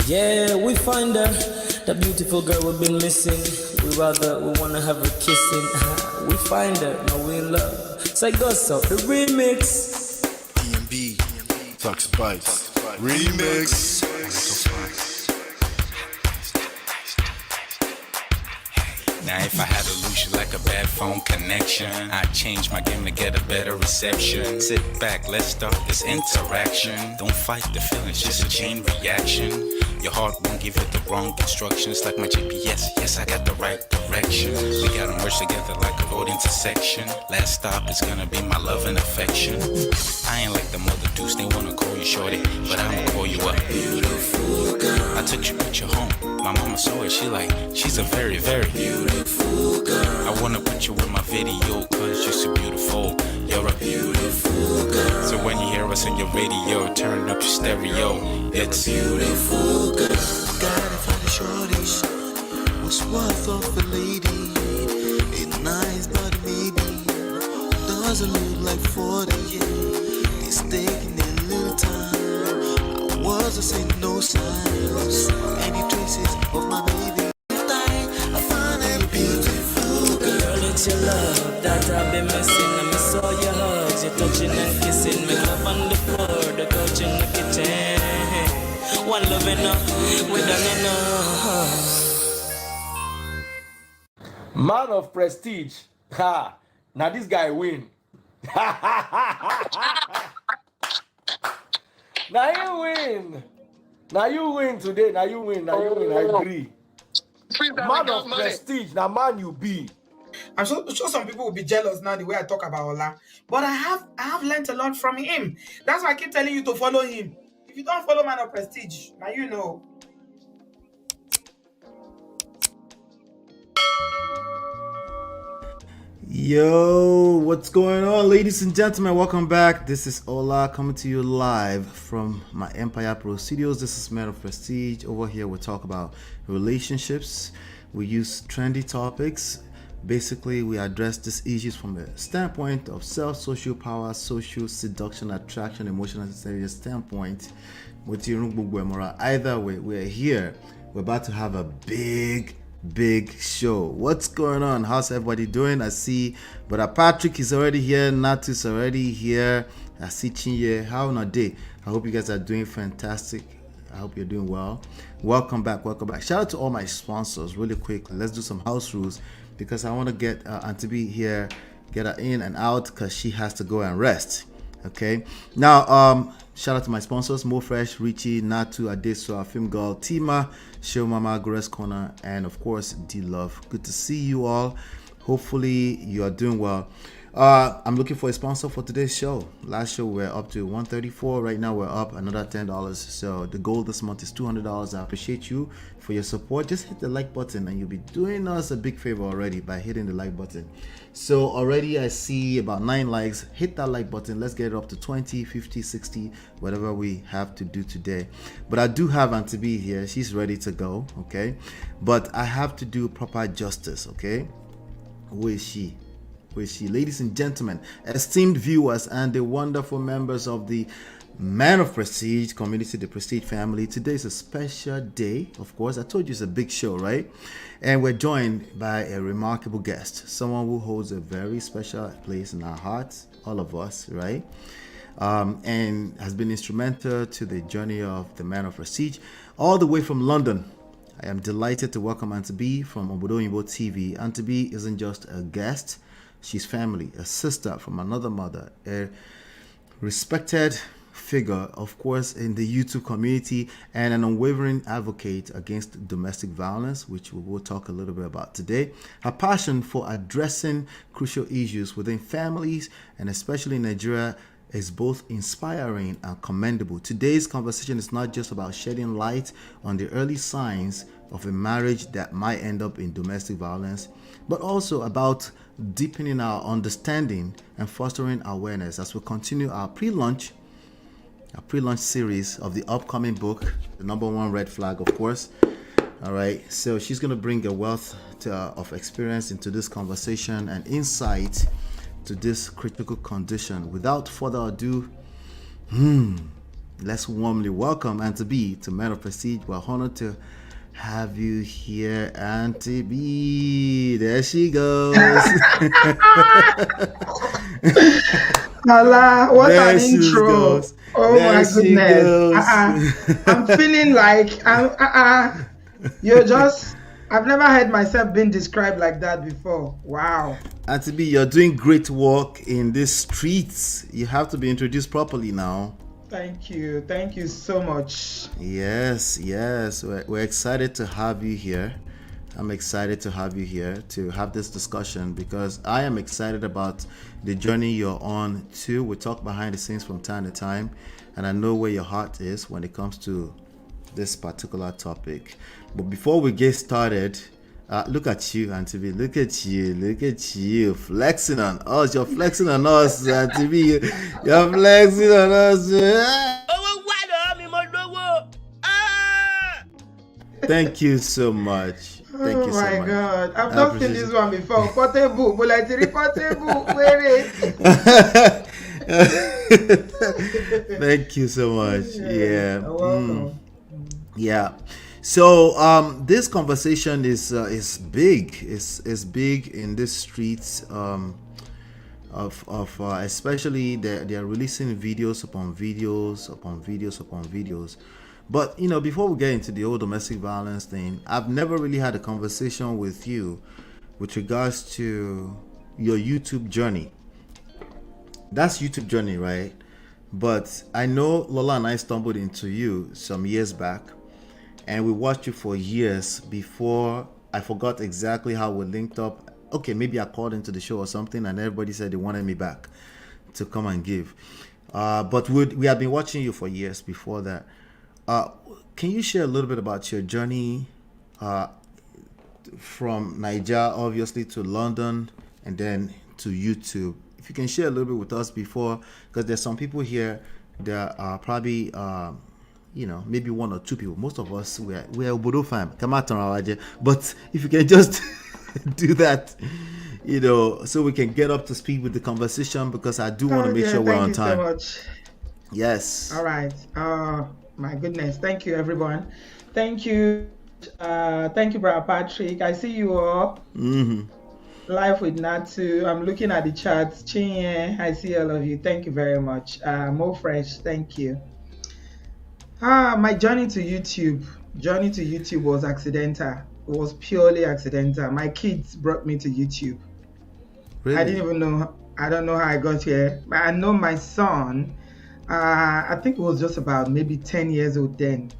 Yeah, we find her, the beautiful girl we've been missing. We wanna have her kissing. We find her, now we in love. So I go so the remix. EMB, Tux Bites, Remix. Now if I had to lose you like a bad phone connection, I'd change my game to get a better reception. Sit back, let's start this interaction. Don't fight the feelings, just a chain reaction. Your heart won't give you the wrong instructions. Like my GPS, yes I got the right direction. We gotta merge together like a road intersection. Last stop is gonna be my love and affection. I ain't like the mother dudes, they wanna call you shorty, but I'ma call you a beautiful girl. I took your picture home, my mama saw it, she's a very, very beautiful girl. I wanna put you in my video, cause you're so beautiful. You're a beautiful girl. So when you hear us on your radio, turn up your stereo. It's beautiful girl. Gotta find a shorty, what's worth of a lady. It's nice but maybe doesn't look like 40. It's taking a little time. I wasn't seeing no signs, any traces of my baby. I find a beautiful girl. Girl, it's your love that I've been missing. I miss all your hugs, your touching and kissing. Me love on the floor, the couch in the kitchen. One love enough, we done enough. Man of prestige. Ha! Now this guy win. Now you win. Now you win today. Now you win. Now you win. I agree. Man of prestige. Now man you be. I'm sure some people will be jealous now the way I talk about Ola. But I have learned a lot from him. That's why I keep telling you to follow him. If you don't follow Man of Prestige, now you know. Yo, what's going on, ladies and gentlemen? Welcome back. This is Ola coming to you live from my Empire Pro Studios. This is Man of Prestige. Over here, we talk about relationships. We use trendy topics. Basically, we address these issues from the standpoint of self, social power, social seduction, attraction, emotional intelligence standpoint. With either way, we're here. We're about to have a big show. What's going on? How's everybody doing? I see Brother Patrick is already here. Natu's already here. I see Chinye. How on a day? I hope you guys are doing fantastic. I hope you're doing well. Welcome back. Shout out to all my sponsors really quick. Let's do some house rules because I want to get Auntie B here, get her in and out because she has to go and rest. Okay. Now, shout out to my sponsors: Mo Fresh, Richie, Natu, Adesua, Film Girl, Tima, Show Mama, Grace Corner, and of course, D Love. Good to see you all. Hopefully, you are doing well. I'm looking for a sponsor for today's show. Last show we're up to $134. Right now we're up another $10. So the goal this month is $200. I appreciate you for your support. Just hit the like button and you'll be doing us a big favor already by hitting the like button. So already I see about 9 likes. Hit that like button. Let's get it up to 20, 50, 60, whatever we have to do today. But I do have Auntie B here. She's ready to go. Okay. But I have to do proper justice. Okay. Who is she? Ladies and gentlemen, esteemed viewers and the wonderful members of the Man of Prestige community, the Prestige family. Today is a special day. Of course, I told you it's a big show, right? And we're joined by a remarkable guest, someone who holds a very special place in our hearts, all of us, right? And has been instrumental to the journey of the Man of Prestige all the way from London. I am delighted to welcome Aunty B from OBODO TV. Aunty B isn't just a guest. She's family, a sister from another mother, a respected figure, of course, in the YouTube community, and an unwavering advocate against domestic violence, which we will talk a little bit about today. Her passion for addressing crucial issues within families, and especially in Nigeria, is both inspiring and commendable. Today's conversation is not just about shedding light on the early signs of a marriage that might end up in domestic violence, but also about deepening our understanding and fostering awareness as we continue our pre-launch series of the upcoming book, The Number One Red Flag, of course. All right, so she's going to bring a wealth of experience into this conversation and insight to this critical condition. Without further ado, let's warmly welcome Auntie B to Men of Prestige. We're honored to have you here, Auntie B. There she goes. Allah, what There an she intro. goes. Oh There my she goes. goodness. I'm feeling like you're just, I've never heard myself being described like that before. Wow. Auntie B, you're doing great work in these streets. You have to be introduced properly now. Thank you. Thank you so much. Yes. We're excited to have you here. I'm excited to have you here to have this discussion because I am excited about the journey you're on too. We talk behind the scenes from time to time, and I know where your heart is when it comes to this particular topic. But before we get started, look at you, Auntie B. Look at you flexing on us. You're flexing on us, Auntie B. You're flexing on us. Thank you so much. Thank you so much. Oh my God. I've not seen this one before. Portable. But like the portable. Where is Thank you so much. Yeah. Welcome. Yeah. So this conversation is big. It's big in the streets of especially they're releasing videos upon videos upon videos upon videos. But you know, before we get into the whole domestic violence thing, I've never really had a conversation with you with regards to your YouTube journey. That's YouTube journey, right? But I know Lola and I stumbled into you some years back, and we watched you for years before. I forgot exactly how we linked up. Okay, maybe I called into the show or something, and everybody said they wanted me back to come and give. But we have been watching you for years before that. Can you share a little bit about your journey from Nigeria, obviously, to London, and then to YouTube? If you can share a little bit with us before, because there's some people here that are probably, maybe one or two people. Most of us, we're OBODO fam. Come out on our idea. But if you can just do that, so we can get up to speed with the conversation, because I do want to make sure we're on time. Thank you so much. Yes. All right. My goodness. Thank you, everyone. Thank you. Thank you, Brother Patrick. I see you all. Live with Natu. I'm looking at the chats. Chinye, I see all of you. Thank you very much. More fresh. Thank you. My journey to YouTube was accidental. It was purely accidental. My kids brought me to YouTube. Really? I didn't even know. I don't know how I got here. But I know my son, I think it was just about maybe 10 years old then.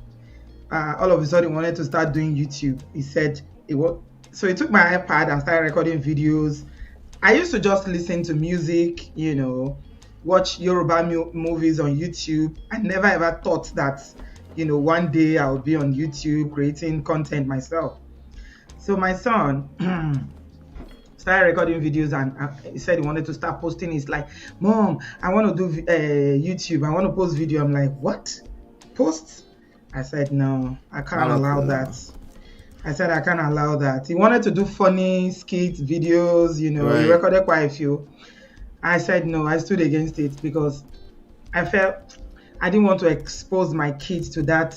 All of a sudden he wanted to start doing YouTube. He said it was. So he took my iPad and started recording videos. I used to just listen to music, watch Yoruba movies on YouTube. I never ever thought that, one day I would be on YouTube creating content myself. So my son started recording videos, and he said he wanted to start posting. He's like, "Mom, I want to do YouTube. I want to post video." I'm like, "What? Post?" I said, "No, I can't allow that." I said, "I can't allow that." He wanted to do funny skits, videos, Right. He recorded quite a few. I said, no, I stood against it because I felt I didn't want to expose my kids to that,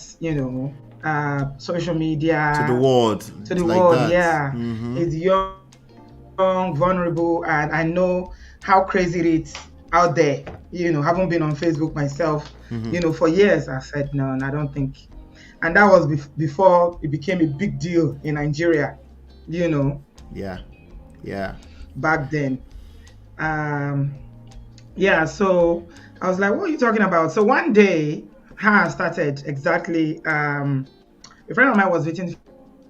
social media. To the world. To the like world, that. yeah. Mhm. It's young, vulnerable, and I know how crazy it is out there. Haven't been on Facebook myself, for years. I said, no, I don't think. And that was before it became a big deal in Nigeria, Yeah. back then. So I was like, what are you talking about? So one day, how I started exactly, a friend of mine was visiting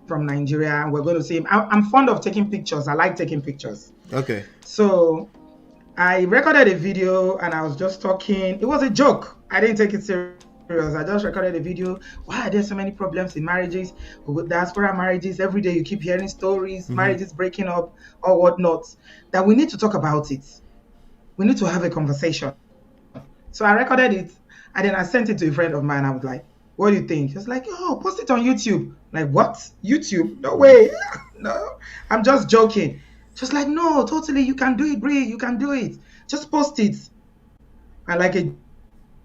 from Nigeria, and we're going to see him. I'm fond of taking pictures. I like taking pictures. Okay. So I recorded a video and I was just talking. It was a joke. I didn't take it serious. I just recorded a video. Why are there so many problems in marriages, with diaspora marriages? Every day you keep hearing stories, marriages breaking up or whatnot. That we need to talk about it. We need to have a conversation. So I recorded it, and then I sent it to a friend of mine. I was like, "What do you think?" He was like, "Oh, post it on YouTube." Like, what? YouTube? No way. No, I'm just joking. Just like, no, totally. You can do it, Brie. You can do it. Just post it. And like a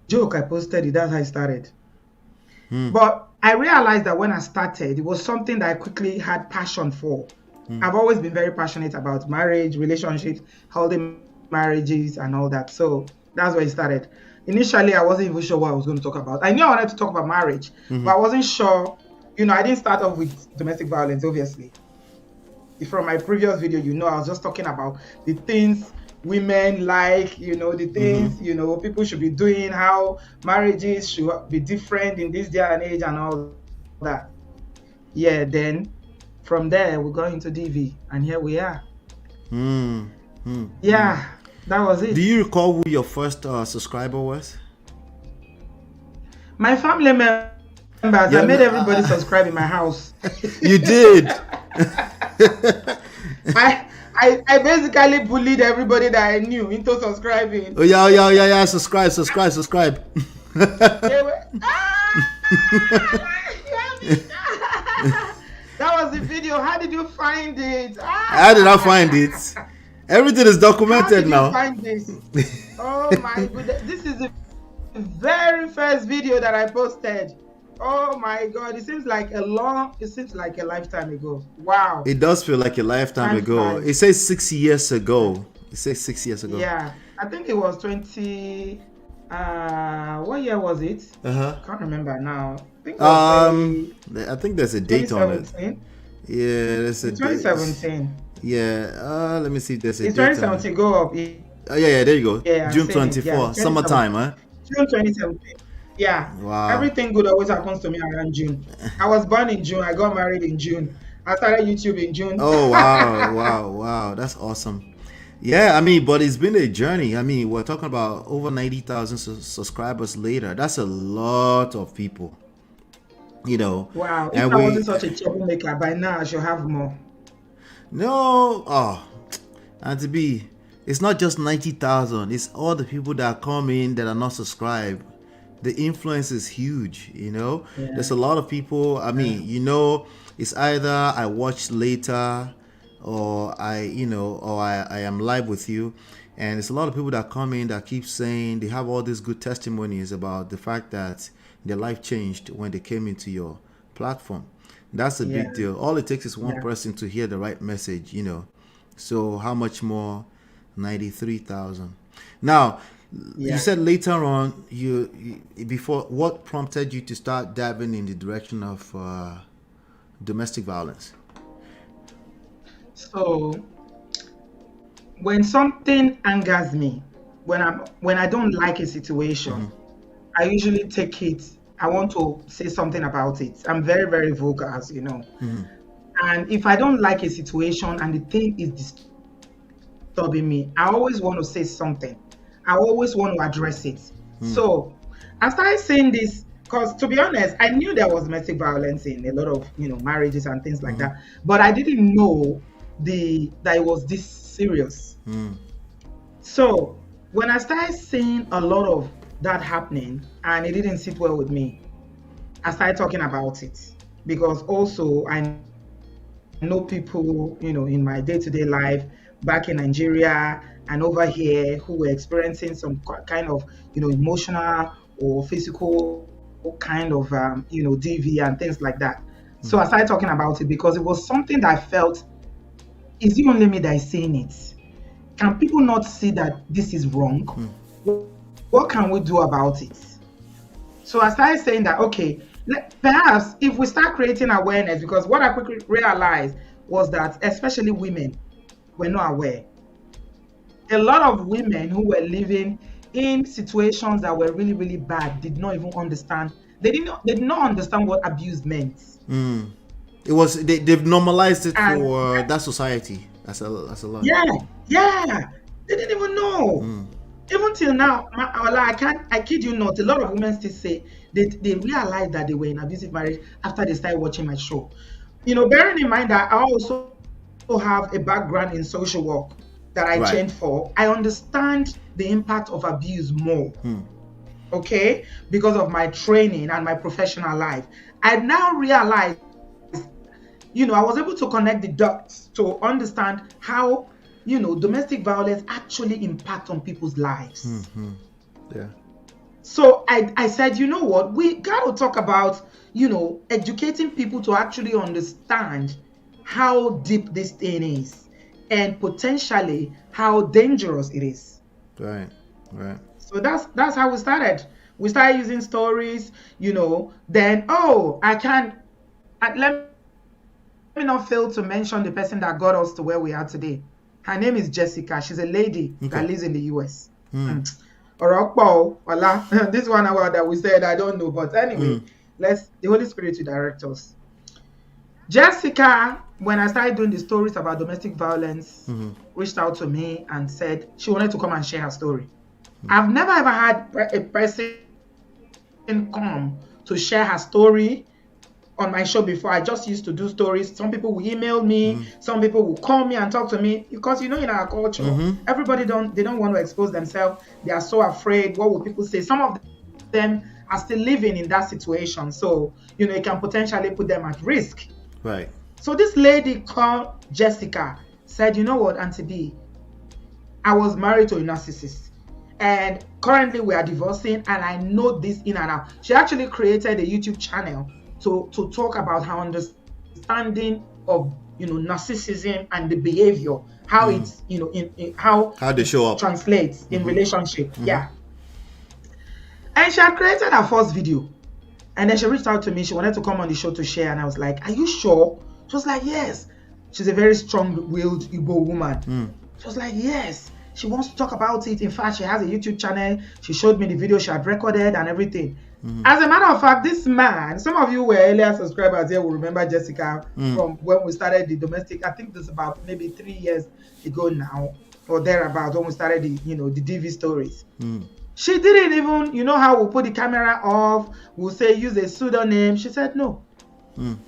joke I posted it. That's how I started. But I realized that when I started, it was something that I quickly had passion for. I've always been very passionate about marriage, relationships, holding marriages, and all that. So that's where it started. Initially, I wasn't even sure what I was going to talk about. I knew I wanted to talk about marriage, but I wasn't sure. I didn't start off with domestic violence, obviously. From my previous video, I was just talking about the things women like, the things, people should be doing, how marriages should be different in this day and age and all that. Yeah, then from there, we got into DV, and here we are. Yeah, that was it. Do you recall who your first subscriber was? My family members. I made everybody subscribe in my house. You did. I basically bullied everybody that I knew into subscribing. Oh yeah. Subscribe. That was the video. How did you find it? How did I find it? Everything is documented now. How did you find this? Oh my goodness. This is the very first video that I posted. Oh my God. It seems like a lifetime ago. Wow. It does feel like a lifetime ago. It says 6 years ago. Yeah. I think it was 20. What year was it? Can't remember now. I think there's a date on it. Yeah, there's a 2017. Date. Yeah. Let me see if there's a it's date. 2017. Go up. Oh yeah, there you go. Yeah, June 24, summertime, huh? June 2017. Yeah. Wow. Everything good always happens to me around June. I was born in June. I got married in June. I started YouTube in June. Oh wow. That's awesome. Yeah, but it's been a journey. We're talking about over 90,000 subscribers later. That's a lot of people. Wow. If I wasn't such a troublemaker, by now I should have more. No. And to be, it's not just 90,000. It's all the people that come in that are not subscribed. The influence is huge, Yeah. There's a lot of people. It's either I watch later or I am live with you. And it's a lot of people that come in that keep saying they have all these good testimonies about the fact that their life changed when they came into your platform. That's a big deal. All it takes is one person to hear the right message, So how much more 93,000? Now, you said later on, before, what prompted you to start diving in the direction of domestic violence? So, when something angers me, when I don't like a situation, I usually take it. I want to say something about it. I'm very, very vocal, as you know. And if I don't like a situation and the thing is disturbing me, I always want to say something. I always want to address it. So I started saying this because, to be honest, I knew there was domestic violence in a lot of marriages and things like that, but I didn't know that it was this serious. So when I started seeing a lot of that happening and it didn't sit well with me, I started talking about it, because also I know people in my day-to-day life back in Nigeria and over here who were experiencing some kind of emotional or physical kind of DV and things like that. So I started talking about it because it was something that I felt, is it only me that is saying it? Can people not see that this is wrong? What can we do about it? So I started saying that, okay, perhaps if we start creating awareness, because what I quickly realized was that especially women were not aware. A lot of women who were living in situations that were really, really bad did not even understand. They did not understand what abuse meant. It was they've normalized it for that society. That's a lot. Yeah. They didn't even know. Even till now, I kid you not, a lot of women still say they realized that they were in abusive marriage after they started watching my show. Bearing in mind that I also have a background in social work that I trained for, I understand the impact of abuse more. Okay? Because of my training and my professional life. I now realize, I was able to connect the dots to understand how, domestic violence actually impacts on people's lives. Yeah. So I said, you know what, we got to talk about, you know, educating people to actually understand how deep this thing is and potentially how dangerous it is. Right. So that's how we started. We started using stories, you know. Then let me not fail to mention the person that got us to where we are today. Her name is Jessica. She's a lady that lives in the US. This one hour that we said, I don't know, but anyway, the Holy Spirit will direct us. Jessica, when I started doing the stories about domestic violence, reached out to me and said she wanted to come and share her story. I've never ever had a person come to share her story on my show before. I just used to do stories. Some people will email me, some people will call me and talk to me, because you know, in our culture, everybody don't want to expose themselves. They are so afraid. What will people say? Some of them are still living in that situation, so you know, it can potentially put them at risk. Right. So this lady called Jessica said, you know what, Auntie B, I was married to a narcissist, and currently we are divorcing, and I know this in and out. She actually created a YouTube channel to talk about her understanding of, you know, narcissism and the behavior, how it's, you know, in how they show up, translates in relationship. Yeah. And she had created her first video, and then she reached out to me. She wanted to come on the show to share, and I was like, are you sure? She was like, yes. She's a very strong-willed Igbo woman. She was like, yes, she wants to talk about it. In fact, she has a YouTube channel. She showed me the video she had recorded and everything. As a matter of fact, this man, some of you were earlier subscribers here will remember Jessica from when we started the domestic. I think this is about maybe 3 years ago now, or thereabout, when we started the, you know, the DV stories. She didn't even, you know how we'll put the camera off, we'll say use a pseudonym. She said no.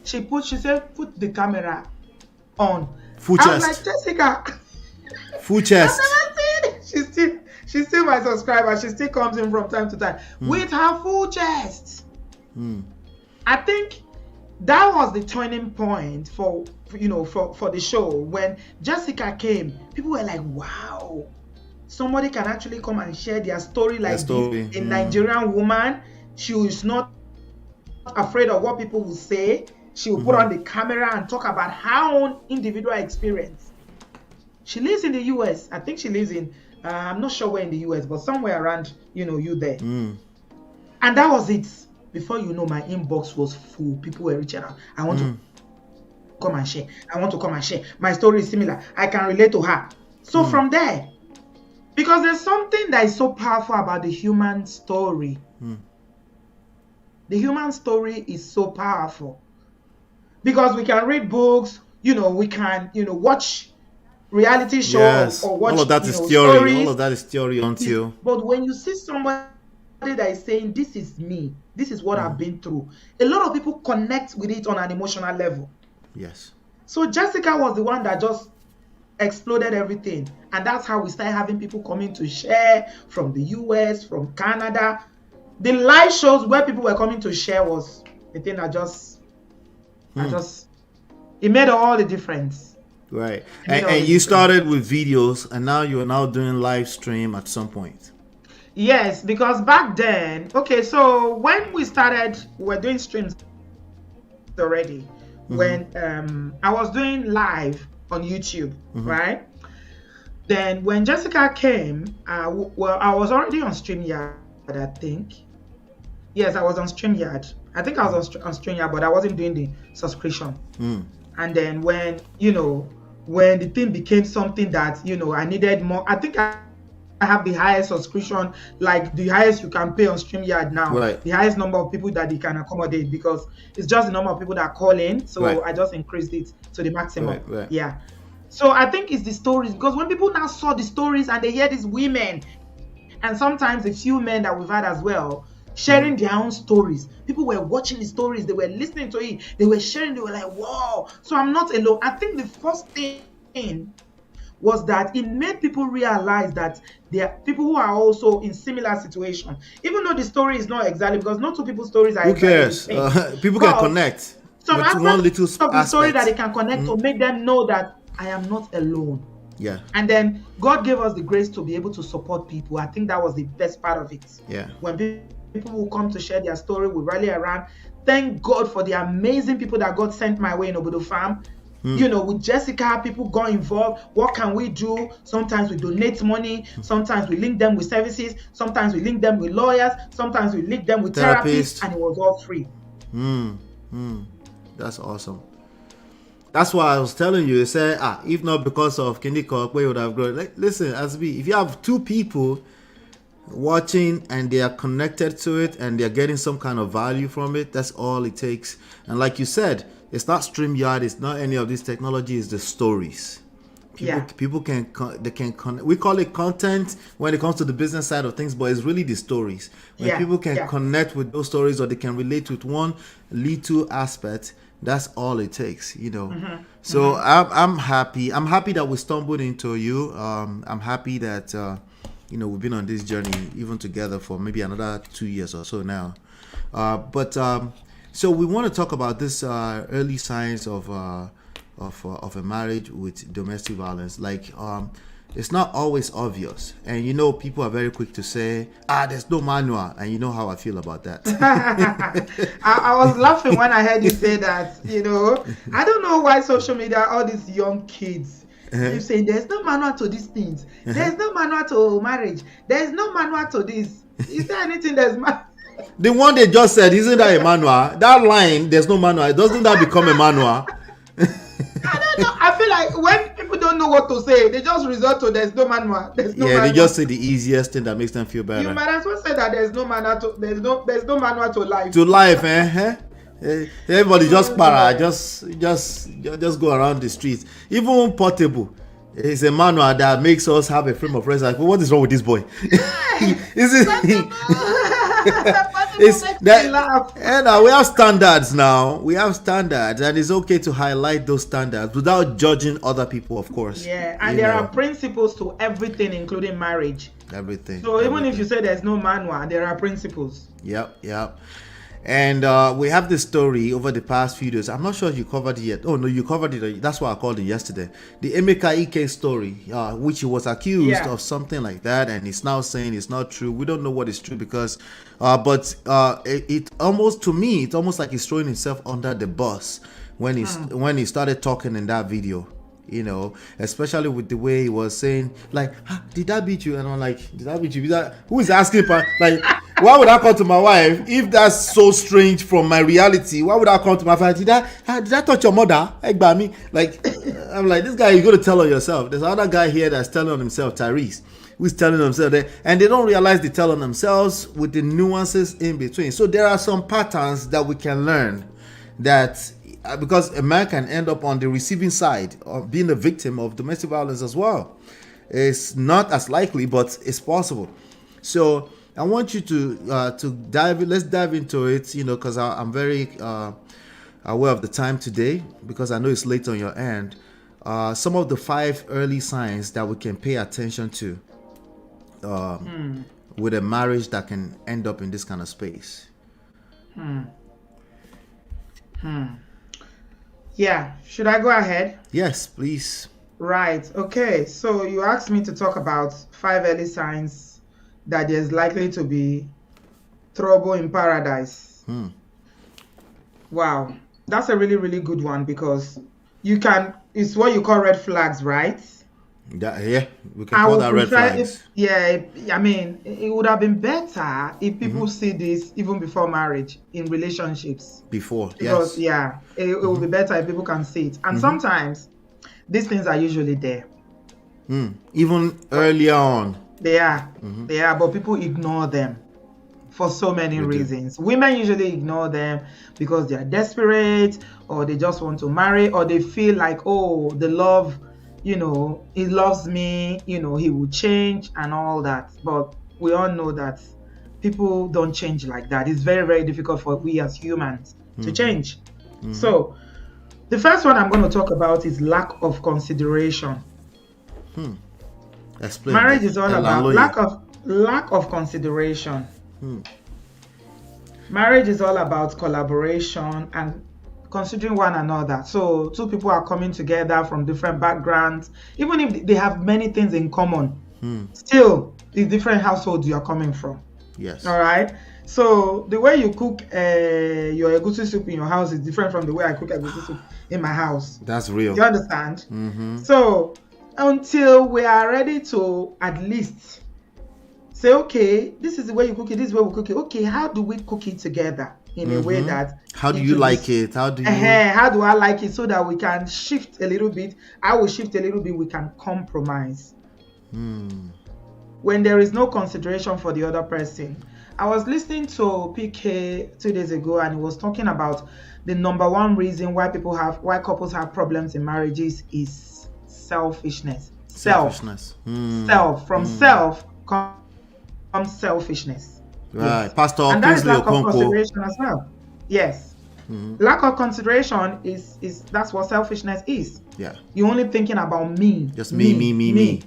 She said put the camera on. Full I chest. was like, Jessica. Full chest. She's still my subscriber. She still comes in from time to time with her full chest. I think that was the turning point for the show. When Jessica came, people were like, wow, somebody can actually come and share their story like this. A Nigerian woman, she is not afraid of what people will say. She will put on the camera and talk about her own individual experience. She lives in the US. I think she lives in, I'm not sure where in the US, but somewhere around, you know, you there. And that was it. Before you know, my inbox was full. People were reaching out. I want to come and share. I want to come and share. My story is similar. I can relate to her. So from there, because there's something that is so powerful about the human story. The human story is so powerful. Because we can read books, you know, we can, you know, watch reality shows or watch, all of that is theory. Stories. All of that is theory until. But when you see somebody that is saying, this is me, this is what I've been through, a lot of people connect with it on an emotional level. Yes. So Jessica was the one that just exploded everything. And that's how we started having people coming to share from the US, from Canada. The live shows where people were coming to share was the thing that it made all the difference. Right. And you started with videos, and now you are now doing live stream at some point. Yes, because back then, okay, so when we started, we were doing streams already. When I was doing live on YouTube, right? Then when Jessica came, I was already on StreamYard, I think. Yes, I was on StreamYard. I think I was on StreamYard, but I wasn't doing the subscription. And then when, you know, when the thing became something that, you know, I needed more, I think I have the highest subscription, like the highest you can pay on StreamYard now. The highest number of people that they can accommodate, because it's just the number of people that call in. So I just increased it to the maximum. Yeah. So I think it's the stories, because when people now saw the stories and they hear these women, and sometimes a few men that we've had as well, sharing their own stories. People were watching the stories, they were listening to it, they were sharing, they were like, wow. So I'm not alone. I think the first thing was that it made people realize that there are people who are also in similar situations. Even though the story is not exactly, because not two people's stories are exactly the same. People can connect. Some with one little of the story that they can connect to make them know that I am not alone. Yeah. And then God gave us the grace to be able to support people. I think that was the best part of it. Yeah. When people will come to share their story, we rally around. Thank God for the amazing people that God sent my way in Obodo Farm. You know, with Jessica, people got involved. What can we do? Sometimes we donate money. Sometimes we link them with services. Sometimes we link them with lawyers. Sometimes we link them with therapists. And it was all free. That's awesome. That's why I was telling you. Say, if not because of Kindiko, we would have grown. Like, listen, Asbi, if you have two people watching and they are connected to it and they're getting some kind of value from it, that's all it takes. And like you said, it's not StreamYard, it's not any of this technology, it's the stories. People can we call it content when it comes to the business side of things, but it's really the stories. When people can connect with those stories, or they can relate with one little aspect, that's all it takes, you know. So I'm happy that we stumbled into you. I'm happy that you know, we've been on this journey even together for maybe another 2 years or so now. So we want to talk about this early signs of a marriage with domestic violence. Like, it's not always obvious, and you know, people are very quick to say, there's no manual, and you know how I feel about that. I was laughing when I heard you say that. You know, I don't know why social media, all these young kids, you say there's no manual to these things. There's no manual to marriage. There's no manual to this. Is there anything there's The one they just said, isn't that a manual? That line, there's no manual. Doesn't that become a manual? I don't know. I feel like when people don't know what to say, they just resort to there's no manual. There's no manual. They just say the easiest thing that makes them feel better. You might as well say that there's no manual to there's no manual to life. To life, everybody just para, just go around the streets. Even Portable. It's a manual that makes us have a frame of reference. Like, what is wrong with this boy? Is it? It's that, and we have standards now. We have standards, and it's okay to highlight those standards without judging other people, of course. Yeah, and there are principles to everything, including marriage. Everything. So even if you say there's no manual, there are principles. Yep. And we have this story over the past few days. I'm not sure you covered it yet. Oh no, you covered it. That's why I called it yesterday. The Emeka Ike story, which he was accused of something like that, and he's now saying it's not true. We don't know what is true because, it almost, to me, it's almost like he's throwing himself under the bus when he started talking in that video. You know, especially with the way he was saying, like, did that beat you? And I'm like, did that beat you? Who is asking? Like, why would I come to my wife if that's so strange from my reality? Why would I come to my wife? Did I touch your mother? Like, I'm like, this guy, you got to tell on yourself. There's another guy here that's telling on himself, Tyrese, who's telling himself that, and they don't realize they tell on themselves with the nuances in between. So there are some patterns that we can learn that. Because a man can end up on the receiving side of being a victim of domestic violence as well. It's not as likely, but it's possible. So I want you to let's dive into it, you know, because I'm very aware of the time today, because I know it's late on your end. Some of the 5 early signs that we can pay attention to with a marriage that can end up in this kind of space. Yeah, should I go ahead? Yes, please. Right. Okay. So you asked me to talk about 5 early signs that there's likely to be trouble in paradise. Wow. That's a really, really good one, because it's what you call red flags, right? We can call that red flags. I mean, it would have been better if people see this even before marriage in relationships. Because it would be better if people can see it. And sometimes these things are usually there. Even earlier on. They are, but people ignore them for so many reasons. Women usually ignore them because they are desperate, or they just want to marry, or they feel like, oh, the love, you know, he loves me, you know, he will change and all that. But we all know that people don't change like that. It's very, very difficult for we as humans to change. So the first one I'm going to talk about is lack of consideration. Explain. Marriage is all about lack of consideration. Marriage is all about collaboration, and considering one another. So two people are coming together from different backgrounds, even if they have many things in common, still the different households you are coming from. Yes. All right. So the way you cook your egusi soup in your house is different from the way I cook egusi soup in my house. That's real. You understand? So until we are ready to at least say, okay, this is the way you cook it, this is the way we cook it. Okay, how do we cook it together in a way that how do you like it? How do you how do I like it, so that we can shift a little bit? I will shift a little bit, we can compromise. When there is no consideration for the other person. I was listening to PK 2 days ago, and he was talking about the number one reason why couples have problems in marriages is selfishness. Selfishness. Self. From self comes selfishness. Right. Yes. Pastor And that is Kingsley lack of Okonkwo. consideration as well. Yes. Lack of consideration is that's what selfishness is. Yeah. You're only thinking about me. Just me. Me.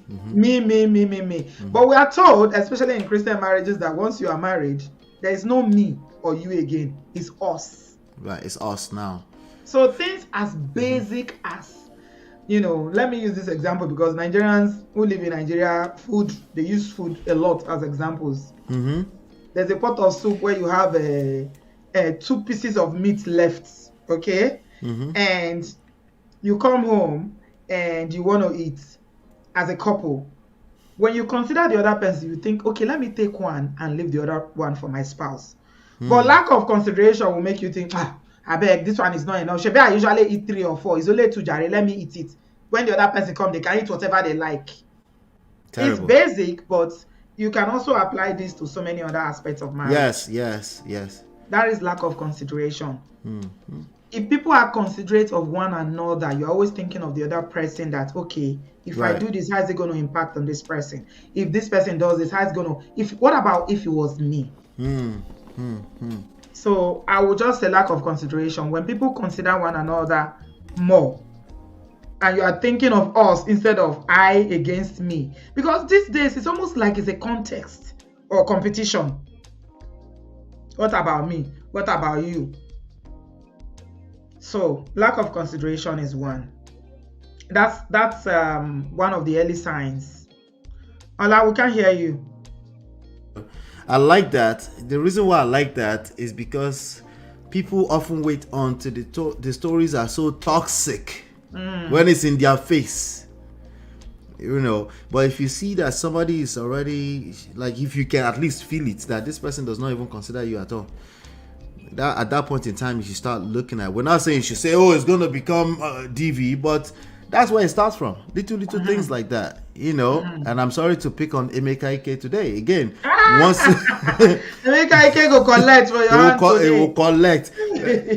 But we are told, especially in Christian marriages, that once you are married, there is no me or you again. It's us. Right. It's us now. So things as basic as, let me use this example because Nigerians who live in Nigeria, they use food a lot as examples. There's a pot of soup where you have 2 pieces of meat left, okay? And you come home and you want to eat as a couple. When you consider the other person, you think, okay, let me take one and leave the other one for my spouse. But lack of consideration will make you think, I beg, this one is not enough. Shebi, I usually eat 3 or 4. It's only 2 jare. Let me eat it. When the other person comes, they can eat whatever they like. Terrible. It's basic, but you can also apply this to so many other aspects of marriage. Yes. That is lack of consideration. If people are considerate of one another, you're always thinking of the other person, that, okay, if I do this, how is it going to impact on this person? If this person does this, how is it going to... What about if it was me? So I would just say lack of consideration. When people consider one another more, and you are thinking of us instead of I against me, because these days it's almost like it's a contest or competition. What about me? What about you? So lack of consideration is one. That's one of the early signs. Ola, we can't hear you. I like that. The reason why I like that is because people often wait on to the stories are so toxic when it's in their face. But if you see that somebody is already, like, if you can at least feel it, that this person does not even consider you at all, that at that point in time you should start looking at. We're not saying you should say, oh, it's going to become DV, but that's where it starts from. Little things like that, And I'm sorry to pick on Emeka Ike today. Again, once Emeka Ike go collect for your hand today. It will collect.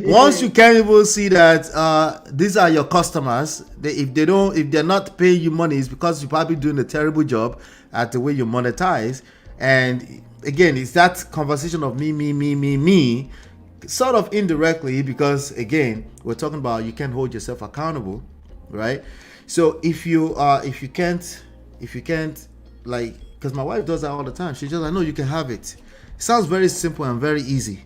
Once you can't even see that these are your customers, if they're not paying you money, it's because you're probably doing a terrible job at the way you monetize. And again, it's that conversation of me, sort of indirectly, because again, we're talking about you can't hold yourself accountable, right? So if you can't, like, because my wife does that all the time. She's just like, no, you can have it. It sounds very simple and very easy,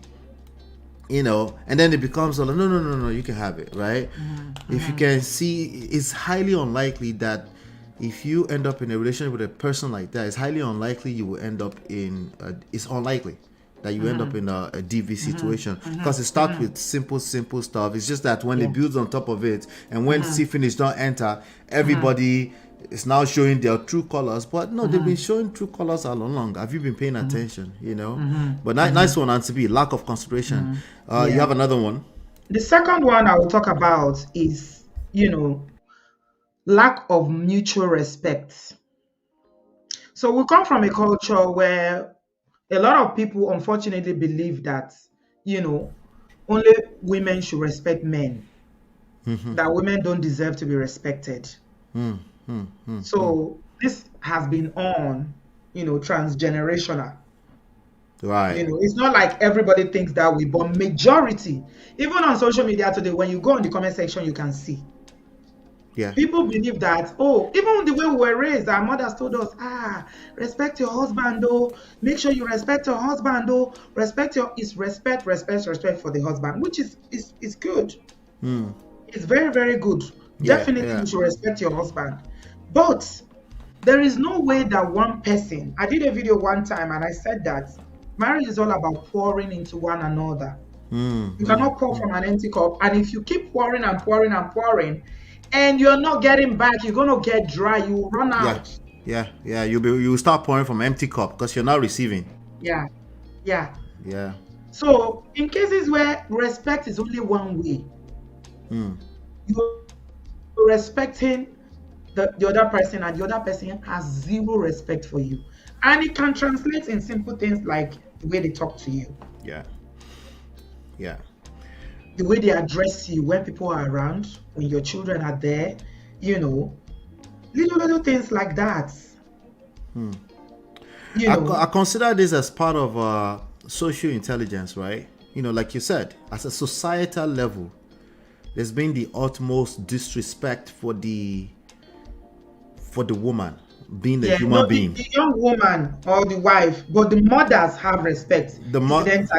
and then it becomes like, no, you can have it, right? If you can see, it's highly unlikely that if you end up in a relationship with a person like that, it's highly unlikely you will end up in it's unlikely that you end up in a DV situation, because it starts with simple stuff. It's just that when it builds on top of it, and when finish don't enter, everybody is now showing their true colors. But no, they've been showing true colors all along. Have you been paying attention? But nice one, Auntie B. Lack of consideration. You have another one. The second one I will talk about is, lack of mutual respect. So we come from a culture where a lot of people unfortunately believe that, only women should respect men, that women don't deserve to be respected. So this has been on, transgenerational. Right. It's not like everybody thinks that way, but majority, even on social media today, when you go on the comment section, you can see. Yeah. People believe that, even the way we were raised, our mothers told us, respect your husband, make sure you respect your husband, respect for the husband, which is good. It's very, very good. Yeah, Definitely, yeah. you should respect your husband. But there is no way that one person, I did a video one time and I said that marriage is all about pouring into one another. You cannot pour from an empty cup. And if you keep pouring and pouring and pouring, and you're not getting back, you're going to get dry. You will run out. Yeah. You start pouring from empty cup because you're not receiving. Yeah. So in cases where respect is only one way, you're respecting the other person, and the other person has zero respect for you. And it can translate in simple things like the way they talk to you. Yeah. The way they address you when people are around, when your children are there, little things like that. I consider this as part of social intelligence, right? Like you said, as a societal level, there's been the utmost disrespect for the woman being a human being. The young woman or the wife, but the mothers have respect. The mothers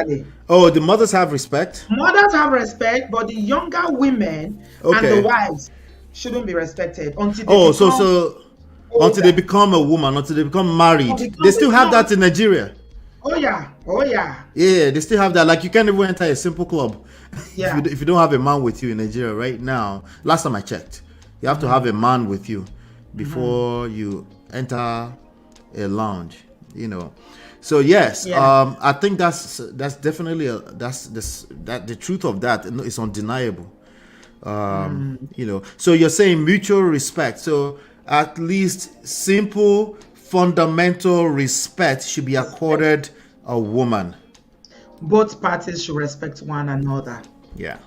have respect. Mothers have respect, but the younger women and the wives shouldn't be respected until they become a woman, until they become married. They still have that in Nigeria. Oh yeah. Yeah, they still have that. Like, you can't even enter a simple club if you don't have a man with you in Nigeria right now. Last time I checked, you have to have a man with you before you enter a lounge. So yes, I think that's definitely the truth of that is undeniable. So you're saying mutual respect. So at least simple fundamental respect should be accorded a woman. Both parties should respect one another. Yeah.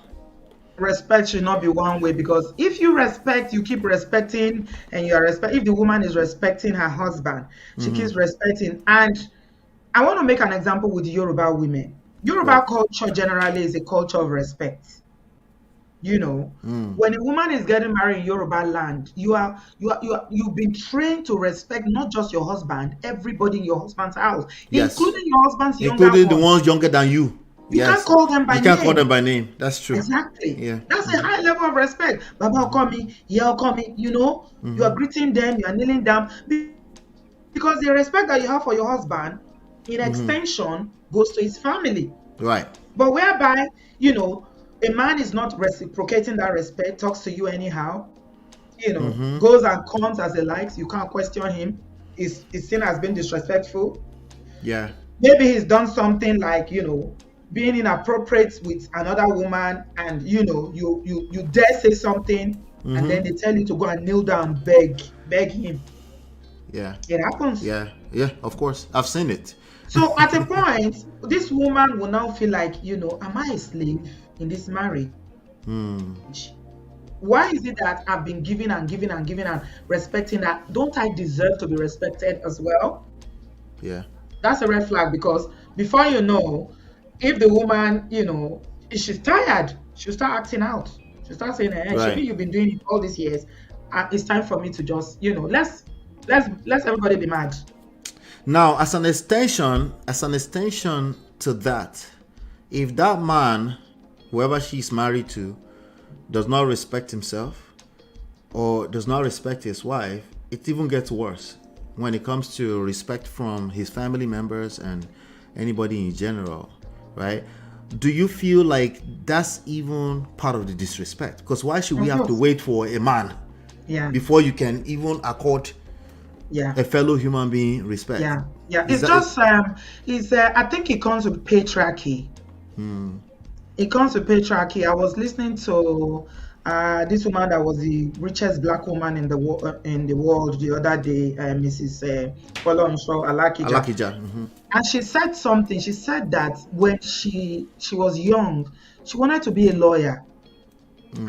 Respect should not be one way, because if you respect, you keep respecting, and if the woman is respecting her husband, she keeps respecting. And I want to make an example with Yoruba women. Yoruba culture generally is a culture of respect. When a woman is getting married in Yoruba land, you've been trained to respect not just your husband, everybody in your husband's house, including your husband's younger ones. Including the ones younger than you. You can't call them by name. You can't call them by name. That's true. Exactly. Yeah. That's a high level of respect. Baba call me, yeah, call me. You are greeting them, you are kneeling down, because the respect that you have for your husband, in extension, goes to his family. Right. But whereby, a man is not reciprocating that respect, talks to you anyhow, goes and comes as he likes, you can't question him, is seen as being disrespectful. Yeah. Maybe he's done something like, being inappropriate with another woman, and you dare say something, and then they tell you to go and kneel down, beg him. Yeah. It happens. Yeah, of course. I've seen it. So at a point, this woman will now feel like, am I a slave in this marriage? Why is it that I've been giving and giving and giving and respecting that? Don't I deserve to be respected as well? Yeah. That's a red flag, because before you know, if the woman, if she's tired, she'll start acting out. She'll start saying, hey, Maybe you've been doing it all these years. It's time for me to just, let's everybody be mad. Now, as an extension to that, if that man, whoever she's married to, does not respect himself or does not respect his wife, it even gets worse when it comes to respect from his family members and anybody in general, right? Do you feel like that's even part of the disrespect? Because why should we have to wait for a man before you can even accord a fellow human being respect? It's just I think it comes with patriarchy. It comes with patriarchy. I was listening to this woman that was the richest black woman in the world the other day, Mrs. Folonsho Alakija. And she said something. She said that when she was young, she wanted to be a lawyer.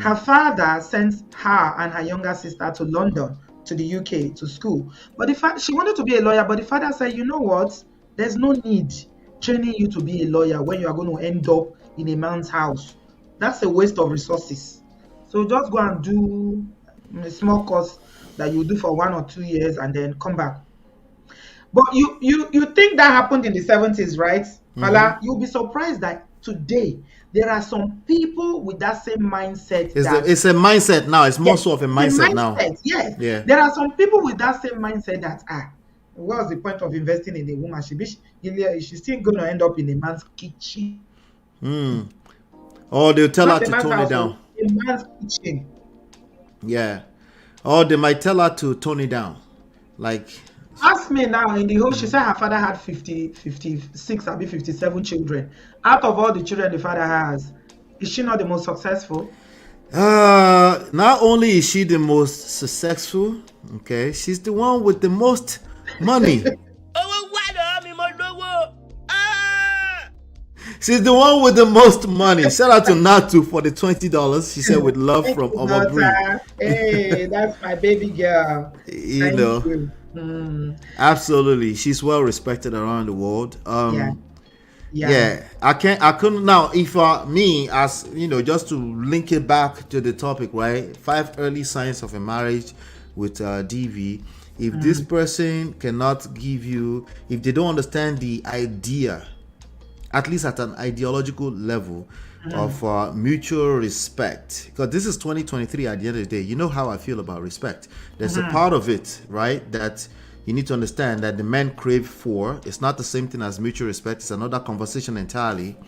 Her father sent her and her younger sister to London, to the UK, to school. But she wanted to be a lawyer, but the father said, you know what? There's no need training you to be a lawyer when you are going to end up in a man's house. That's a waste of resources. So just go and do a small course that you do for 1 or 2 years and then come back. But you think that happened in the 70s, right? Mala, you'll be surprised that today, there are some people with that same mindset. It's a mindset now. It's more so of a mindset now. Yes. Yeah. There are some people with that same mindset that what's the point of investing in a woman? She's still gonna end up in a man's kitchen. Or they'll tell Not her a to man's tone it house, down. a man's kitchen. Yeah. Or they might tell her to tone it down. Like, ask me now, in the home, she said her father had 56, maybe 57 children. Out of all the children the father has, is she not the most successful? Not only is she the most successful, okay, she's the one with the most money. She's the one with the most money. Shout out to Natu for the $20. She said with love from OBODO. Hey, that's my baby girl. You know. Absolutely. She's well respected around the world. Yeah. I couldn't now, if me, as you know, just to link it back to the topic, right? 5 early signs of a marriage with DV. If this person cannot give you, if they don't understand the idea, at least at an ideological level, of mutual respect, because this is 2023 at the end of the day. You know how I feel about respect. There's a part of it, right, that you need to understand that the men crave for. It's not the same thing as mutual respect. It's another conversation entirely.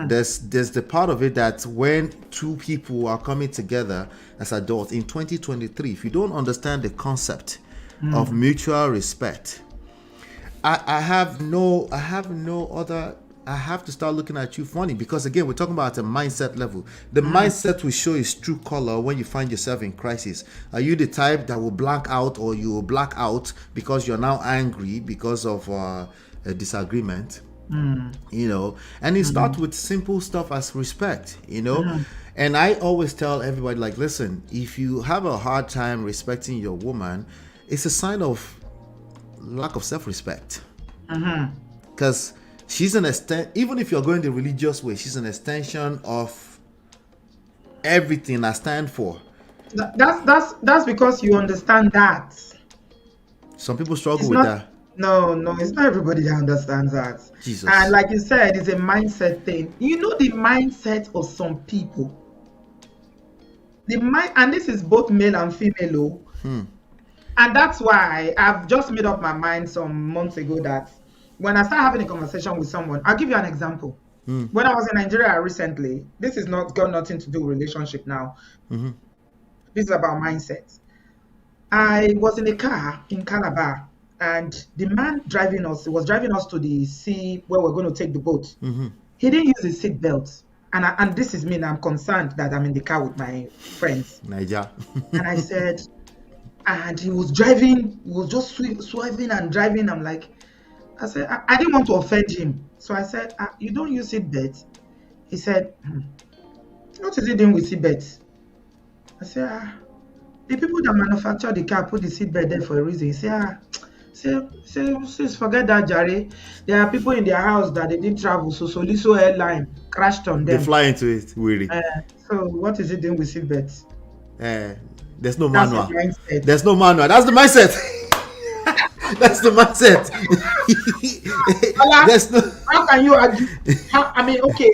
There's the part of it that when two people are coming together as adults in 2023, if you don't understand the concept of mutual respect, I have no other. I have to start looking at you funny, because again, we're talking about a mindset level. The mindset will show its true color when you find yourself in crisis. Are you the type that will blank out, or you will black out because you're now angry because of a disagreement? You know, and it starts with simple stuff as respect, you know. And I always tell everybody, like, listen, if you have a hard time respecting your woman, it's a sign of lack of self-respect. Because she's an even if you're going the religious way, she's an extension of everything I stand for. That's because you understand that. Some people struggle with that. No, it's not everybody that understands that. Jesus. And like you said, it's a mindset thing. You know the mindset of some people. And this is both male and female. And that's why I've just made up my mind some months ago that when I start having a conversation with someone, I'll give you an example. When I was in Nigeria recently, this is not got nothing to do with relationship now. This is about mindset. I was in a car in Calabar, and the man was driving us to the sea where we're going to take the boat. He didn't use his seat belt. And this is me, and I'm concerned that I'm in the car with my friends. Niger. And I said, and he was driving, he was just swerving and driving. I'm like, I said, I didn't want to offend him. So I said, you don't use seat belt? He said, what is he doing with seat belts? I said, the people that manufacture the car put the seat belt there for a reason. He said, forget that, Jerry. There are people in their house that they didn't travel, so Soliso airline crashed on them. They fly into it, really. So what is he doing with seat belts? There's no manual. There's no manual. That's the mindset. That's the mindset. There's no. How can you argue? I mean, okay.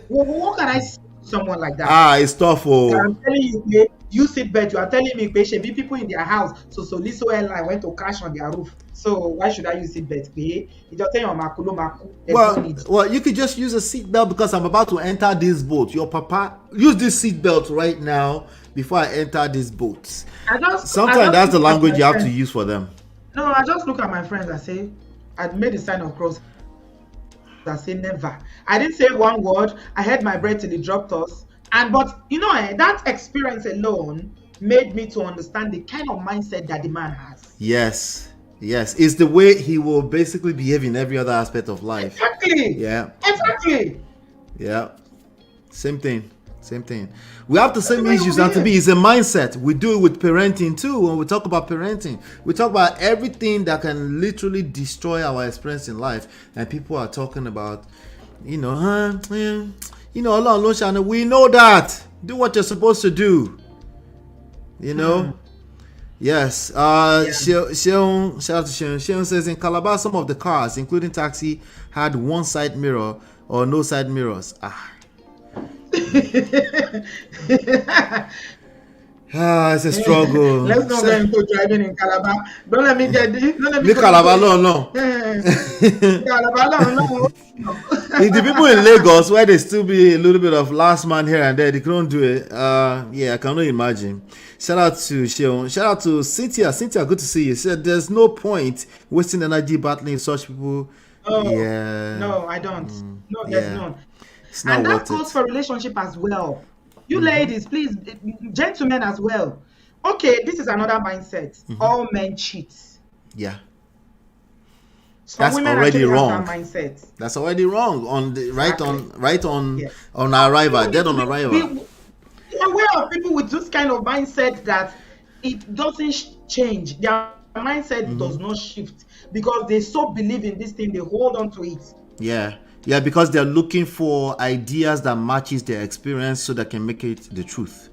What can I say to someone like that? It's tough. I'm telling you, you sit bed. You are telling me, there be people in their house. So Soliso airline went to crash on their roof. So why should I use seat belt? You just tell your well, you could just use a seat belt because I'm about to enter this boat. Your papa, use this seat belt right now before I enter this boat. Sometimes that's the language you have to use for them. No, I just look at my friends. I say, I made the sign of cross. I say never. I didn't say one word. I held my breath till he dropped us. But you know, that experience alone made me to understand the kind of mindset that the man has. Yes, it's the way he will basically behave in every other aspect of life. Exactly. Yeah. Exactly. Yeah. Same thing. We have the same issues. That to be is a mindset. We do it with parenting too. When we talk about parenting, we talk about everything that can literally destroy our experience in life. And people are talking about, we know that. Do what you're supposed to do. You know. Yes. Sheon says in Calabar, some of the cars, including taxi, had one side mirror or no side mirrors. It's a struggle. Let's not go into driving in Calabar. Don't let me get this. Don't let me Calabar, no. Calabar, no. The people in Lagos, where they still be a little bit of last man here and there, they couldn't do it. Yeah, I cannot imagine. Shout out to Sheon. Shout out to Cynthia. Cynthia, good to see you. Said there's no point wasting energy battling such people. Oh, yeah. No, I don't. No, there's none. It's not And that worth goes it. for relationship as well. You ladies, please, gentlemen as well. Okay, this is another mindset. All men cheat. Yeah. Some That's women already actually wrong. have that mindset. That's already wrong. On the right on Yes. on arrival, dead on arrival. We're aware of people with this kind of mindset that it doesn't change. Their mindset does not shift because they so believe in this thing, they hold on to it. Yeah, because they're looking for ideas that matches their experience so they can make it the truth.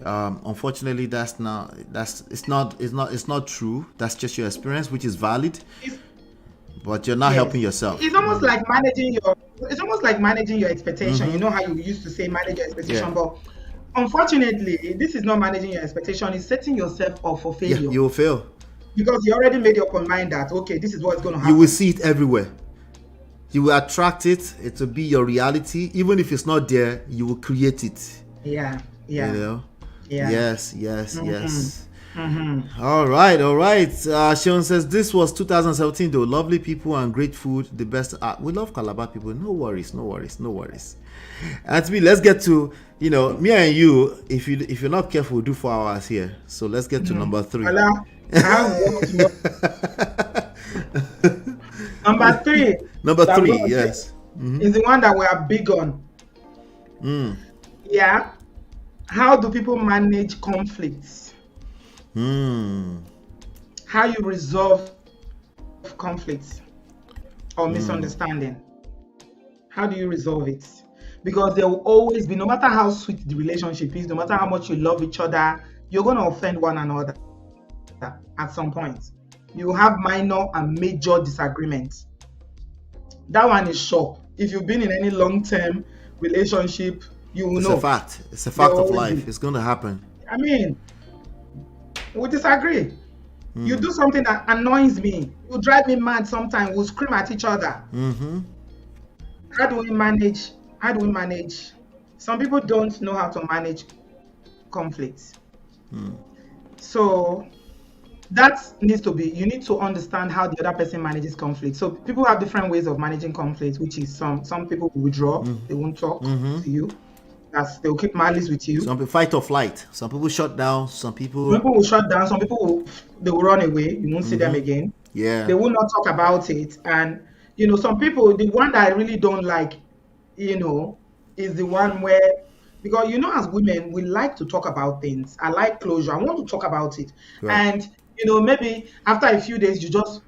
Unfortunately, it's not true. That's just your experience, which is valid, but you're not helping yourself. It's almost like managing your expectation. You know how you used to say manage your expectation, but unfortunately, this is not managing your expectation. It's setting yourself up for failure. Yeah, you will fail because you already made up your mind that okay, this is what's going to happen. You will see it everywhere. You will attract it. It will be your reality. Even if it's not there, you will create it. Yeah. You know? Yeah. Yes. All right. Sean says this was 2017 though. Lovely people and great food. The best. We love Calabar people. No worries. And to me, let's get to me and you. If you're not careful, we'll do 4 hours here. So let's get to number 3. Number three, yes. Is the one that we are big on. Yeah. How do people manage conflicts? How you resolve conflicts or misunderstanding? How do you resolve it? Because there will always be, no matter how sweet the relationship is, no matter how much you love each other, you're going to offend one another at some point. You have minor and major disagreements. That one is sure. If you've been in any long-term relationship, you will know. It's a fact of life. It's going to happen. I mean, we disagree. You do something that annoys me. You drive me mad sometimes. We'll scream at each other. How do we manage? Some people don't know how to manage conflicts. So that needs to be, you need to understand how the other person manages conflict. So people have different ways of managing conflict, which is some people will withdraw, they won't talk to you. They'll keep malice with you. Some people fight or flight. Some people shut down. Some people will shut down. Some people will run away. You won't see them again. Yeah. They will not talk about it. And some people, the one that I really don't like, is the one where, because as women, we like to talk about things. I like closure. I want to talk about it. Right. And maybe after a few days, you just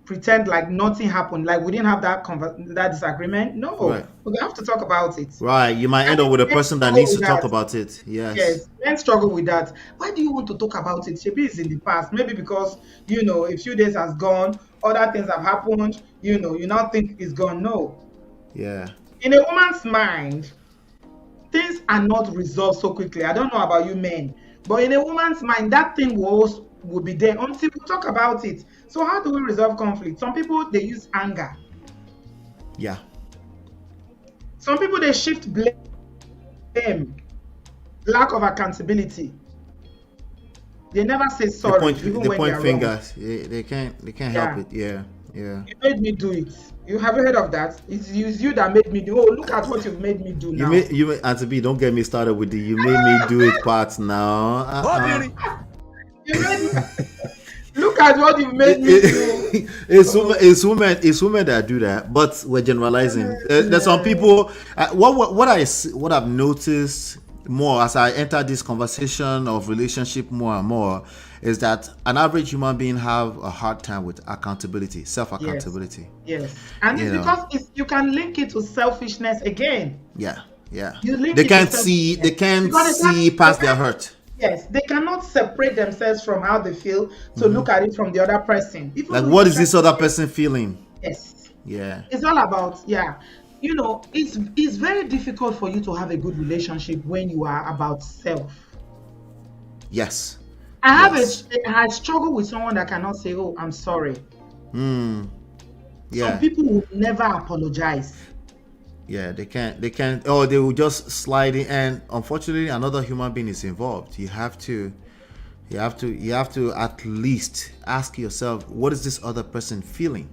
pretend like nothing happened, like we didn't have that disagreement. No, right. We have to talk about it. Right, you might end up with a person that needs to talk about it. Yes, men struggle with that. Why do you want to talk about it? Maybe it's in the past. Maybe because a few days has gone, other things have happened. You now think it's gone. No. Yeah. In a woman's mind, things are not resolved so quickly. I don't know about you men, but in a woman's mind, that thing will be there until we talk about it. So how do we resolve conflict? Some people, they use anger. Yeah. Some people, they shift blame, lack of accountability. They never say sorry. They point fingers. They can't help it. Yeah. You made me do it. You haven't heard of that? It's you that made me do. Oh, look at what you've made me do now. Auntie B, don't get me started with the "you made me do it" part now. You made me. Look at what you made me do. It's women that do that, but we're generalizing. There's some people. What I've noticed more as I enter this conversation of relationship more and more is that an average human being have a hard time with accountability, self-accountability. Yes. And it's because you can link it to selfishness again. Yeah. They can't see past their hurt. Yes, they cannot separate themselves from how they feel to look at it from the other person. Like, what is this other person feeling? Yes. Yeah. It's all about, you know, it's very difficult for you to have a good relationship when you are about self. Yes. I struggle with someone that cannot say, "Oh, I'm sorry." Yeah. Some people will never apologize. Yeah, they can't, or they will just slide in, and unfortunately another human being is involved. You have to at least ask yourself, what is this other person feeling?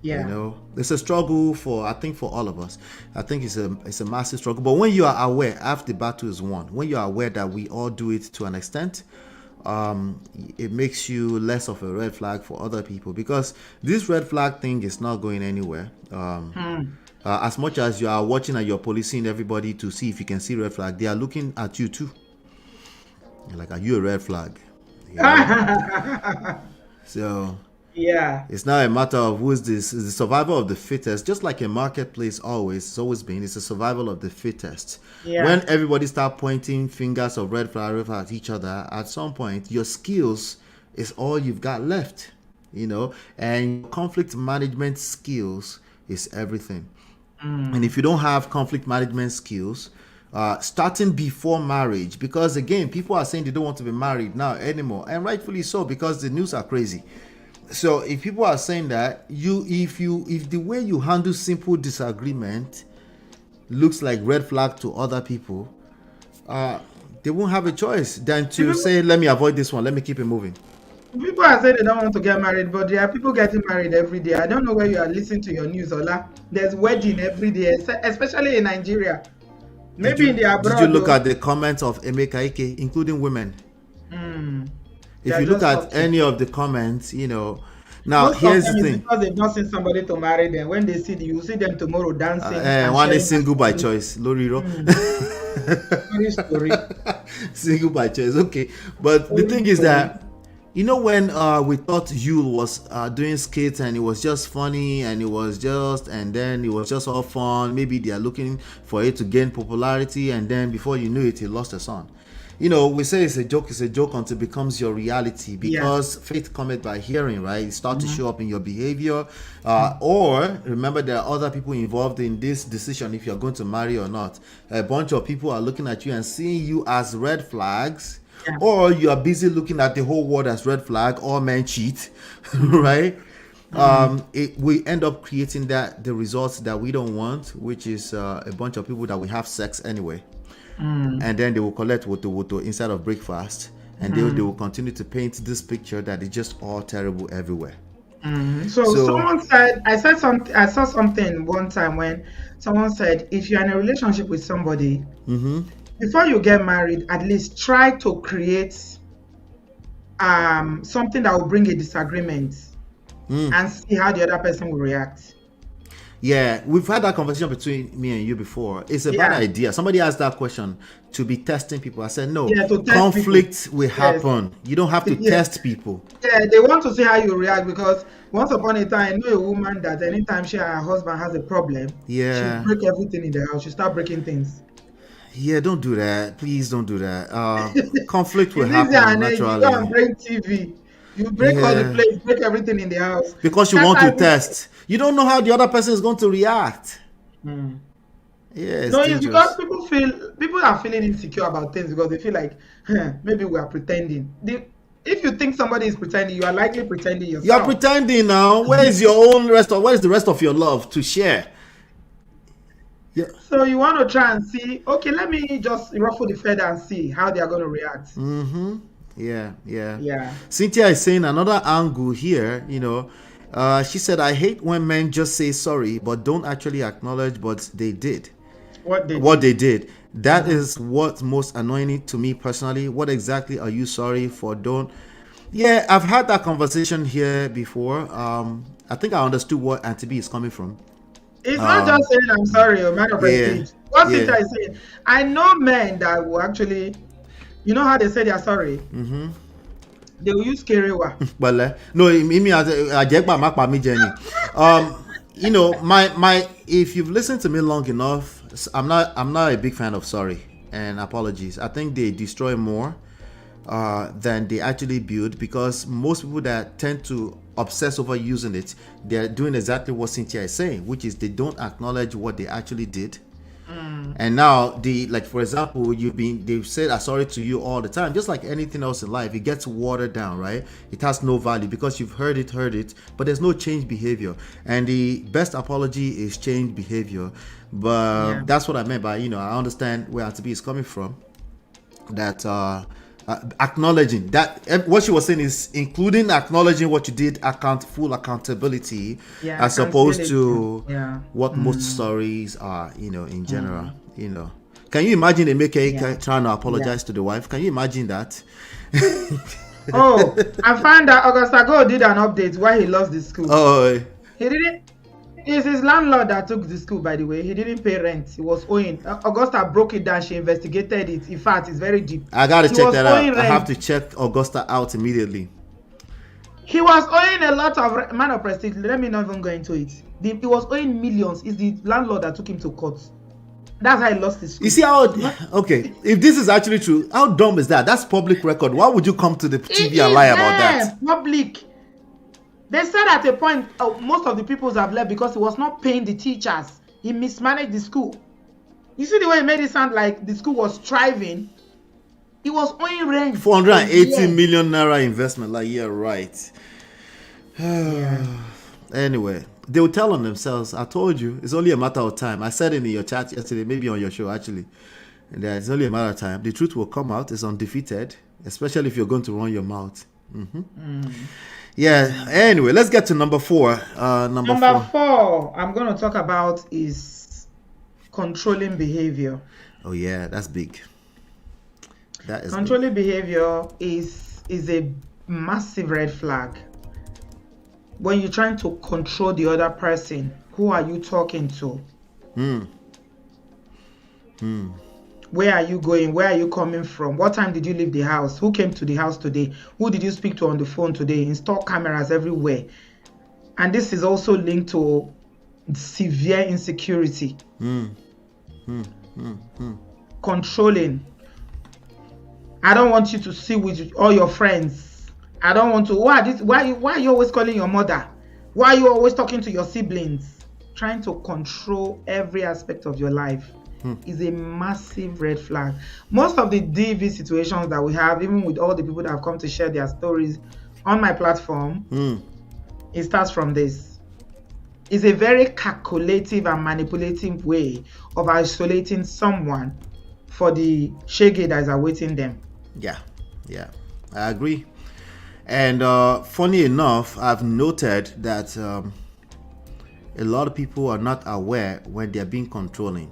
Yeah. You know, it's a struggle for, I think, for all of us. I think it's a massive struggle. But when you are aware, half the battle is won. When you are aware that we all do it to an extent, it makes you less of a red flag for other people, because this red flag thing is not going anywhere. As much as you are watching and you're policing everybody to see if you can see red flag, they are looking at you too. You're like, are you a red flag? You know? So Yeah. it's not a matter of who is this. It's the survival of the fittest. Just like a marketplace it's always been. It's a survival of the fittest. Yeah. When everybody start pointing fingers of red flag at each other, at some point, your skills is all you've got left. You know, and conflict management skills is everything. And if you don't have conflict management skills, starting before marriage, because again, people are saying they don't want to be married now anymore, and rightfully so, because the news are crazy. So if people are saying that, if the way you handle simple disagreement looks like red flag to other people, they won't have a choice than to say, let me avoid this one, let me keep it moving. People are saying they don't want to get married, but there are people getting married every day. I don't know where you are listening to your news, Ola. There's wedding every day, especially in Nigeria. Maybe in the abroad. Did you look at the comments of Emeka Ike, including women? If you look at any of the comments, you know. Now, most here's of the them thing. is because they've not seen somebody to marry them. When they see you see them tomorrow dancing. One is single by choice. Loriro. Story. Single by choice. Okay. But the thing is that, you know, when we thought Yule was doing skits and it was just funny and then it was just all fun. Maybe they are looking for it to gain popularity, and then before you knew it, he lost a son. You know, we say it's a joke until it becomes your reality, because faith cometh by hearing, right? It starts to show up in your behavior. Or remember, there are other people involved in this decision if you're going to marry or not. A bunch of people are looking at you and seeing you as red flags. Yeah. Or you are busy looking at the whole world as red flag. All men cheat, right? We end up creating the results that we don't want, which is a bunch of people that we have sex anyway, and then they will collect woto inside of breakfast, and they will continue to paint this picture that is just all terrible everywhere. So someone said, I saw something one time when someone said, if you're in a relationship with somebody, before you get married, at least try to create something that will bring a disagreement and see how the other person will react. Yeah, we've had that conversation between me and you before. It's a bad idea. Somebody asked that question, to be testing people. I said, no, conflict will happen. You don't have to test people. Yeah, they want to see how you react, because once upon a time, I know a woman that anytime her husband has a problem, she'll break everything in the house. She'll start breaking things. Yeah, don't do that. Please don't do that. Conflict will happen naturally. You go and break TV. You break all the plates, break everything in the house. Because you want to test. You don't know how the other person is going to react. Yeah, it's because people are feeling insecure about things, because they feel like, maybe we are pretending. If you think somebody is pretending, you are likely pretending yourself. You are pretending now. Where is your own where is the rest of your love to share? Yeah. So you want to try and see, okay, let me just ruffle the feather and see how they are going to react. Yeah. Cynthia is saying another angle here, you know. She said, I hate when men just say sorry but don't actually acknowledge what they did. What they did. That is what's most annoying to me personally. What exactly are you sorry for? Yeah, I've had that conversation here before. I think I understood what Auntie B is coming from. It's not just saying I'm sorry, or man of prestige. What Cynthia is saying, I know men that will actually, you know how they say they are sorry? They will use kerewa. Well, no, you know, my if you've listened to me long enough, I'm not a big fan of sorry and apologies. I think they destroy more than they actually build, because most people that tend to obsess over using it, they're doing exactly what Cynthia is saying, which is they don't acknowledge what they actually did. And now for example, they've said sorry to you all the time, just like anything else in life. It gets watered down, right? It has no value because you've heard it, but there's no change behavior. And the best apology is change behavior. But that's what I meant by, I understand where Auntie B is coming from. That acknowledging that what she was saying is including acknowledging what you did, full accountability, as opposed to what most stories are, in general. Can you imagine a maker trying to apologize to the wife? Can you imagine that? Oh, I found that Augusta Go did an update why he lost the school. Oh, he didn't. It's his landlord that took the school, by the way. He didn't pay rent. He was owing. Augusta broke it down. She investigated it. In fact, it's very deep. I gotta check that out. I have to check Augusta out immediately. He was owing a lot of man of prestige. Let me not even go into it. He was owing millions. It's the landlord that took him to court. That's how he lost his school. You see how? Okay, if this is actually true, how dumb is that? That's public record. Why would you come to the TV and lie about that? Public. They said at a point, most of the pupils have left because he was not paying the teachers. He mismanaged the school. You see the way he made it sound like the school was thriving? He was owing rent. 480 million naira investment. Like, yeah, right. Anyway, they will tell on themselves. I told you, it's only a matter of time. I said it in your chat yesterday, maybe on your show, actually. And it's only a matter of time. The truth will come out. It's undefeated, especially if you're going to run your mouth. Yeah, anyway, let's get to number 4. Number 4 I'm going to talk about is controlling behavior. Oh yeah, that's big. That is controlling behavior is a massive red flag. When you're trying to control the other person, who are you talking to? Where are you going? Where are you coming from? What time did you leave the house? Who came to the house today? Who did you speak to on the phone today? Install cameras everywhere. And this is also linked to severe insecurity. Controlling. I don't want you to see with all your friends. I don't want to. Why are you always calling your mother? Why are you always talking to your siblings? Trying to control every aspect of your life is a massive red flag. Most of the DV situations that we have, even with all the people that have come to share their stories on my platform, it starts from this. It's a very calculative and manipulative way of isolating someone for the shege that is awaiting them. Yeah, I agree. And funny enough, I've noted that a lot of people are not aware when they're being controlling.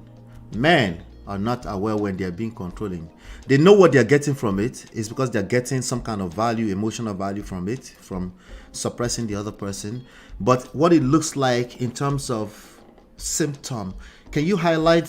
Men are not aware when they're being controlling. They know what they're getting from it. It's because they're getting some kind of value, emotional value from it, from suppressing the other person. But what it looks like in terms of symptom, can you highlight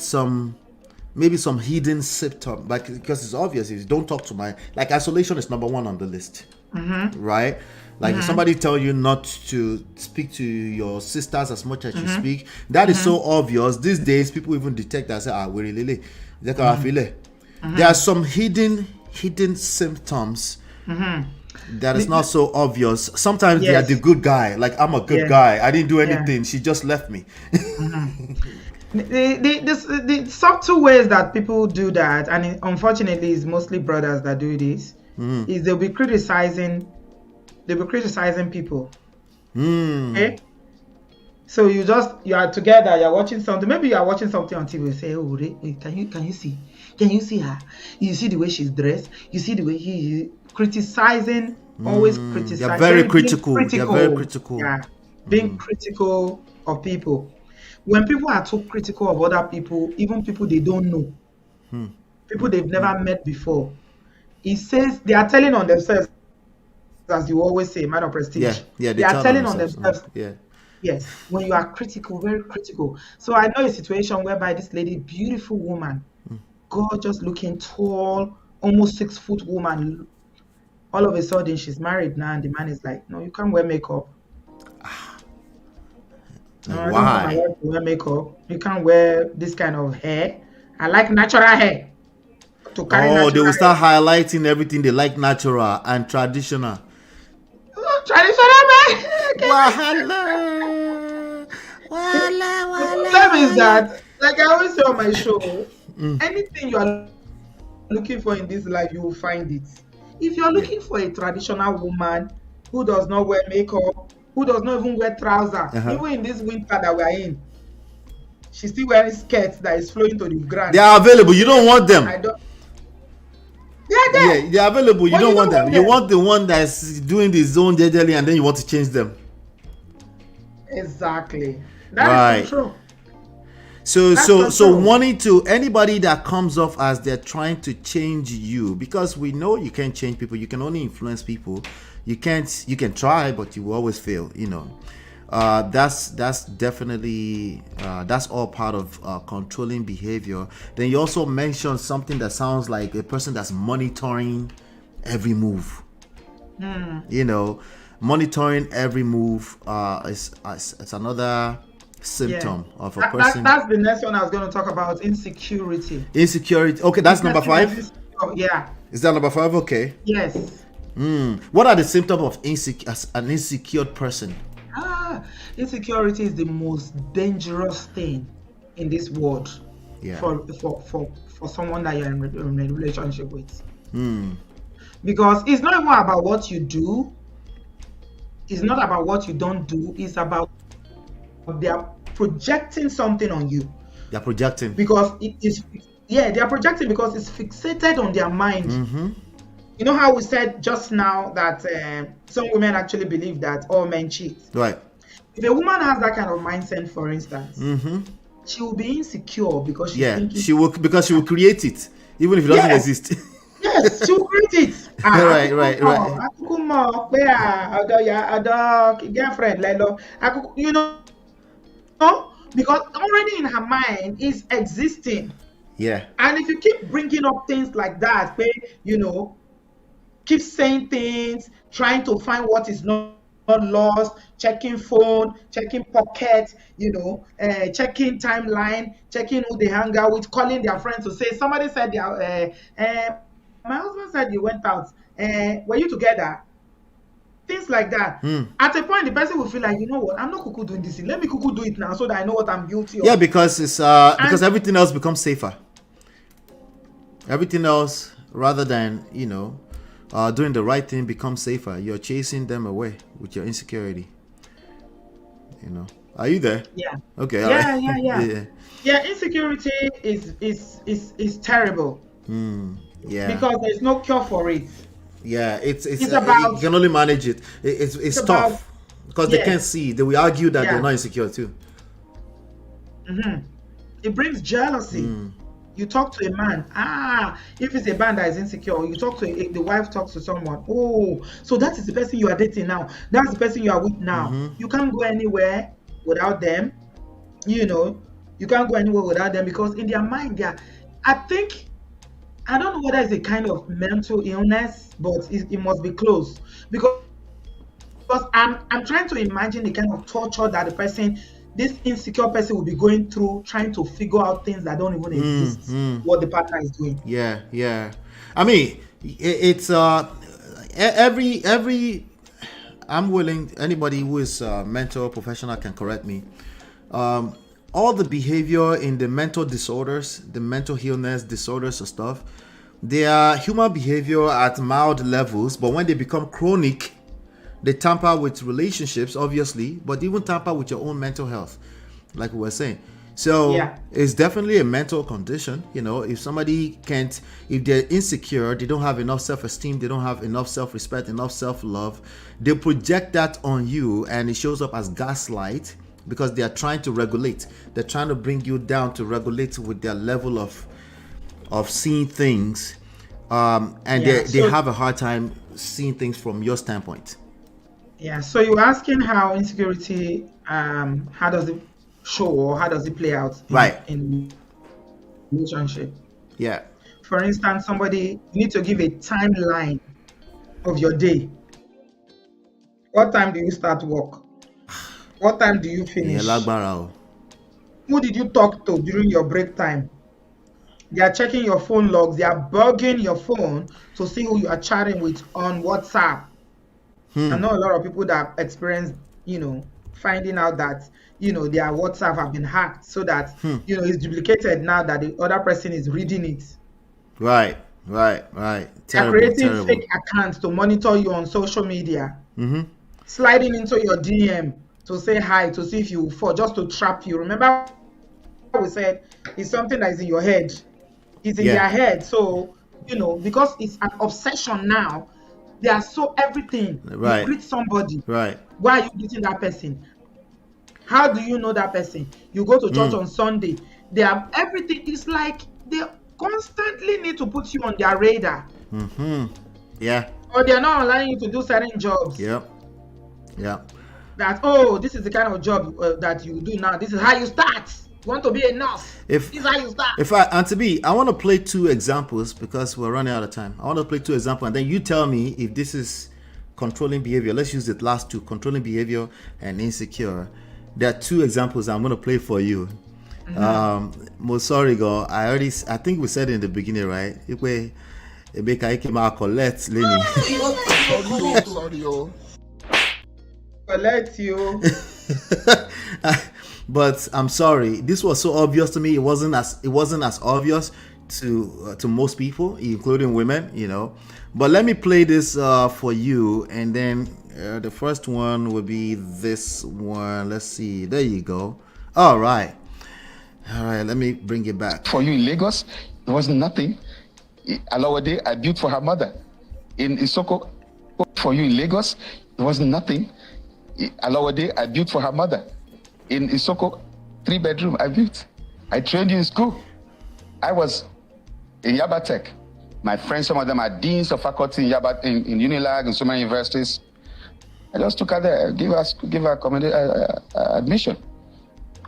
maybe some hidden symptom? Like, because it's obvious, if you don't talk to like isolation is number 1 on the list, right? Like if somebody tell you not to speak to your sisters as much as you speak, that is so obvious. These days, people even detect that and say, we really. There are some hidden symptoms that is not so obvious. Sometimes they are the good guy. Like, I'm a good guy. I didn't do anything. She just left me. The subtle ways that people do that, and unfortunately it's mostly brothers that do this, is they'll be criticizing people. Okay? So you are together, you're watching something, maybe you are watching something on TV, you say, oh, wait, can you see her? You see the way she's dressed? You see the way he criticizing, always criticizing. They're very critical. They're very critical. Yeah, being critical of people. When people are too critical of other people, even people they don't know, people they've never met before, it says they are telling on themselves, as you always say, man of prestige. They are telling on themselves. Yes, when you are critical, very critical. So I know a situation whereby this lady, beautiful woman, gorgeous looking, tall, almost 6 foot woman, all of a sudden she's married now, and the man is like, no, you can't wear makeup. No, I don't want my wife to wear makeup. You can't wear this kind of hair. I like natural hair. They will start highlighting everything they like natural and traditional. Traditional man. Wahala. The problem is that, like I always say on my show, anything you are looking for in this life, you will find it. If you're looking for a traditional woman who does not wear makeup, who does not even wear trousers, even in this winter that we are in, she's still wearing skirts that is flowing to the ground. They are available. You don't want them. I don't. They are there. Yeah, they're available. You But don't want them. You want the one that's doing the zone jelly, and then you want to change them. Exactly. That is true. So wanting to anybody that comes off as they're trying to change you, because we know you can't change people, you can only influence people. You can try, but you will always fail, you know. That's definitely that's all part of controlling behavior. Then you also mentioned something that sounds like a person that's monitoring every move. You know, monitoring every move is another symptom of a person. That's the next one I was going to talk about. Insecurity. Okay, that's number 5. Yeah. Is that number 5? Okay. Yes. What are the symptoms of an insecure person? Insecurity is the most dangerous thing in this world. Yeah. For someone that you're in a relationship with. Because it's not even about what you do. It's not about what you don't do. It's about they are projecting something on you. They're projecting because they are projecting because it's fixated on their mind. You know how we said just now that some women actually believe that all men cheat, right? If a woman has that kind of mindset, for instance, she will be insecure because she will create it even if it doesn't exist. Yes, she will create it. Right. Girlfriend, you know. Because already in her mind is existing. Yeah. And if you keep bringing up things like that, where you know, keep saying things, trying to find what is not lost, checking phone, checking pocket, you know, checking timeline, checking who they hang out with, calling their friends to say somebody said my husband said you went out. Were you together? Things like that. At a point, the person will feel like, you know what, I'm not cuckoo doing this. Let me cuckoo do it now so that I know what I'm guilty of. Yeah, because it's because everything else becomes safer. Everything else, rather than doing the right thing, becomes safer. You're chasing them away with your insecurity. You know, are you there? Yeah. Okay. Yeah. Insecurity is terrible. Yeah. Because there's no cure for it. Yeah, it's about, you can only manage it. It's tough because they can't see. They will argue that they're not insecure too. It brings jealousy. You talk to a man. If it's a man that is insecure, you talk to the wife talks to someone. Oh, so that is the person you are dating now. That's the person you are with now. You can't go anywhere without them. You know, you can't go anywhere without them because in their mind, I don't know whether it's a kind of mental illness, but it must be close because I'm trying to imagine the kind of torture that this insecure person will be going through, trying to figure out things that don't even exist, what the partner is doing. Yeah. I mean, it's every. I'm willing. Anybody who is a mental professional can correct me. All the behavior in the mental disorders, the mental illness disorders and stuff, they are human behavior at mild levels, but when they become chronic, they tamper with relationships, obviously, but even tamper with your own mental health, like we were saying. So it's definitely a mental condition. You know, if somebody if they're insecure, they don't have enough self-esteem, they don't have enough self-respect, enough self-love, they project that on you, and it shows up as gaslight. Because they are trying to regulate, they're trying to bring you down to regulate with their level of seeing things, and they have a hard time seeing things from your standpoint. Yeah. So you're asking how insecurity, how does it show or how does it play out in relationship? Yeah. For instance, you need to give a timeline of your day. What time do you start work? What time do you finish? Who did you talk to during your break time? They are checking your phone logs. They are bugging your phone to see who you are chatting with on WhatsApp. I know a lot of people that experience, finding out that, their WhatsApp have been hacked so that, it's duplicated now that the other person is reading it. Right. They're Terrible, creating terrible. fake accounts to monitor you on social media, sliding into your DM to say hi, to see if you fall, just to trap you. Remember we said it's something that is in your head. It's in their head. So, because it's an obsession now, they are so everything. Right. You greet somebody. Right. Why are you greeting that person? How do you know that person? You go to church on Sunday. They have everything. It's like they constantly need to put you on their radar. Yeah. Or they're not allowing you to do certain jobs. Yep. That, this is the kind of job that you do now. This is how you start. You want to be a nurse. This is how you start. Auntie B, I want to play 2 examples because we're running out of time. I want to play 2 examples and then you tell me if this is controlling behavior. Let's use the last 2, controlling behavior and insecure. There are 2 examples I'm going to play for you. Most sorry, girl. I think we said it in the beginning, right? Collect you. But I'm sorry. This was so obvious to me. It wasn't as obvious to most people, including women. But let me play this for you, and then the first one will be this one. Let's see. There you go. All right. Let me bring it back. For you in Lagos, it was nothing. Alawade, I built for her mother. In Isoko, for you in Lagos, it was nothing. Alawade, I built for her mother. In Isoko, 3-bedroom, I built. I trained you in school. I was in Yabatech. My friends, some of them are deans of faculty in Unilag and so many universities. I just took her there, give her admission.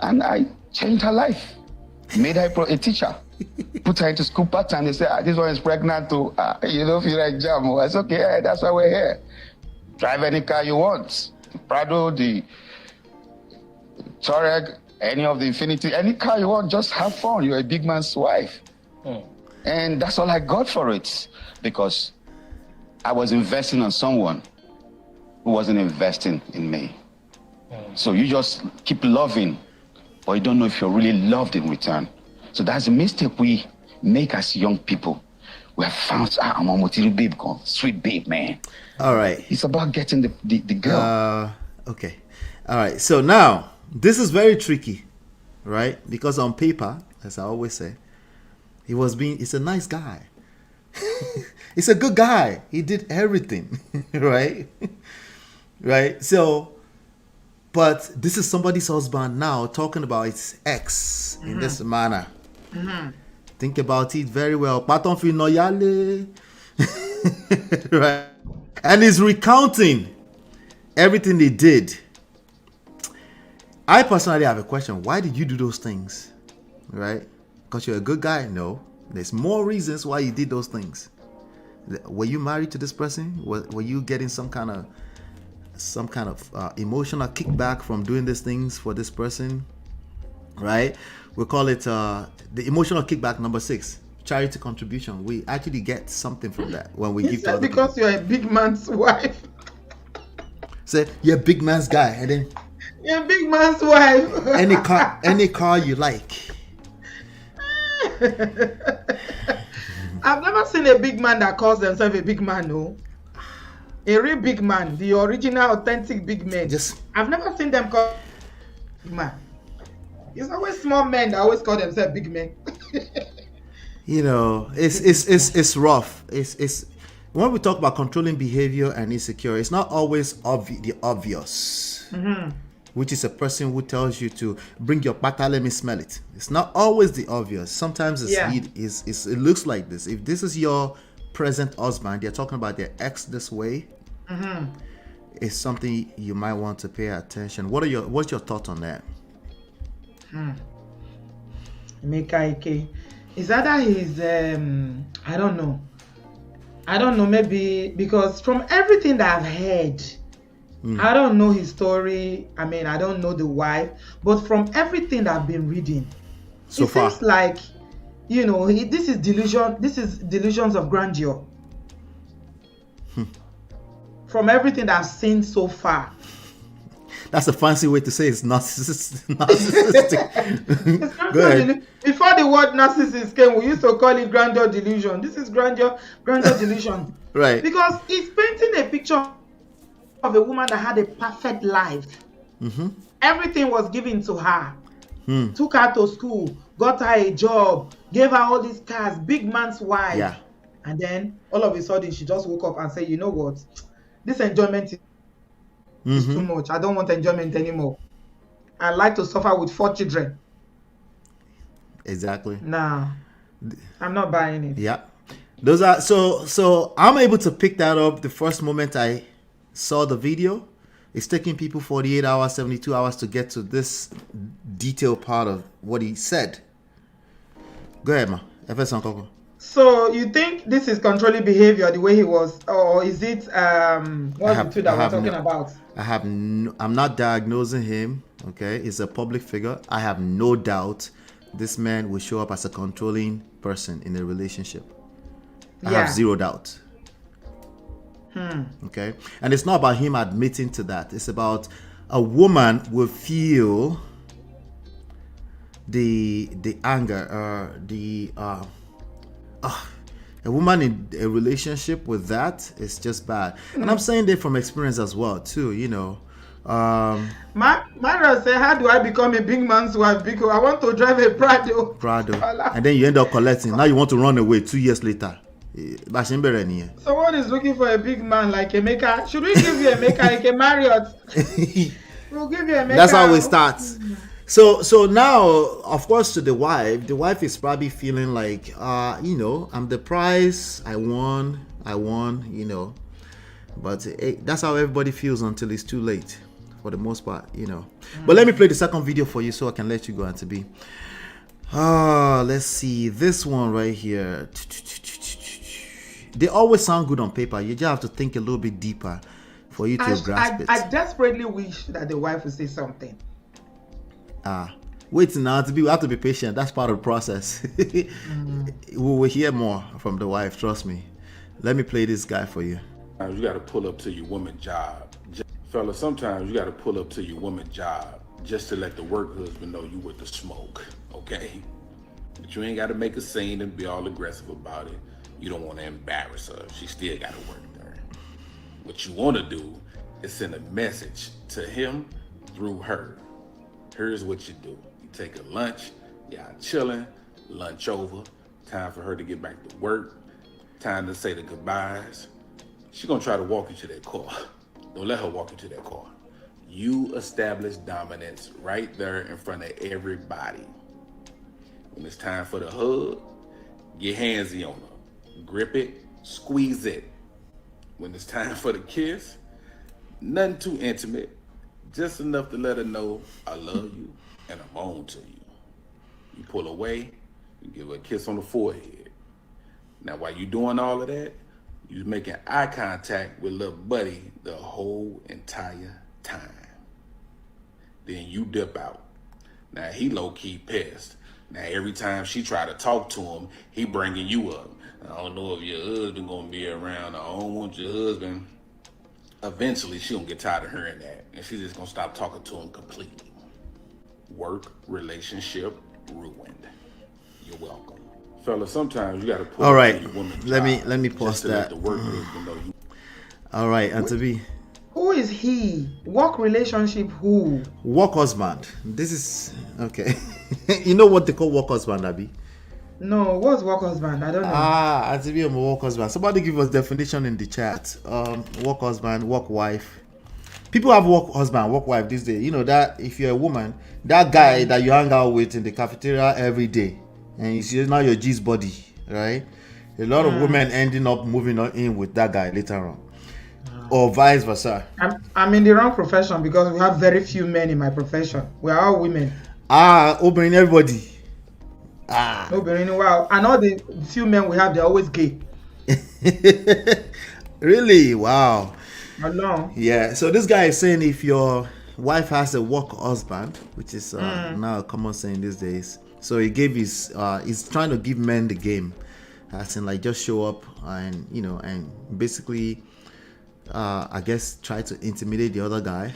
And I changed her life. Made her a teacher. Put her into school part-time. They say, this one is pregnant too. You don't feel like jam. I said, okay, that's why we're here. Drive any car you want. The Prado, the Touareg, any of the Infinity, any car you want, just have fun. You're a big man's wife. And that's all I got for it. Because I was investing on someone who wasn't investing in me. So you just keep loving, but you don't know if you're really loved in return. So that's the mistake we make as young people. We have found, I'm a little babe, sweet babe, man. All right. It's about getting the girl. Okay. All right. So now, this is very tricky, right? Because on paper, as I always say, he's a nice guy. He's a good guy. He did everything, right? Right? So, but this is somebody's husband now talking about his ex in this manner. Think about it very well. Right? And he's recounting everything they did. I personally have a question. Why did you do those things? Right? Because you're a good guy? No. There's more reasons why you did those things. Were you married to this person? Were you getting some kind of emotional kickback from doing these things for this person? Right? We call it the emotional kickback number 6. Charity contribution. We actually get something from that when we give to other because people. You're a big man's wife. Say you're a big man's guy, and then you're a big man's wife. any car you like. I've never seen a big man that calls themselves a big man, no. A real big man, the original, authentic big man. I've never seen them call big man. It's always small men that always call themselves big men. It's rough. It's when we talk about controlling behavior and insecure, it's not always the obvious. Which is a person who tells you to bring your pata, let me smell it. It's not always the obvious. Sometimes it looks like this. If this is your present husband, they're talking about their ex this way. It's something you might want to pay attention. What's your thoughts on that? Mekaike. Is that he's I don't know, maybe because from everything that I've heard, I don't know his story. I mean, I don't know the wife, but from everything that I've been reading, so far, seems like, this is delusions of grandeur. from everything that I've seen so far. That's a fancy way to say it's narcissistic. Go ahead. Before the word narcissist came, we used to call it grandeur delusion. This is grandeur delusion. Right. Because it's painting a picture of a woman that had a perfect life. Everything was given to her. Took her to school, got her a job, gave her all these cars, big man's wife. Yeah. And then all of a sudden she just woke up and said, you know what? This enjoyment is too much. I don't want enjoyment anymore. I like to suffer with 4 children. Exactly. Nah, I'm not buying it. Yeah. Those are so I'm able to pick that up the first moment I saw the video. It's taking people 48 hours, 72 hours to get to this detailed part of what he said. Go ahead, ma. FS Uncle. So you think this is controlling behavior the way he was, or is it what's the two that we're talking about? I'm not diagnosing him. Okay, he's a public figure. I have no doubt this man will show up as a controlling person in a relationship. I have zero doubt. Okay, and it's not about him admitting to that. It's about a woman will feel the anger, a woman in a relationship with that is just bad. And I'm saying that from experience as well too, you know. Myra said, how do I become a big man's wife? Because I want to drive a Prado. And then you end up collecting. Now you want to run away 2 years later. Someone is looking for a big man like Emeka. Should we give you Emeka like a Marriott? We'll give you Emeka. That's how it starts. So now, of course, to the wife is probably feeling like, you know, I'm the prize. I won, you know. But that's how everybody feels until it's too late, for the most part, you know. But let me play the second video for you so I can let you go, Auntie B. Let's see this one right here. They always sound good on paper. You just have to think a little bit deeper for you to grasp it. I desperately wish that the wife would say something. Wait now, we have to be patient. That's part of the process. We will hear more from the wife, trust me. Let me play this guy for you. You got to pull up to your woman job. Fella, sometimes you got to pull up to your woman job just to let the work husband know you with the smoke, okay? But you ain't got to make a scene and be all aggressive about it. You don't want to embarrass her. She still got to work there. What you want to do is send a message to him through her. Here's what you do. You take a lunch, y'all chilling, lunch over, time for her to get back to work, time to say the goodbyes. She's gonna try to walk you to that car. Don't let her walk you to that car. You establish dominance right there in front of everybody. When it's time for the hug, get handsy on her. Grip it, squeeze it. When it's time for the kiss, nothing too intimate. Just enough to let her know I love you and I'm on to you. You pull away, you give her a kiss on the forehead. Now while you doing all of that, you making eye contact with little buddy the whole entire time. Then you dip out. Now he low-key pissed. Now every time she try to talk to him, he bringing you up. I don't know if your husband gonna be around. I don't want your husband. Eventually, she gonna get tired of hearing that, and she's just gonna stop talking to him completely. Work relationship ruined. You're welcome, fella. Sometimes you gotta pull. All right, your woman let me pause that. The work husband know you. All right, Auntie B. Who is he? Work relationship who? Work husband. This is okay. You know what they call work husband, Abi? No, what's work husband? I don't know. Auntie B, I'm a work husband. Somebody give us definition in the chat. Work husband, work wife. People have work husband, work wife these days. You know that if you're a woman, that guy that you hang out with in the cafeteria every day, and you see now your G's body, right? A lot of women ending up moving on in with that guy later on. Or vice versa. I'm in the wrong profession because we have very few men in my profession. We are all women. Opening everybody. Opening, wow. And all the few men we have, they're always gay. Really? Wow. No. Yeah. So this guy is saying if your wife has a work husband, which is now a common saying these days. So he gave his, he's trying to give men the game. As in like just show up and, you know, and basically I guess try to intimidate the other guy,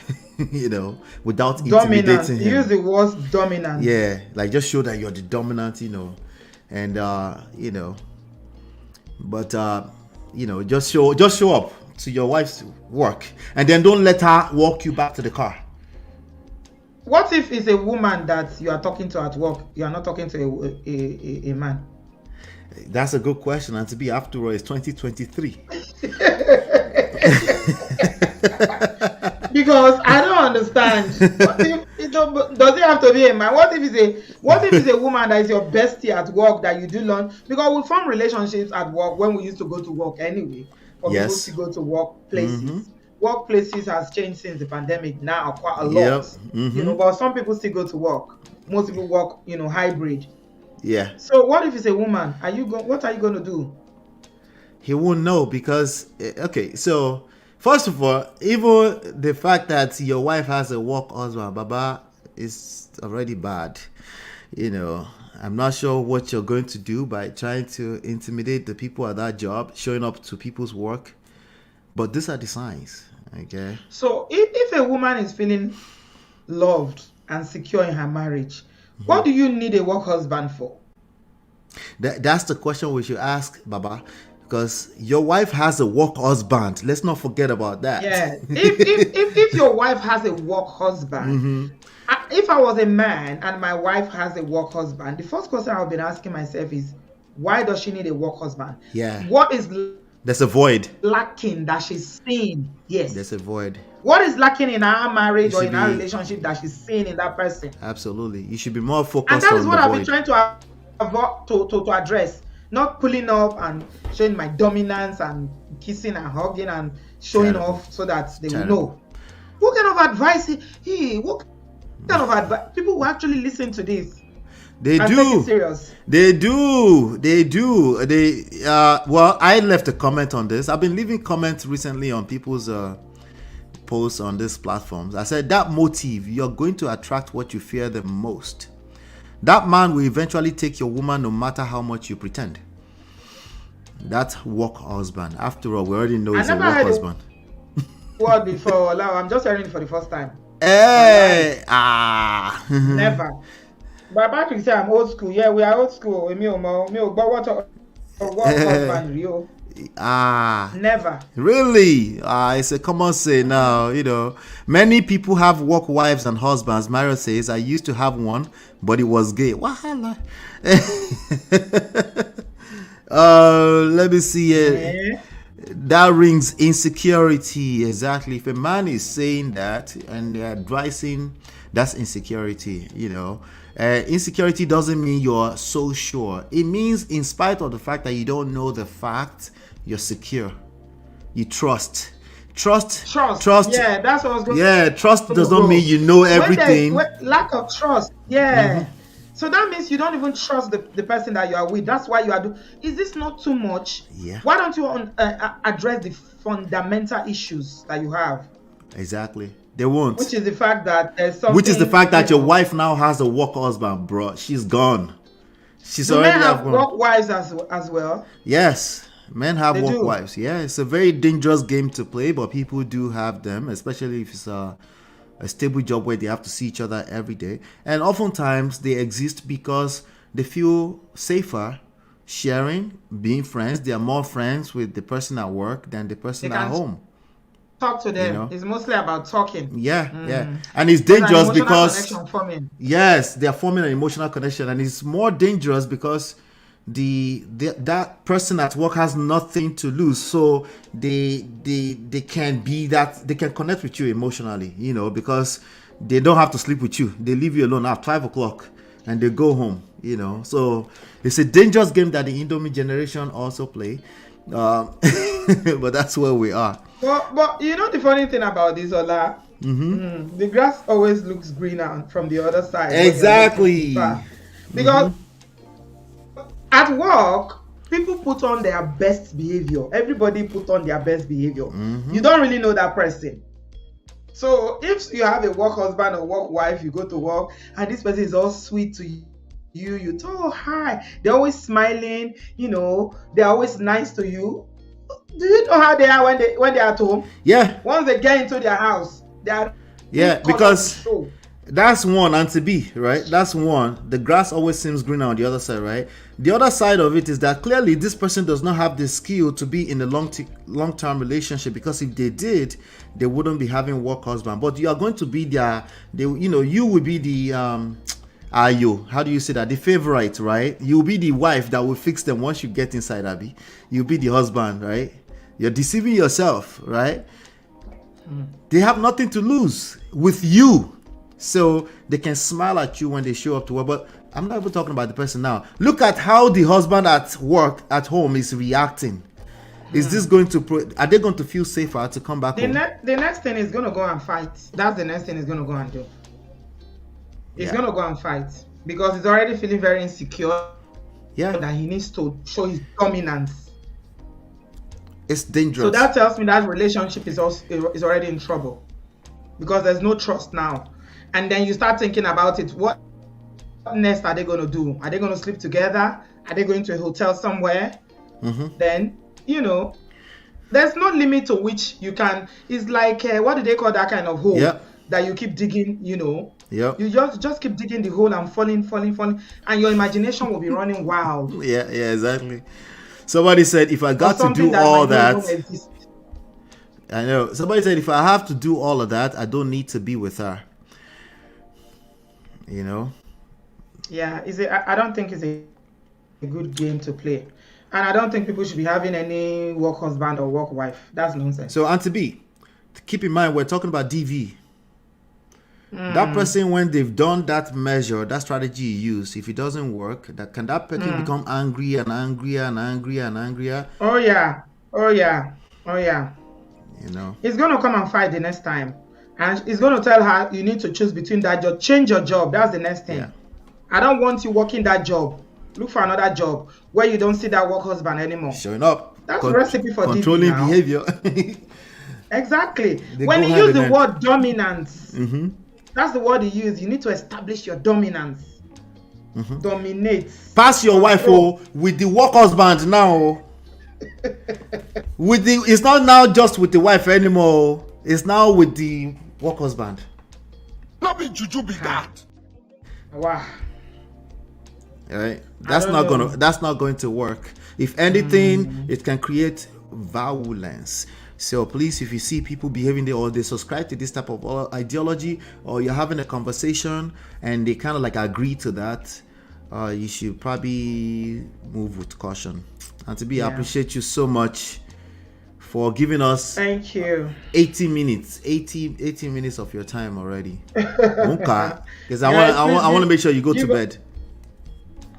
without Dominant. intimidating him. Use the word dominant. Yeah, like just show that you're the dominant, and but just show up to your wife's work, and then don't let her walk you back to the car. What if it's a woman that you are talking to at work? You are not talking to a man. That's a good question, and to be after all, it's 2023. Because I don't understand. What if does it have to be a man? What if it's a woman that is your bestie at work that you do learn? Because we form relationships at work when we used to go to work anyway. For people to go to workplaces. Workplaces has changed since the pandemic now quite a lot. But some people still go to work. Most people work, hybrid. Yeah. So what if it's a woman? What are you going to do? He won't know because so first of all, even the fact that your wife has a work husband, Baba, is already bad. I'm not sure what you're going to do by trying to intimidate the people at that job, showing up to people's work. But these are the signs, okay? So if a woman is feeling loved and secure in her marriage, what do you need a work husband for? That's the question we should ask, Baba. Because your wife has a work husband. Let's not forget about that. Yeah. If your wife has a work husband, if I was a man and my wife has a work husband, the first question I've been asking myself is, why does she need a work husband? Yeah. What is there's a void lacking that she's seeing? Yes. There's a void. What is lacking in our marriage or in our relationship that she's seeing in that person? Absolutely. You should be more focused on and that is what the I've void. been trying to avoid to address. Not pulling up and showing my dominance and kissing and hugging and showing off so that they will know. What kind of advice? What kind of advice? People will actually listen to this. They do. Take it serious. They do. Well, I left a comment on this. I've been leaving comments recently on people's posts on these platforms. I said that motive, you're going to attract what you fear the most. That man will eventually take your woman no matter how much you pretend. That work husband. After all, we already know he's a work husband. Word before, I'm just hearing it for the first time. Hey, Never. But Patrick say I'm old school. Yeah, we are old school. But what husband, Rio? Never. Really? It's a common say now. Many people have work wives and husbands. Mario says, I used to have one, but it was gay. Wahala. Let me see it. That rings insecurity. Exactly. If a man is saying that and they're advising, that's insecurity. Insecurity doesn't mean you're so sure. It means in spite of the fact that you don't know the fact, you're secure. You trust. Trust. Yeah, that's what I was going to say. Yeah, trust does not mean you know everything. Lack of trust. Yeah. So that means you don't even trust the person that you are with. That's why you are doing. Is this not too much? Yeah. Why don't you address the fundamental issues that you have? Exactly. They won't. Which is the fact that there's something. Which is the fact that your wife now has a work husband, bro. She's gone. She's already have work wives as well. Yes. Men have work wives. Yeah, it's a very dangerous game to play, but people do have them, especially if it's a stable job where they have to see each other every day. And oftentimes they exist because they feel safer sharing, being friends. They are more friends with the person at work than the person at home. Talk to them. It's mostly about talking. Yeah. And it's dangerous because yes, they are forming an emotional connection, and it's more dangerous because that person at work has nothing to lose, so they can be that, they can connect with you emotionally, because they don't have to sleep with you. They leave you alone at 5 o'clock and they go home, so it's a dangerous game that the Indomie generation also play, but that's where we are. But the funny thing about this, Ola, the grass always looks greener from the other side. Exactly. Because at work, people put on their best behavior. Everybody put on their best behavior. You don't really know that person. So if you have a work husband or work wife, you go to work and this person is all sweet to you. You hi. They're always smiling, they're always nice to you. Do you know how they are when they're at home? Yeah. Once they get into their house, they are because that's one, Auntie B, right? That's one. The grass always seems greener on the other side, right? The other side of it is that clearly this person does not have the skill to be in a long-term relationship, because if they did, they wouldn't be having work husband. But you are going to be you will be the how do you say that? The favorite, right? You'll be the wife that will fix them once you get inside, Abby. You'll be the husband, right? You're deceiving yourself, right? They have nothing to lose with you. So they can smile at you when they show up to work. But I'm not even talking about the person now. Look at how the husband at work, at home, is reacting. Is this going to, are they going to feel safer to come back home? The next thing is going to go and fight. That's the next thing he's going to go and do. He's going to go and fight. Because he's already feeling very insecure. Yeah. That he needs to show his dominance. It's dangerous. So that tells me that relationship is already in trouble. Because there's no trust now. And then you start thinking about it. What next are they going to do? Are they going to sleep together? Are they going to a hotel somewhere? Then, there's no limit to which you can. It's like, what do they call that kind of hole? That you keep digging, You just keep digging the hole and falling. And your imagination will be running wild. Yeah, exactly. Somebody said, if I got to do all that. I know. Somebody said, if I have to do all of that, I don't need to be with her. Yeah, I don't think it's a good game to play. And I don't think people should be having any work husband or work wife. That's nonsense. So, Auntie B, keep in mind, we're talking about DV. That person, when they've done that measure, that strategy you use, if it doesn't work, that person become angry and angrier and angrier and angrier? Oh, yeah. He's going to come and fight the next time. And he's going to tell her, you need to choose between that job. Change your job. That's the next thing. Yeah. I don't want you working that job. Look for another job where you don't see that work husband anymore. Showing up. That's a recipe for controlling behavior. Exactly. When you use the word dominance, that's the word you use. You need to establish your dominance. Dominate. Pass your wife with the work husband now. It's not now just with the wife anymore. It's now with the work husband. Not be juju be that. Wow. All right. That's not going to work. If anything, it can create violence. So please, if you see people behaving there, or they subscribe to this type of ideology, or you're having a conversation and they kind of like agree to that, you should probably move with caution. And to be, I appreciate you so much for giving us, thank you, 80 minutes of your time already. Okay, because I want to make sure you go to bed.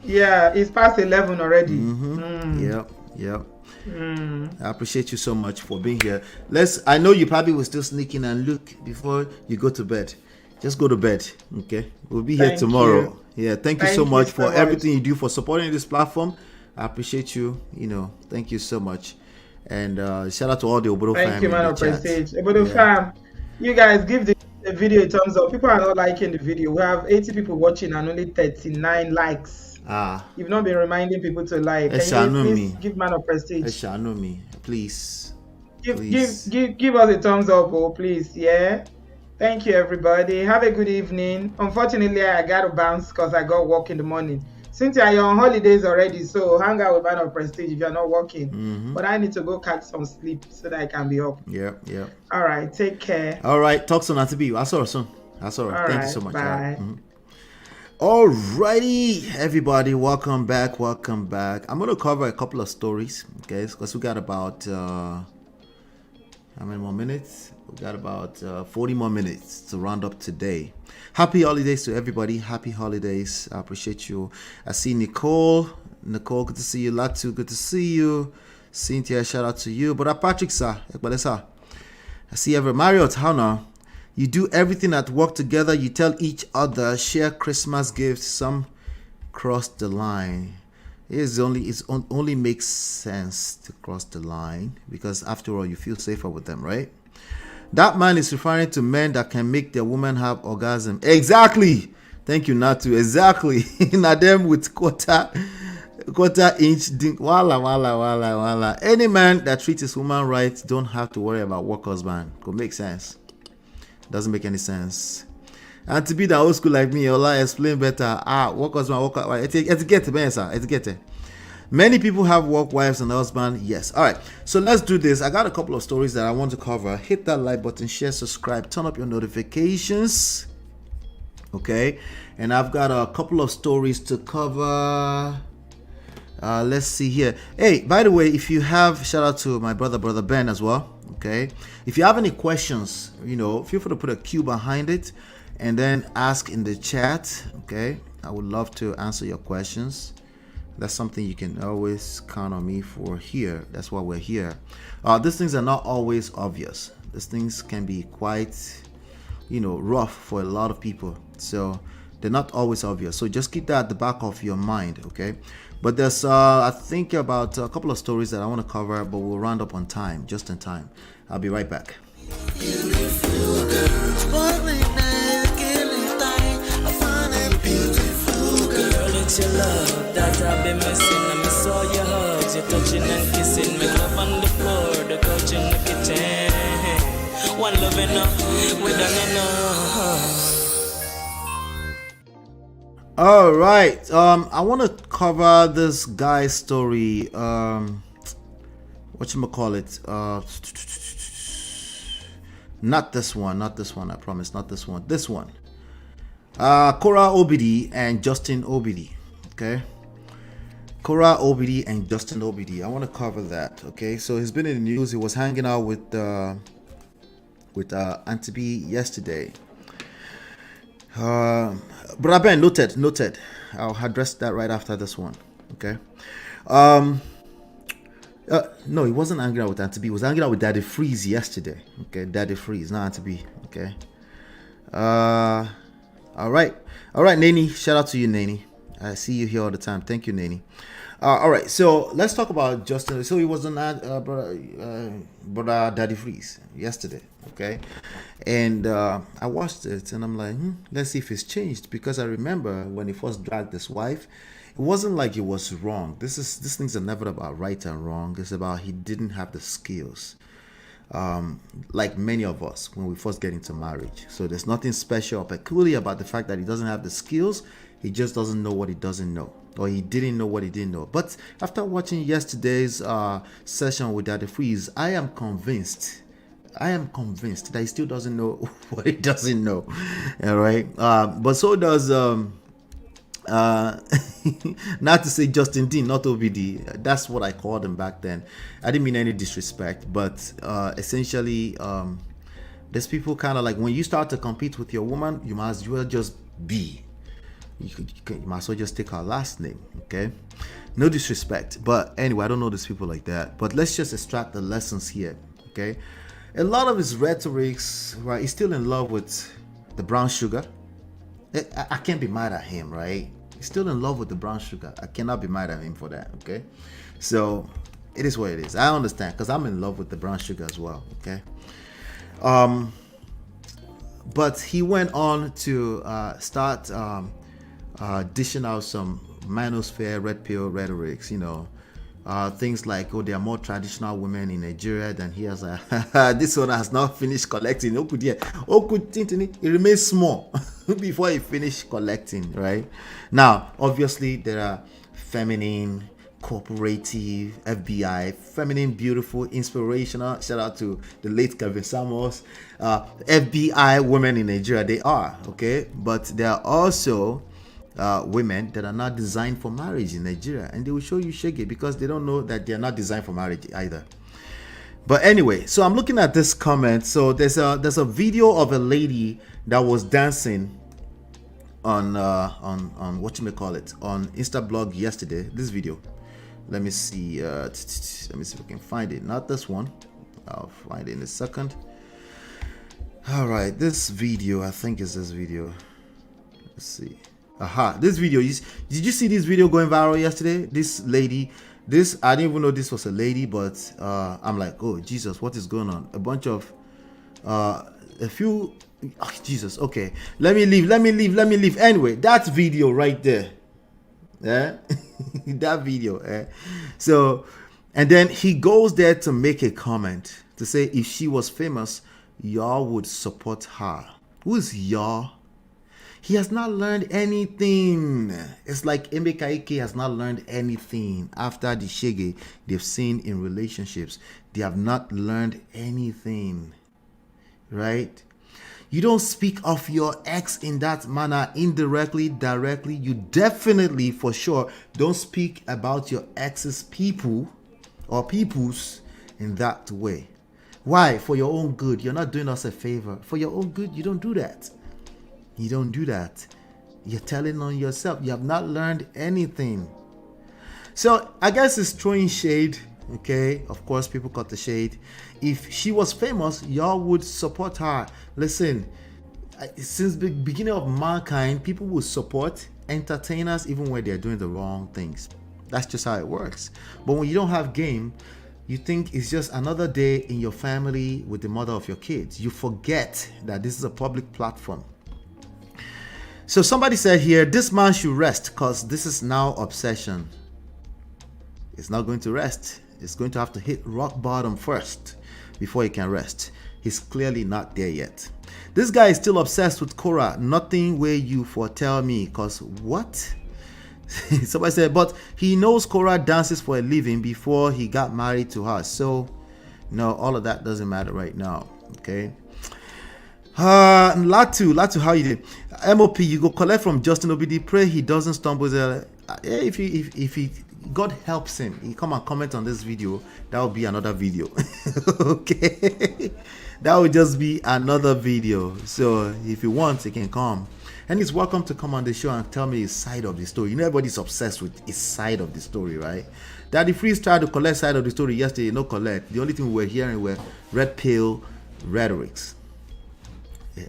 Yeah, it's past 11 already. Yep. I appreciate you so much for being here. I know you probably will still sneak in and look before you go to bed. Just go to bed, okay? We'll be here tomorrow. Yeah, thank you so much for everything you do, for supporting this platform. I appreciate you. Thank you so much. And shout out to all the Obodo fam. Thank you, man of Prestige. Obodo fam, you guys give the video a thumbs up. People are not liking the video. We have 80 people watching and only 39 likes. You've not been reminding people to like. Can you please give man of Prestige? Please. Give us a thumbs up, please. Yeah. Thank you, everybody. Have a good evening. Unfortunately, I got to bounce because I got work in the morning. Cynthia, you're on holidays already, so hang out with man of Prestige if you're not working. But I need to go catch some sleep so that I can be up. Yeah. All right. Take care. All right. Talk soon, Auntie B. I'll see you soon. That's all right. Thank you so much. Bye. Alrighty, everybody, welcome back. I'm going to cover a couple of stories, okay, because we got about how many more minutes? We got about 40 more minutes to round up today. Happy holidays to everybody. Happy holidays. I appreciate you. I see Nicole, good to see you. Latu, good to see you. Cynthia, shout out to you. But Patrick, sir, I see every Marriott, how now? You do everything at work together. You tell each other, share Christmas gifts. Some cross the line. It only makes sense to cross the line because after all, you feel safer with them, right? That man is referring to men that can make their woman have orgasm. Exactly. Thank you, Natu. Exactly. Not them with quota. quarter-inch ding. Wala. Any man that treats his woman right don't have to worry about work husband. Could make sense. Doesn't make any sense. And to be the old school like me, Ola explain better. Work husband, work wife. Etiquette. Many people have work wives and husband. Yes. All right. So let's do this. I got a couple of stories that I want to cover. Hit that like button, share, subscribe, turn up your notifications. Okay. And I've got a couple of stories to cover. Let's see here. Hey, by the way, if you have, shout out to my brother Ben as well. Okay. If you have any questions, feel free to put a Q behind it and then ask in the chat. Okay. I would love to answer your questions. That's something you can always count on me for here. That's why we're here. These things are not always obvious. These things can be quite, rough for a lot of people. So they're not always obvious. So just keep that at the back of your mind, okay? But there's, I think, about a couple of stories that I want to cover, but we'll round up on time, just in time. I'll be right back. Beautiful girl, sparkling night, killing time. I find a beautiful girl. Girl, it's your love that I've been missing. I miss all your hugs, your touching and kissing. Me love on the floor, the couch in the kitchen. One love enough, we done enough. All right. I want to cover this guy's story. Whatchamacallit? Not this one. I promise. Not this one. This one. KORRA OBIDI and Justin OBIDI. Okay. KORRA OBIDI and Justin OBIDI. I want to cover that. Okay. So he's been in the news. He was hanging out with AUNTY B yesterday. Brother Ben, noted. I'll address that right after this one. Okay. No, he wasn't hanging out with AUNTY B. He was hanging out with Daddy Freeze yesterday. Okay, Daddy Freeze, not AUNTY B. Okay. All right, Nani. Shout out to you, Nani. I see you here all the time. Thank you, Nani. All right, so let's talk about Justin. So he was on brother Daddy Freeze yesterday. Okay, and I watched it and I'm like, let's see if it's changed, because I remember when he first dragged his wife, it wasn't like it was wrong. These things are never about right and wrong. It's about he didn't have the skills, like many of us when we first get into marriage. So there's nothing special or peculiar about the fact that he doesn't have the skills. He just doesn't know what he doesn't know, or he didn't know what he didn't know. But after watching yesterday's session with Daddy Freeze, I am convinced that he still doesn't know what he doesn't know. All right. But so does not to say Justin D, not OBD. That's what I called him back then. I didn't mean any disrespect, but essentially, there's people kind of like, when you start to compete with your woman, you might as well just be. You might as well just take her last name. Okay. No disrespect, but anyway, I don't know these people like that. But let's just extract the lessons here. Okay. A lot of his rhetorics, right? He's still in love with the brown sugar. I can't be mad at him, right? He's still in love with the brown sugar. I cannot be mad at him for that, okay? So it is what it is. I understand, because I'm in love with the brown sugar as well, okay? But he went on to start dishing out some manosphere, red pill rhetorics, things like, oh, there are more traditional women in Nigeria than he has. This one has not finished collecting. It remains small before he finished collecting, right? Now, obviously, there are feminine, cooperative, FBI, feminine, beautiful, inspirational. Shout out to the late Kevin Samuels. FBI women in Nigeria, they are, okay? But there are also women that are not designed for marriage in Nigeria, and they will show you shege because they don't know that they are not designed for marriage either. But anyway, so I'm looking at this comment. So there's a video of a lady that was dancing on whatchamacallit, on Instablog yesterday. This video, let me see if I can find it. Not this one, I'll find it in a second. All right, this video, I think is this video. Let's see. This video, did you see this video going viral yesterday? This lady, I didn't even know this was a lady, but I'm like, oh Jesus, what is going on? A bunch of Jesus, okay, let me leave. Anyway, that video right there, yeah. That video. So, and then he goes there to make a comment to say if she was famous, y'all would support her. Who is y'all? He has not learned anything. It's like Emeka Ike has not learned anything after the shege they've seen in relationships. They have not learned anything, right? You don't speak of your ex in that manner, indirectly, directly. You definitely, for sure, don't speak about your ex's people or peoples in that way. Why? For your own good. You're not doing us a favor. For your own good, you don't do that. You don't do that. You're telling on yourself. You have not learned anything. So I guess it's throwing shade. Okay, of course, people cut the shade. If she was famous, y'all would support her. Listen, since the beginning of mankind, people will support entertainers even when they're doing the wrong things. That's just how it works. But when you don't have game, you think it's just another day in your family with the mother of your kids. You forget that this is a public platform. So somebody said here, this man should rest because this is now obsession. It's not going to rest. It's going to have to hit rock bottom first before he can rest. He's clearly not there yet. This guy is still obsessed with KORRA. Nothing way you foretell me. Because what? Somebody said, but he knows KORRA dances for a living before he got married to her. So, no, all of that doesn't matter right now. Okay. Latu, how you did? MOP, you go collect from Justin Obidi. Pray he doesn't stumble. If he God helps him, he come and comment on this video, that will be another video. Okay, that will just be another video. So if he wants, he can come, and he's welcome to come on the show and tell me his side of the story. You know, everybody's obsessed with his side of the story, right? Daddy Freeze tried to collect side of the story yesterday, no collect. The only thing we were hearing were red pill rhetorics.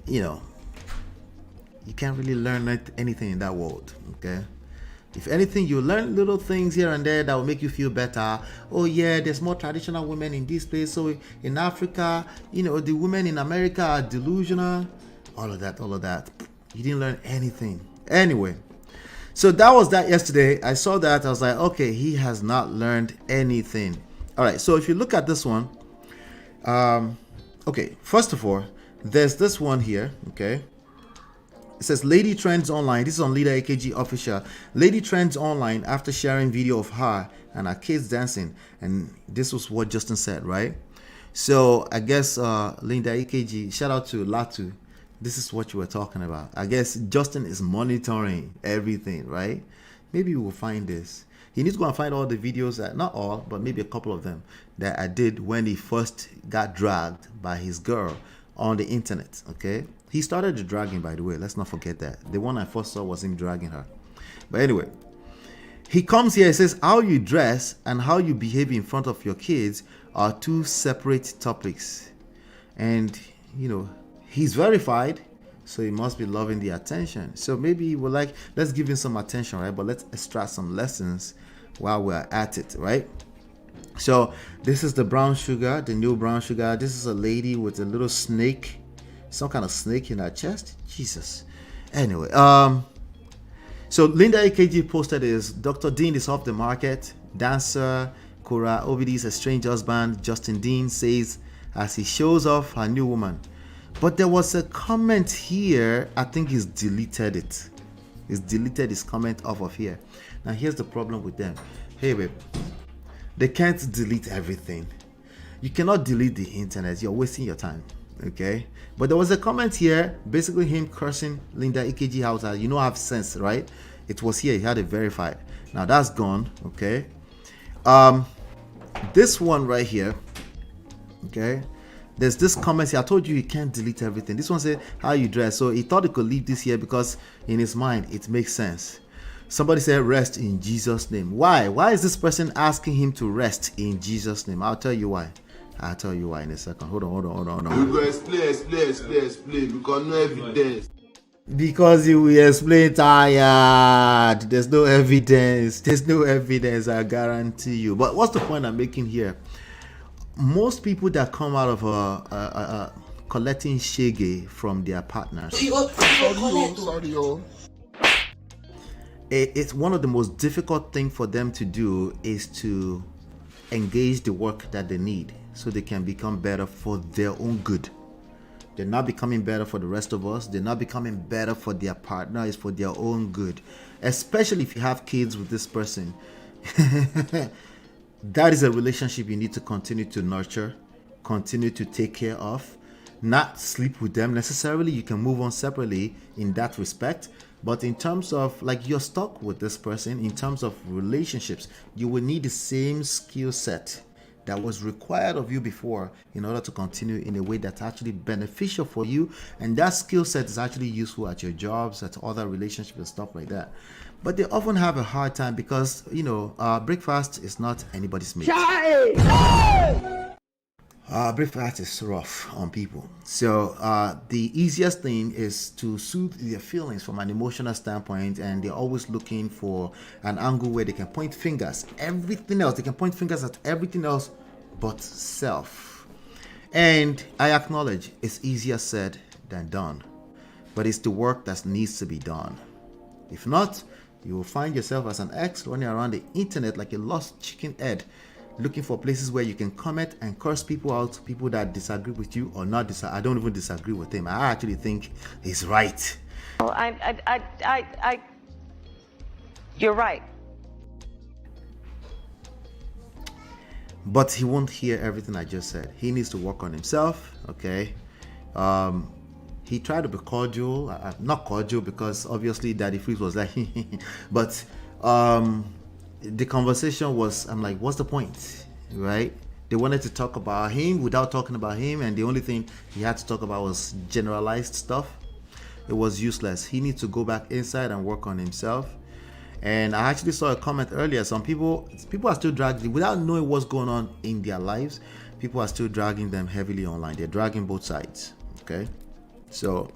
You know, you can't really learn anything in that world. Okay. If anything, you learn little things here and there that will make you feel better. Oh yeah, there's more traditional women in this place. So in Africa, you know, the women in America are delusional. All of that. You didn't learn anything. Anyway, so that was that yesterday. I saw that. I was like, okay, he has not learned anything. All right. So if you look at this one, okay, first of all, there's this one here. Okay. It says lady trends online. This is on Leader AKG official. Lady trends online after sharing video of her and her kids dancing. And this was what Justin said, right? So I guess Linda AKG, shout out to Latu. This is what you were talking about. I guess Justin is monitoring everything, right? Maybe we'll find this. He needs to go and find all the videos that, not all, but maybe a couple of them that I did when he first got dragged by his girl on the internet, okay? He started the dragging, by the way. Let's not forget that. The one I first saw was him dragging her. But anyway, he comes here and says, how you dress and how you behave in front of your kids are two separate topics. And, you know, he's verified, so he must be loving the attention. So maybe we're like, let's give him some attention, right? But let's extract some lessons while we're at it, right? So this is the brown sugar, the new brown sugar. This is a lady with a little snake. Some kind of snake in her chest. Jesus. Anyway, so Linda AKG posted is Dr. Dean is off the market. Dancer KORRA OBIDI'S estranged husband Justin Dean says as he shows off her new woman. But there was a comment here. I think he's deleted it. He's deleted his comment off of here. Now here's the problem with them. Hey babe, they can't delete everything. You cannot delete the internet. You're wasting your time. Okay, but there was a comment here, basically him cursing Linda AKG house. You know, I have sense, right? It was here. He had it verified. Now that's gone. Okay, this one right here. Okay, there's this comment here. I told you you can't delete everything. This one said how you dress, so he thought he could leave this here because in his mind it makes sense. Somebody said rest in Jesus' name. Why is this person asking him to rest in Jesus' name? I'll tell you why. I'll tell you why in a second. Hold on. We go explain because no evidence. Because you will explain tired. There's no evidence. I guarantee you. But what's the point I'm making here? Most people that come out of collecting shege from their partners. Sorry. it's one of the most difficult thing for them to do is to engage the work that they need so they can become better for their own good. They're not becoming better for the rest of us. They're not becoming better for their partner. It's for their own good. Especially if you have kids with this person. That is a relationship you need to continue to nurture, continue to take care of, not sleep with them necessarily. You can move on separately in that respect. But in terms of like you're stuck with this person, in terms of relationships, you will need the same skill set that was required of you before in order to continue in a way that's actually beneficial for you. And that skill set is actually useful at your jobs, at other relationships and stuff like that. But they often have a hard time because, breakfast is not anybody's mate. Breakfast is rough on people. So the easiest thing is to soothe their feelings from an emotional standpoint, and they're always looking for an angle where they can point fingers. Everything else, they can point fingers at everything else but self. And I acknowledge it's easier said than done, but it's the work that needs to be done. If not, you will find yourself as an ex running around the internet like a lost chicken head, looking for places where you can comment and curse people out, people that disagree with you or not. I don't even disagree with him. I actually think he's right. Well, you're right. But he won't hear everything I just said. He needs to work on himself, okay? He tried to be cordial, not cordial because obviously Daddy Freeze was like, but the conversation was, I'm like, what's the point, right? They wanted to talk about him without talking about him, and the only thing he had to talk about was generalized stuff. It was useless. He needs to go back inside and work on himself. And I actually saw a comment earlier. Some people are still dragging, without knowing what's going on in their lives, people are still dragging them heavily online. They're dragging both sides, okay? So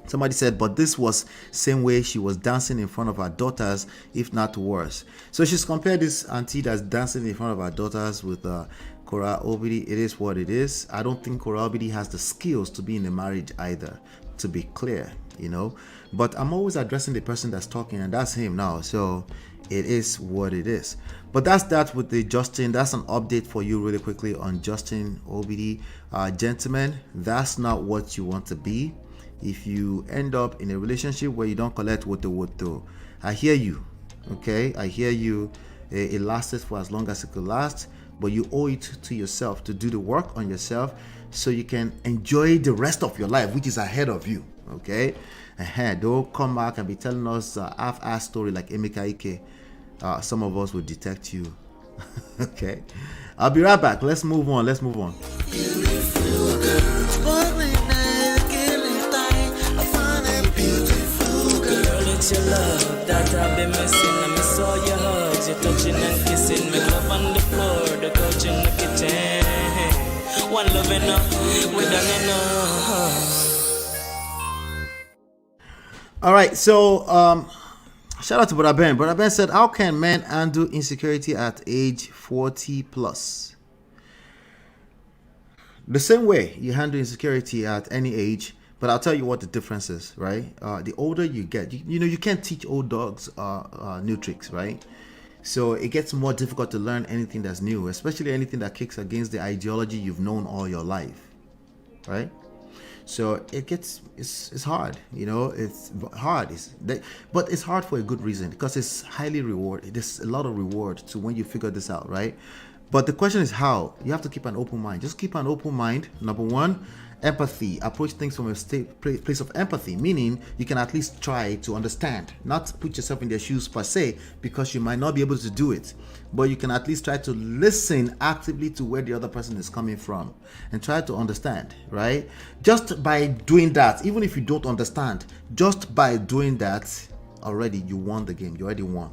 somebody said, but this was same way she was dancing in front of her daughters, if not worse. So she's compared this auntie that's dancing in front of her daughters with KORRA OBIDI. It is what it is. I don't think KORRA OBIDI has the skills to be in a marriage either, to be clear, But I'm always addressing the person that's talking, and that's him now. So it is what it is. But that's that with the Justin. That's an update for you really quickly on Justin OBIDI. Gentlemen, that's not what you want to be. If you end up in a relationship where you don't collect woto, I hear you, okay? I hear you. It lasted for as long as it could last, but you owe it to yourself to do the work on yourself so you can enjoy the rest of your life, which is ahead of you, okay? Don't come back and be telling us half-ass story like Emeka Ike. Some of us will detect you. Okay, I'll be right back. Let's move on. Beautiful girl, sparkling eyes, killing time. I find a beautiful girl. Girl, it's your love that I've been missing. I miss all your hugs, your touching and kissing. Me love on the floor, the couch in the kitchen. One love enough, we done enough. All right, so shout out to Brother Ben. Brother Ben said, how can men handle insecurity at age 40 plus? The same way you handle insecurity at any age, but I'll tell you what the difference is, right? The older you get, you can't teach old dogs new tricks, right? So it gets more difficult to learn anything that's new, especially anything that kicks against the ideology you've known all your life, right? So it's hard, it's hard. But it's hard for a good reason, because it's highly rewarded. There's a lot of reward to when you figure this out, right? But the question is how. You have to keep an open mind. Just keep an open mind. Number one, empathy. Approach things from a place of empathy, meaning you can at least try to understand, not put yourself in their shoes per se, because you might not be able to do it, but you can at least try to listen actively to where the other person is coming from and try to understand, right? Just by doing that, even if you don't understand, just by doing that, already you won the game. You already won.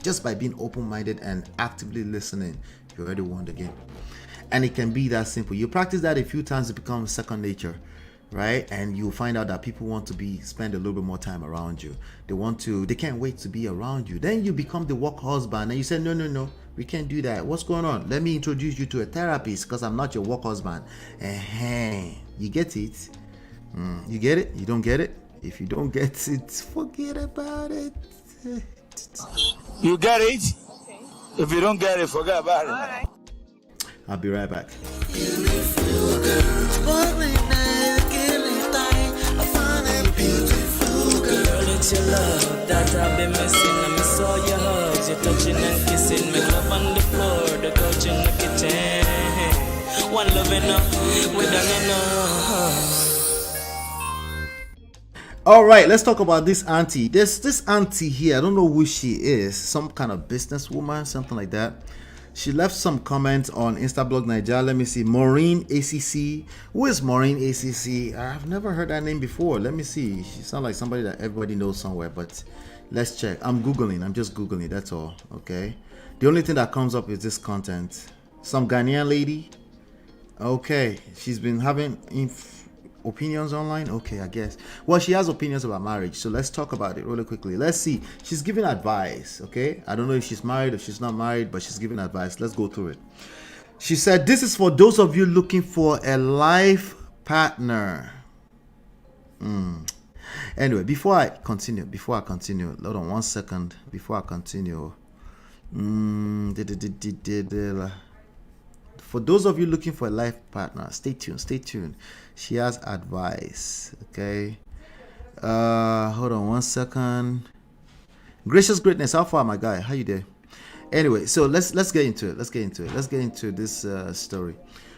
Just by being open-minded and actively listening, you already won the game. And it can be that simple. You practice that a few times, it becomes second nature, right? And you'll find out that people want to spend a little bit more time around you. They can't wait to be around you. Then you become the work husband and you say, no, we can't do that. What's going on? Let me introduce you to a therapist because I'm not your work husband. You get it? You get it? You don't get it? If you don't get it, forget about it. You get it? If you don't get it, forget about it. All right. I'll be right back. Girl, it's your love that I've been missing. I miss all your hugs, your touching and kissing. Make love on the floor, the couch in the kitchen. One love enough, we done enough. All right, let's talk about this auntie. There's this auntie here. I don't know who she is. Some kind of businesswoman, something like that. She left some comments on Instablog Nigeria. Let me see. Maureen ACC. Who is Maureen ACC? I've never heard that name before. Let me see. She sounds like somebody that everybody knows somewhere, but let's check. I'm Googling. I'm just Googling. That's all. Okay. The only thing that comes up is this content. Some Ghanaian lady. Okay. She's been having opinions online. Okay, I guess. Well, she has opinions about marriage, so let's talk about it really quickly. Let's see. She's giving advice. Okay, I don't know if she's married or she's not married, but she's giving advice. Let's go through it. She said, this is for those of you looking for a life partner. Anyway, before I continue, hold on one second. Before I continue, for those of you looking for a life partner, stay tuned. She has advice. Okay. Hold on one second. Gracious greatness, how far, my guy? How you there? Anyway, so let's get into it. Let's get into this story.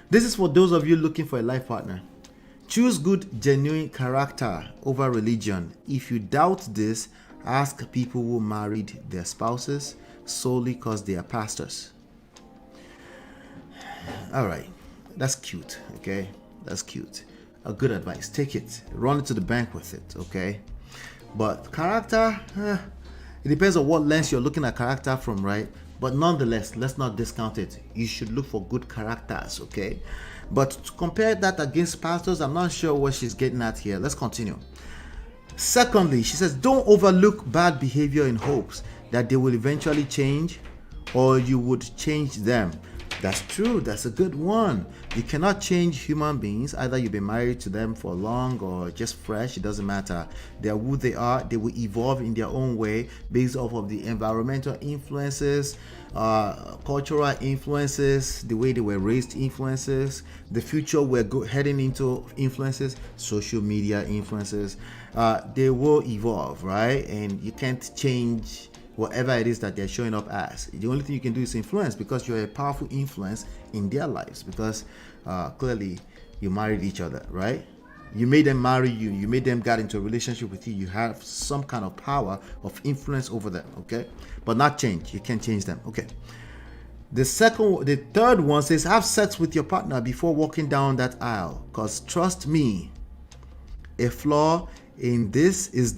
This is for those of you looking for a life partner. Choose good, genuine character over religion. If you doubt this, ask people who married their spouses solely because they are pastors. All right, that's cute. Okay, that's cute. A good advice. Take it, run it to the bank with it. Okay, but character, it depends on what lens you're looking at character from, right? But nonetheless, let's not discount it. You should look for good characters. Okay, but to compare that against pastors, I'm not sure what she's getting at here. Let's continue. Secondly, she says, don't overlook bad behavior in hopes that they will eventually change or you would change them. That's true. That's a good one. You cannot change human beings. Either you've been married to them for long or just fresh. It doesn't matter. They're who they are. They will evolve in their own way based off of the environmental influences, cultural influences, the way they were raised influences, the future we're heading into influences, social media influences. They will evolve, right? And you can't change whatever it is that they're showing up as. The only thing you can do is influence, because you're a powerful influence in their lives, because clearly you married each other, right? You made them marry you. You made them get into a relationship with you. You have some kind of power of influence over them, okay? But not change. You can't change them, okay? The third one says, have sex with your partner before walking down that aisle, because trust me, a flaw in this is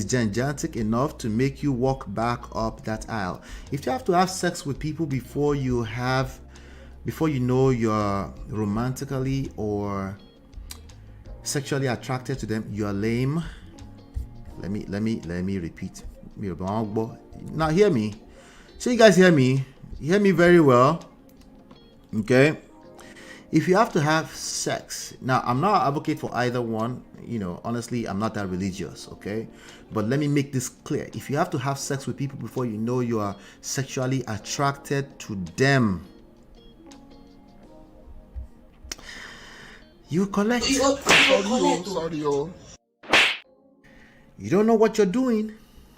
gigantic enough to make you walk back up that aisle. If you have to have sex with people before you know you're romantically or sexually attracted to them, you're lame. Let me repeat. Now hear me. So you guys hear me? You hear me very well? Okay. If you have to have sex, now I'm not an advocate for either one. You know, honestly, I'm not that religious, okay? But let me make this clear. If you have to have sex with people before you know you are sexually attracted to them, you collect. You don't know what you're doing,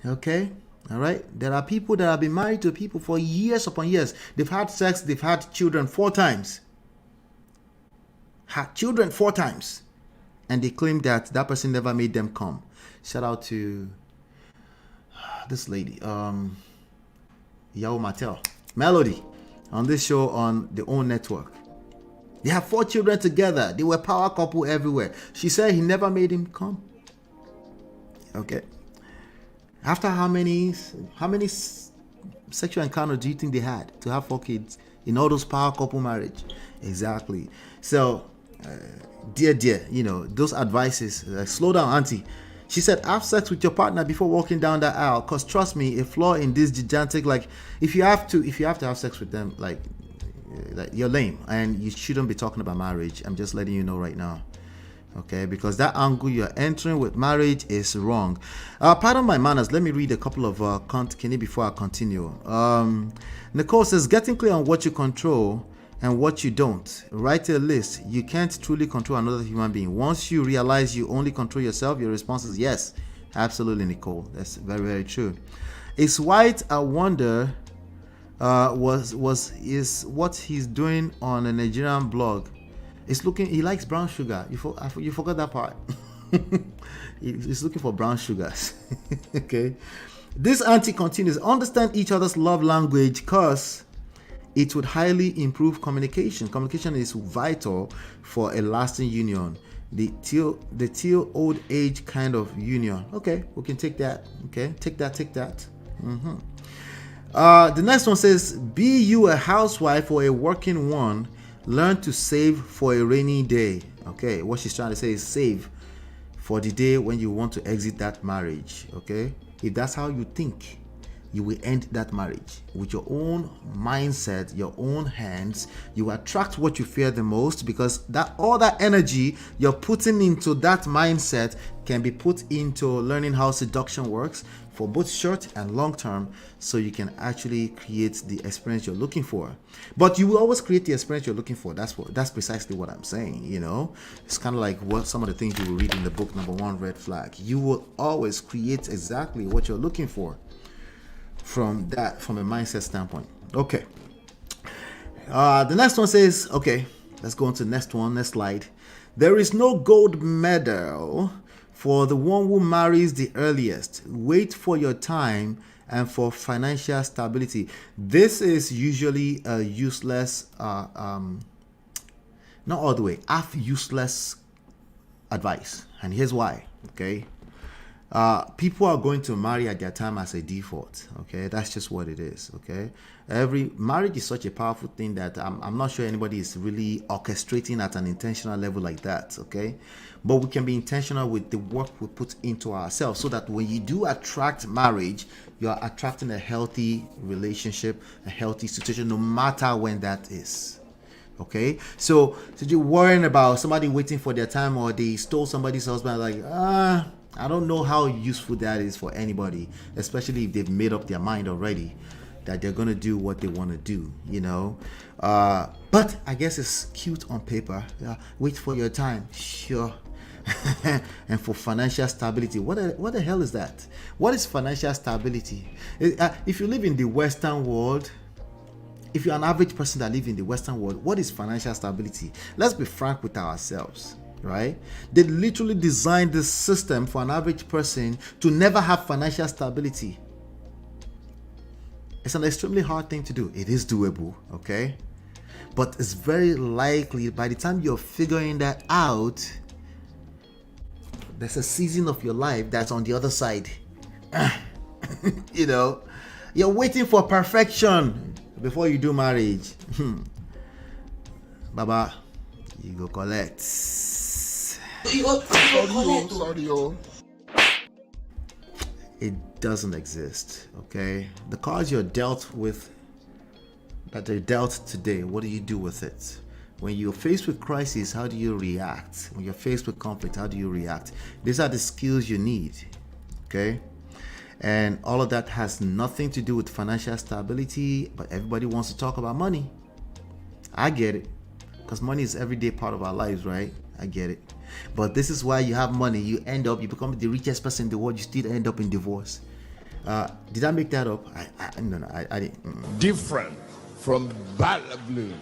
okay? All right? There are people that have been married to people for years upon years. They've had sex, they've had children 4 times. Had children 4 times. And they claim that person never made them come. Shout out to this lady, Yao Mattel, Melody, on this show on the OWN network. They have 4 children together. They were power couple everywhere. She said he never made him come. Okay. After how many sexual encounters do you think they had to have 4 kids in all those power couple marriage? Exactly. So, dear, you know, those advices, slow down, auntie. She said, have sex with your partner before walking down the aisle, because trust me, a flaw in this gigantic, like, if you have to have sex with them, like you're lame, and you shouldn't be talking about marriage. I'm just letting you know right now. Okay, because that angle you're entering with marriage is wrong. Pardon my manners. Let me read a couple of before I continue. Nicole says, getting clear on what you control and what you don't. Write a list. You can't truly control another human being. Once you realize you only control yourself, your response is yes. Absolutely, Nicole. That's very, very true. Is White a wonder? Is what he's doing on a Nigerian blog? It's looking. He likes brown sugar. You forgot that part. He's looking for brown sugars. Okay. This auntie continues. Understand each other's love language, cause it would highly improve communication. Communication is vital for a lasting union. The till old age kind of union. Okay, we can take that. Okay, take that. The next one says, be you a housewife or a working one, learn to save for a rainy day. Okay, what she's trying to say is save for the day when you want to exit that marriage. Okay, if that's how you think, you will end that marriage with your own mindset, your own hands. You attract what you fear the most, because that all that energy you're putting into that mindset can be put into learning how seduction works for both short and long term, so you can actually create the experience you're looking for. But you will always create the experience you're looking for. That's precisely what I'm saying. You know, it's kind of like what some of the things you will read in the book, Number One Red Flag. You will always create exactly what you're looking for from a mindset standpoint. Okay. The next one says, okay, let's go on to the next one, next slide. There is no gold medal for the one who marries the earliest. Wait for your time and for financial stability. This is usually a useless, not all the way, half useless advice. And here's why, okay? People are going to marry at their time as a default. Okay, that's just what it is. Okay, every marriage is such a powerful thing that I'm not sure anybody is really orchestrating at an intentional level like that. Okay, but we can be intentional with the work we put into ourselves, so that when you do attract marriage, you are attracting a healthy relationship, a healthy situation, no matter when that is. Okay, so you're worrying about somebody waiting for their time, or they stole somebody's husband, like I don't know how useful that is for anybody, especially if they've made up their mind already that they're going to do what they want to do, you know. But I guess it's cute on paper. Wait for your time, sure. And for financial stability, what the hell is that? What is financial stability? If you live in the Western world, if you're an average person that lives in the Western world, what is financial stability? Let's be frank with ourselves. Right? They literally designed this system for an average person to never have financial stability. It's an extremely hard thing to do. It is doable, okay? But it's very likely by the time you're figuring that out, there's a season of your life that's on the other side. You know, you're waiting for perfection before you do marriage. Baba, you go collect. Sorry. It doesn't exist. Okay, the cards you're dealt with, that they're dealt today, what do you do with it? When you're faced with crisis, how do you react? When you're faced with conflict, how do you react? These are the skills you need. Okay, and all of that has nothing to do with financial stability, but everybody wants to talk about money. I get it, because money is everyday part of our lives, right? I get it. But this is why you have money, you become the richest person in the world, you still end up in divorce. Did I make that up? No, I didn't. Different from blue.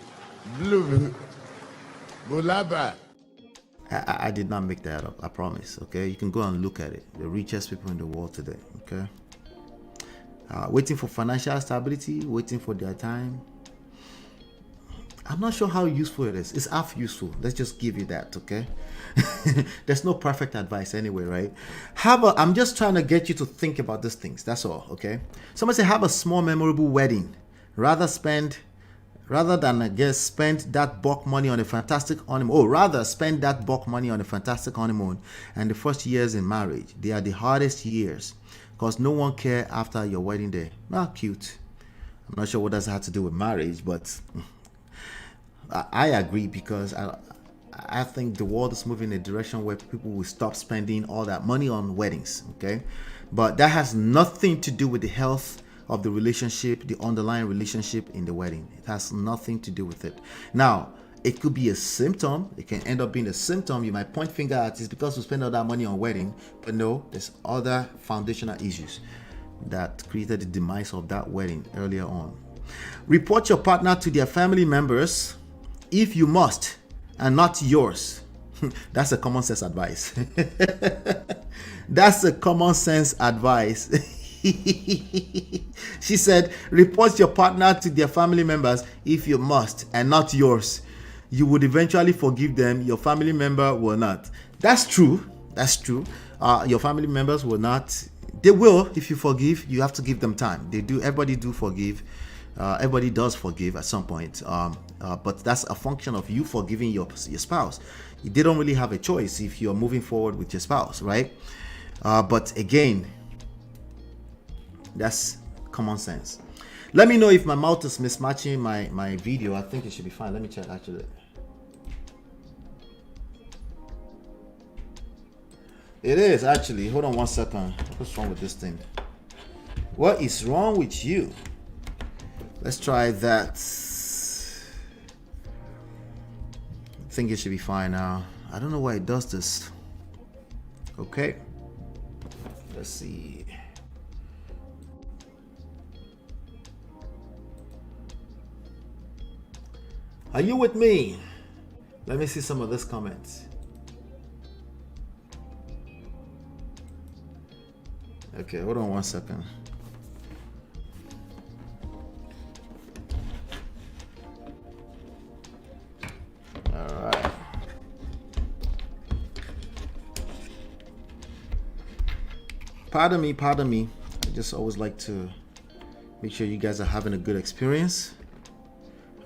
Bulaba. I did not make that up, I promise. Okay, you can go and look at it. The richest people in the world today. Okay, waiting for financial stability, waiting for their time. I'm not sure how useful it is. It's half useful. Let's just give you that, okay? There's no perfect advice anyway, right? I'm just trying to get you to think about these things. That's all, okay? Somebody say have a small memorable wedding. Rather than spend that bulk money on a fantastic honeymoon. Rather spend that bulk money on a fantastic honeymoon and the first years in marriage. They are the hardest years because no one cares after your wedding day. Not cute. I'm not sure what that has to do with marriage, but I agree, because I think the world is moving in a direction where people will stop spending all that money on weddings, okay? But that has nothing to do with the health of the relationship, the underlying relationship in the wedding. It has nothing to do with it. Now, it could be a symptom. It can end up being a symptom. You might point finger at it's because we spend all that money on wedding, but no, there's other foundational issues that created the demise of that wedding earlier on. Report your partner to their family members if you must, and not yours. That's a common sense advice. That's a common sense advice. She said, report your partner to their family members if you must, and not yours. You would eventually forgive them. Your family member will not. That's true. That's true. Your family members will not. They will if you forgive. You have to give them time. They do. Everybody do forgive. Everybody does forgive at some point. But that's a function of you forgiving your spouse. They don't really have a choice if you're moving forward with your spouse, right? But again, that's common sense. Let me know if my mouth is mismatching my video. I think it should be fine. Let me check actually. It is actually. Hold on 1 second. What's wrong with this thing? What is wrong with you? Let's try that. I think it should be fine now. I don't know why it does this. Okay. Let's see. Are you with me? Let me see some of these comments. Okay, hold on 1 second. All right. Pardon me, pardon me. I just always like to make sure you guys are having a good experience.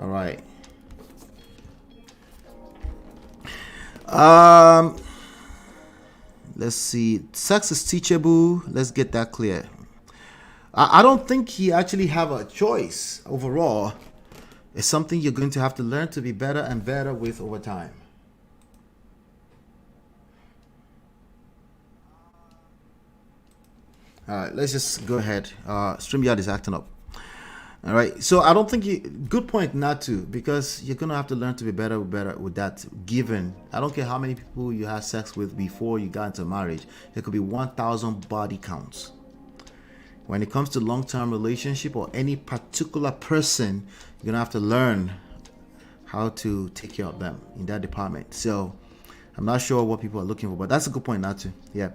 All right. Let's see. Sex is teachable. Let's get that clear. I don't think he actually have a choice overall. It's something you're going to have to learn to be better and better with over time. All right, let's just go ahead. StreamYard is acting up. All right, so I don't think you, good point not to, because you're gonna have to learn to be better with that. Given, I don't care how many people you had sex with before you got into marriage, there could be 1,000 body counts. When it comes to long-term relationship or any particular person, you're gonna have to learn how to take care of them in that department. So I'm not sure what people are looking for, but that's a good point not to. Yeah.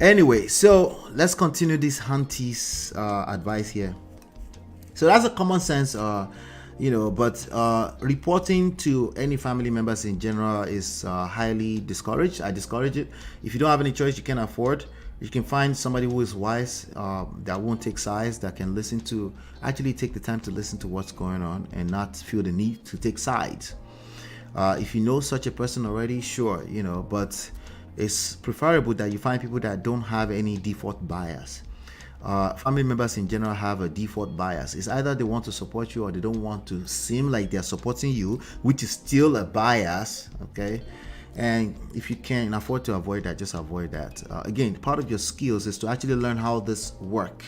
Anyway, so let's continue this auntie's advice here. So that's a common sense, you know, but reporting to any family members in general is highly discouraged. I discourage it. If you don't have any choice, you can afford, you can find somebody who is wise, that won't take sides, that can listen to, actually take the time to listen to what's going on and not feel the need to take sides. If you know such a person already, sure, you know, but it's preferable that you find people that don't have any default bias. Family members in general have a default bias. It's either they want to support you or they don't want to seem like they're supporting you, which is still a bias, okay? And if you can afford to avoid that, just avoid that. Again, part of your skills is to actually learn how this work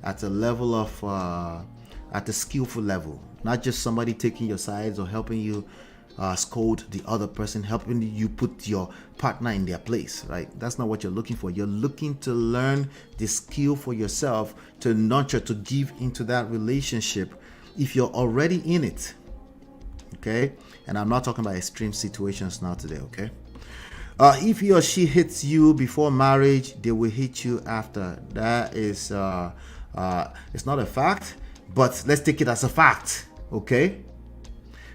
at a level of, at a skillful level, not just somebody taking your sides or helping you scold the other person, helping you put your partner in their place, right? That's not what you're looking for. You're looking to learn the skill for yourself, to nurture, to give into that relationship if you're already in it, okay? And I'm not talking about extreme situations now today, okay? If he or she hits you before marriage, they will hit you after. That is, it's not a fact, but let's take it as a fact, okay?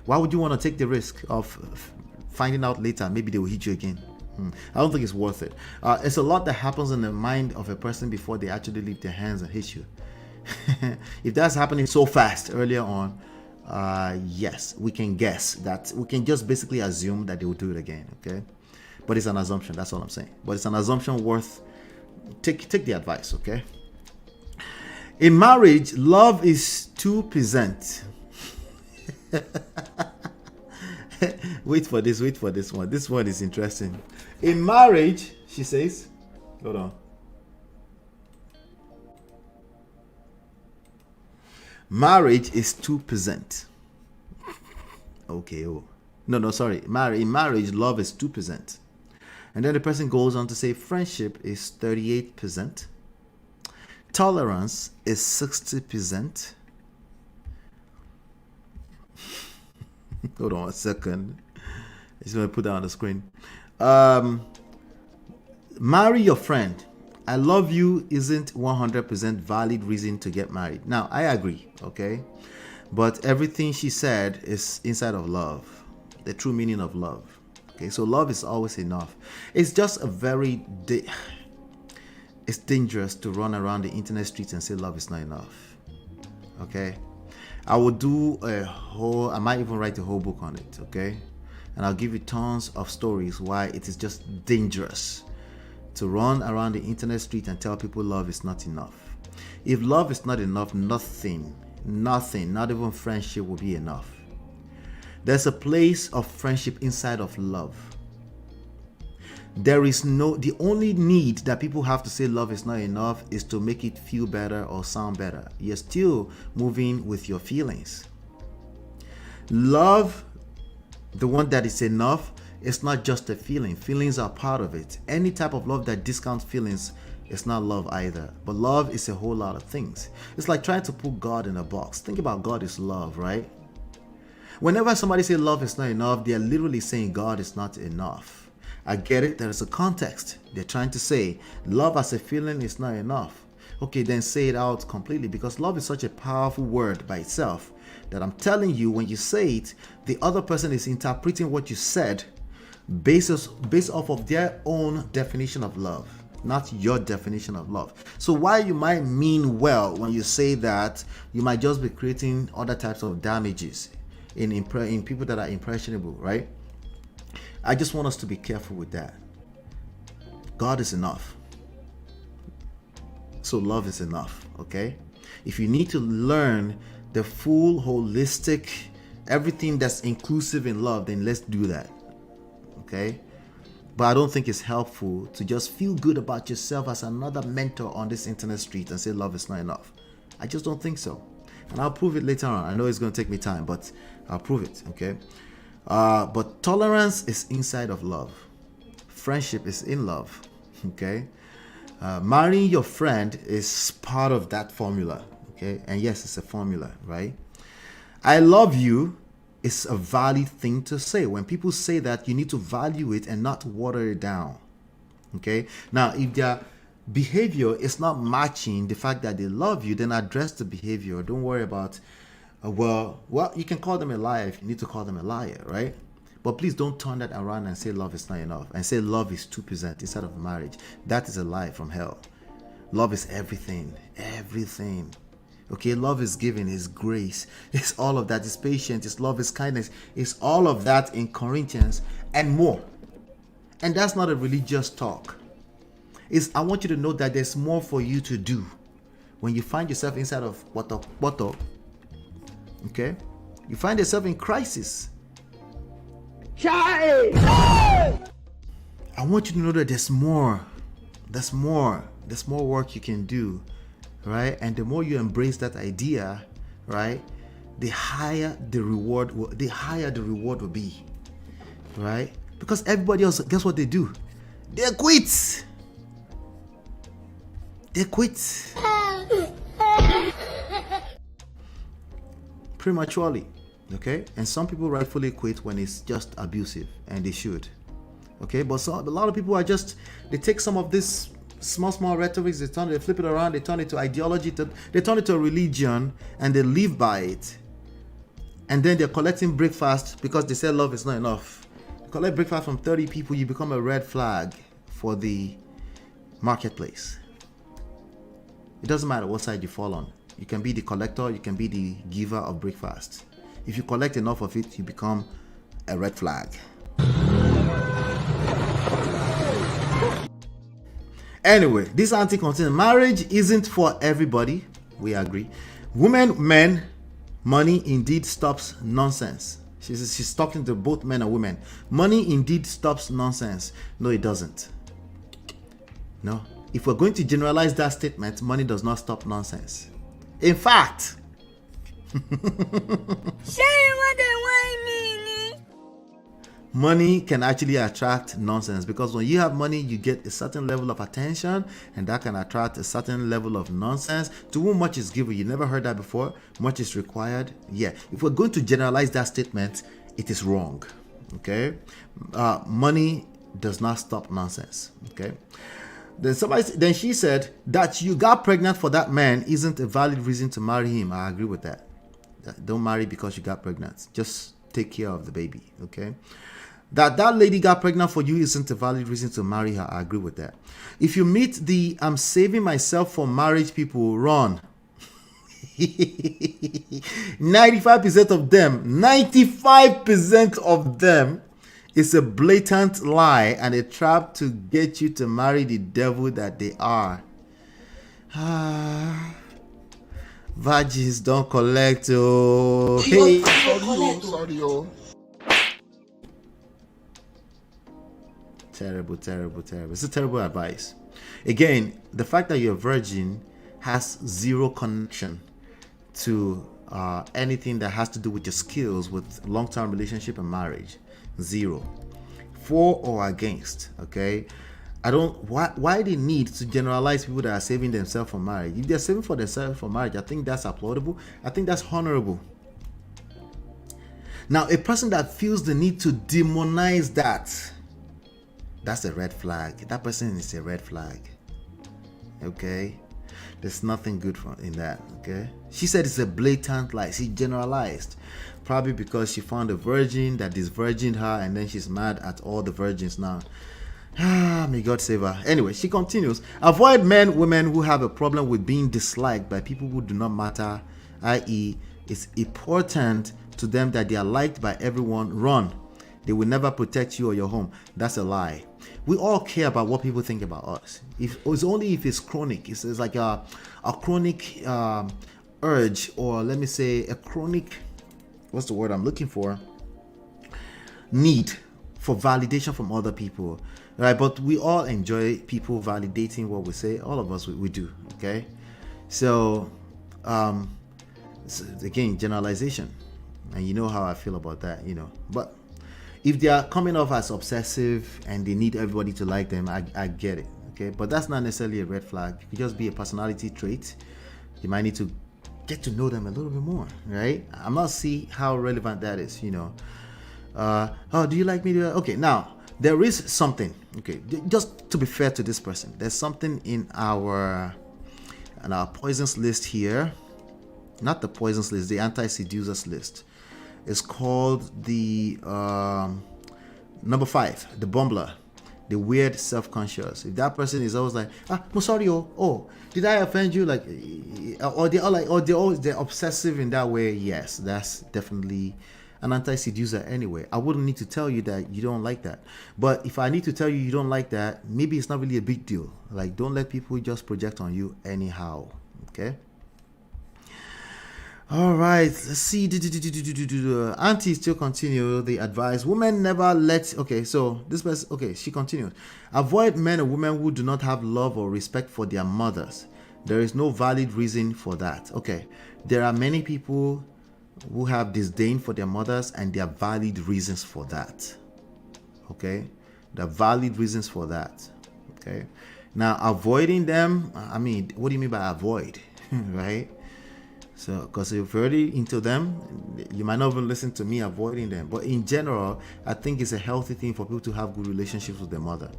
Why would you want to take the risk of finding out later maybe they will hit you again? I don't think it's worth it. It's a lot that happens in the mind of a person before they actually leave their hands and hit you. If that's happening so fast earlier on, yes, we can guess that. We can just basically assume that they will do it again, okay? But it's an assumption, that's all I'm saying. But it's an assumption worth, take the advice, okay? In marriage, love is 2%. Wait for this one. This one is interesting. In marriage, she says, hold on. Marriage is 2%. Okay, oh. No, sorry. In marriage, love is 2%. And then the person goes on to say friendship is 38%. Tolerance is 60%. Hold on a second. I just want to put that on the screen. Marry your friend. I love you isn't 100% valid reason to get married. Now, I agree, okay? But everything she said is inside of love. The true meaning of love. Okay, so love is always enough. It's just a very... it's dangerous to run around the internet streets and say love is not enough. Okay? I will do I might even write a whole book on it, okay? And I'll give you tons of stories why it is just dangerous to run around the internet street and tell people love is not enough. If love is not enough, nothing, not even friendship will be enough. There's a place of friendship inside of love. The only need that people have to say love is not enough is to make it feel better or sound better. You're still moving with your feelings. Love, the one that is enough, is not just a feeling. Feelings are part of it. Any type of love that discounts feelings is not love either. But love is a whole lot of things. It's like trying to put God in a box. Think about God is love, right? Whenever somebody says love is not enough, they're literally saying God is not enough. I get it. There is a context. They're trying to say love as a feeling is not enough. Okay, then say it out completely, because love is such a powerful word by itself that I'm telling you, when you say it, the other person is interpreting what you said based off of their own definition of love, not your definition of love. So while you might mean well when you say that, you might just be creating other types of damages in people that are impressionable, right? I just want us to be careful with that. God is enough. So love is enough, okay? If you need to learn the full, holistic, everything that's inclusive in love, then let's do that, okay? But I don't think it's helpful to just feel good about yourself as another mentor on this internet street and say love is not enough. I just don't think so. And I'll prove it later on. I know it's going to take me time, but I'll prove it, okay? But tolerance is inside of love. Friendship is in love, okay? Marrying your friend is part of that formula, okay? And yes, it's a formula, right? I love you is a valid thing to say. When people say that, you need to value it and not water it down, okay? Now, if their behavior is not matching the fact that they love you, then address the behavior. Don't worry about, well, you can call them a liar if you need to call them a liar, right? But please don't turn that around and say love is not enough and say love is 2% instead of marriage. That is a lie from hell. Love is everything, everything. Okay, love is giving, is grace, it's all of that, it's patience, it's love, it's kindness, it's all of that in Corinthians and more. And that's not a religious talk. I want you to know that there's more for you to do when you find yourself inside of what, okay? You find yourself in crisis. I want you to know that there's more work you can do, right? And the more you embrace that idea, right, the higher the reward will be, right? Because everybody else, guess what they do? They quit. Prematurely, okay? And some people rightfully quit when it's just abusive, and they should, okay? But a lot of people they take some of this small rhetorics, they flip it around, they turn it to ideology, they turn it to a religion, and they live by it. And then they're collecting breakfast because they say love is not enough. You collect breakfast from 30 people, you become a red flag for the marketplace. It doesn't matter what side you fall on. You can be the collector, you can be the giver of breakfast. If you collect enough of it, you become a red flag. Anyway, this auntie continues. Marriage isn't for everybody. We agree. Women, men, money indeed stops nonsense. She's talking to both men and women. Money indeed stops nonsense. No, it doesn't. No. If we're going to generalize that statement, money does not stop nonsense. In fact, money can actually attract nonsense, because when you have money, you get a certain level of attention, and that can attract a certain level of nonsense. To whom much is given, you never heard that before. Much is required. Yeah, if we're going to generalize that statement, it is wrong. Okay, money does not stop nonsense. Okay. Then she said that you got pregnant for that man isn't a valid reason to marry him. I agree with that. Don't marry because you got pregnant. Just take care of the baby. Okay. That lady got pregnant for you isn't a valid reason to marry her. I agree with that. If you meet the I'm saving myself for marriage people, run. 95% of them is a blatant lie and a trap to get you to marry the devil that they are. Virgins don't collect. Oh, hey. Sorry. Terrible. It's a terrible advice. Again, the fact that you're a virgin has zero connection to anything that has to do with your skills with long-term relationship and marriage. Zero. For or against. Okay. I don't. Why they need to generalize people that are saving themselves for marriage? If they're saving for themselves for marriage, I think that's applaudable. I think that's honorable. Now, a person that feels the need to demonize that's a red flag. That person is a red flag. Okay. There's nothing good in that. Okay. She said it's a blatant lie. She generalized. Probably because she found a virgin that disvirgined her, and then she's mad at all the virgins now. May God save her. Anyway, she continues. Avoid women who have a problem with being disliked by people who do not matter, i.e., it's important to them that they are liked by everyone. Run. They will never protect you or your home. That's a lie. We all care about what people think about us. It's only if it's chronic. It's like a chronic urge, or let me say a chronic, what's the word I'm looking for? Need for validation from other people, right? But we all enjoy people validating what we say. All of us, we do. Okay, so again, generalization, and you know how I feel about that, but if they are coming off as obsessive and they need everybody to like them, I get it. Okay, but that's not necessarily a red flag. It could just be a personality trait. You might need to get to know them a little bit more, right? I'm not see how relevant that is. Oh, do you like me? Okay, now there is something. Okay, just to be fair to this person, there's something in our poisons list here. Not the poisons list, the anti-seducers list. It's called the number 5, the bumbler, the weird self-conscious. If that person is always like, I'm sorry, oh, did I offend you? Like, or they're obsessive in that way. Yes, that's definitely an anti-seducer anyway. I wouldn't need to tell you that you don't like that. But if I need to tell you don't like that, maybe it's not really a big deal. Like, don't let people just project on you anyhow. Okay. All right, let's see. Auntie still continue the advice. Women never let. Okay, so this person. Okay, she continues. Avoid men and women who do not have love or respect for their mothers. There is no valid reason for that. Okay, there are many people who have disdain for their mothers, and there are valid reasons for that. Okay, there are valid reasons for that. Okay, now avoiding them. I mean, what do you mean by avoid? Right? So, because if you're already into them, you might not even listen to me avoiding them. But in general, I think it's a healthy thing for people to have good relationships with their mother.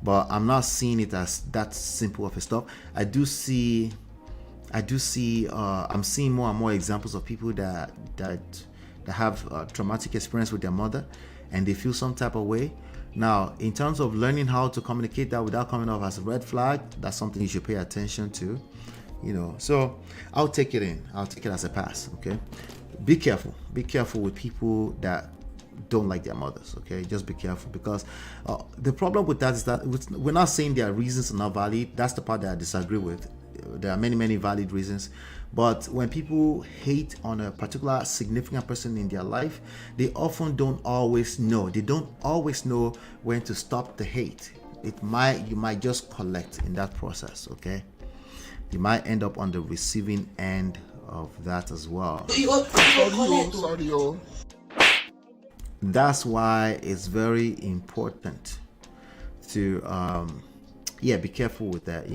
But I'm not seeing it as that simple of a stuff. I'm seeing more and more examples of people that have traumatic experience with their mother, and they feel some type of way. Now, in terms of learning how to communicate that without coming off as a red flag, that's something you should pay attention to. So I'll take it as a pass. Okay, be careful with people that don't like their mothers. Okay, just be careful, because the problem with that is that we're not saying their reasons are not valid. That's the part that I disagree with. there are many valid reasons. But when people hate on a particular significant person in their life, they often don't always know. They don't always know when to stop the hate. You might just collect in that process, okay? You might end up on the receiving end of that as well. Sorry. That's why it's very important to be careful with that,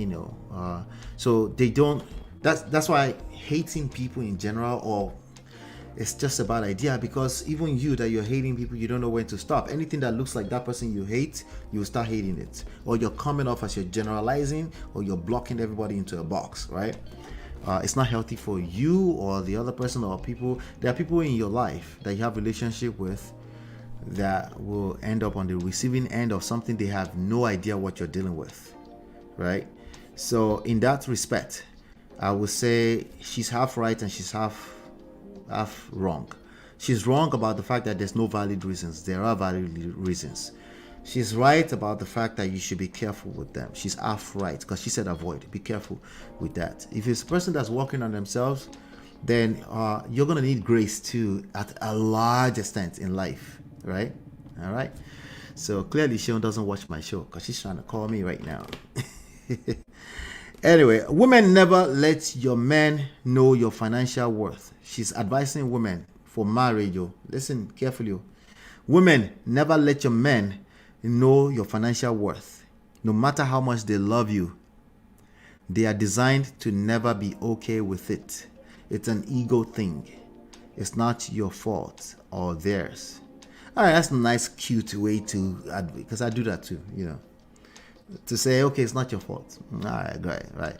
so they don't. That's why hating people in general, or it's just a bad idea, because even you that you're hating people, you don't know when to stop. Anything that looks like that person you hate, you start hating it, or you're coming off as you're generalizing, or you're blocking everybody into a box, right? It's not healthy for you or the other person or people. There are people in your life that you have relationship with that will end up on the receiving end of something they have no idea what you're dealing with, right? So in that respect, I would say she's half right and she's half wrong. She's wrong about the fact that there's no valid reasons. There are valid reasons. She's right about the fact that you should be careful with them. She's half right because she said avoid. Be careful with that. If it's a person that's working on themselves, then you're going to need grace too at a large extent in life, right? All right. So clearly Sean doesn't watch my show because she's trying to call me right now. Anyway, women, never let your men know your financial worth. She's advising women for marriage. Yo. Listen carefully. Yo. Women, never let your men know your financial worth. No matter how much they love you, they are designed to never be okay with it. It's an ego thing. It's not your fault or theirs. All right, that's a nice, cute way to, because I do that too, to say, okay, it's not your fault. All right, great, right.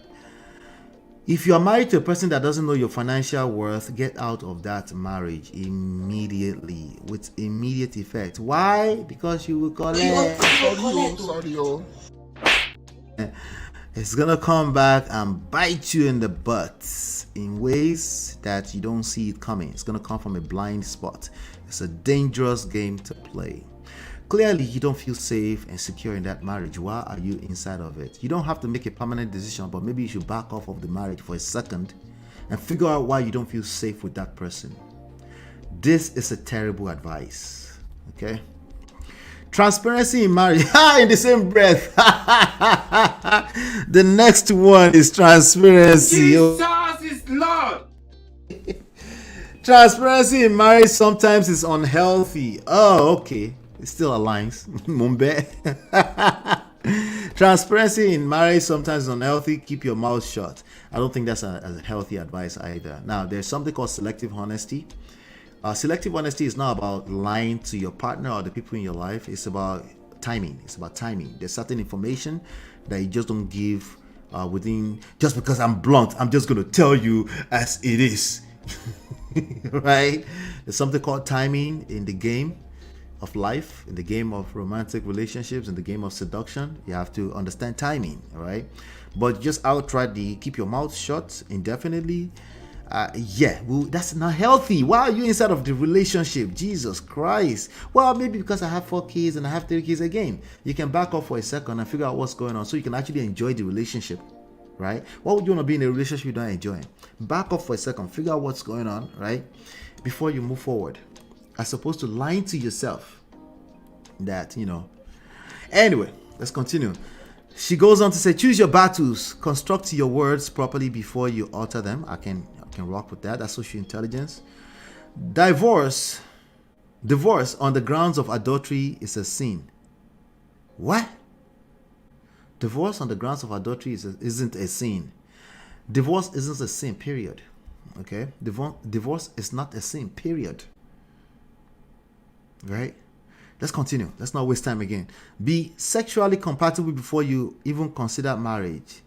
If you are married to a person that doesn't know your financial worth, get out of that marriage immediately with immediate effect. Why? Because you will collect. Sorry. It's gonna come back and bite you in the butt in ways that you don't see it coming. It's gonna come from a blind spot. It's a dangerous game to play. Clearly, you don't feel safe and secure in that marriage. Why are you inside of it? You don't have to make a permanent decision, but maybe you should back off of the marriage for a second and figure out why you don't feel safe with that person. This is a terrible advice, okay? Transparency in marriage. In the same breath. The next one is transparency. Jesus is Lord. Transparency in marriage sometimes is unhealthy. Oh, okay. It still aligns. Mumbe. Transparency in marriage sometimes is unhealthy. Keep your mouth shut. I don't think that's a healthy advice either. Now, there's something called selective honesty. Selective honesty is not about lying to your partner or the people in your life. It's about timing. There's certain information that you just don't give within. Just because I'm blunt, I'm just going to tell you as it is. Right? There's something called timing in the game of life, in the game of romantic relationships, in the game of seduction. You have to understand timing, right? But just outrightly keep your mouth shut indefinitely, that's not healthy. Why are you inside of the relationship? Jesus Christ. Well, maybe because I have 4 kids and I have 3 kids. Again, you can back off for a second and figure out what's going on so you can actually enjoy the relationship, right? Why would you want to be in a relationship you don't enjoy? Back off for a second, figure out what's going on, right, before you move forward, as opposed to lying to yourself that, Anyway, let's continue. She goes on to say, choose your battles, construct your words properly before you utter them. I can rock with that. That's social intelligence. Divorce on the grounds of adultery is a sin. What? Divorce on the grounds of adultery isn't a sin. Divorce isn't a sin, period. Okay? Divorce is not a sin, period. Right? Let's continue. Let's not waste time again. Be sexually compatible before you even consider marriage.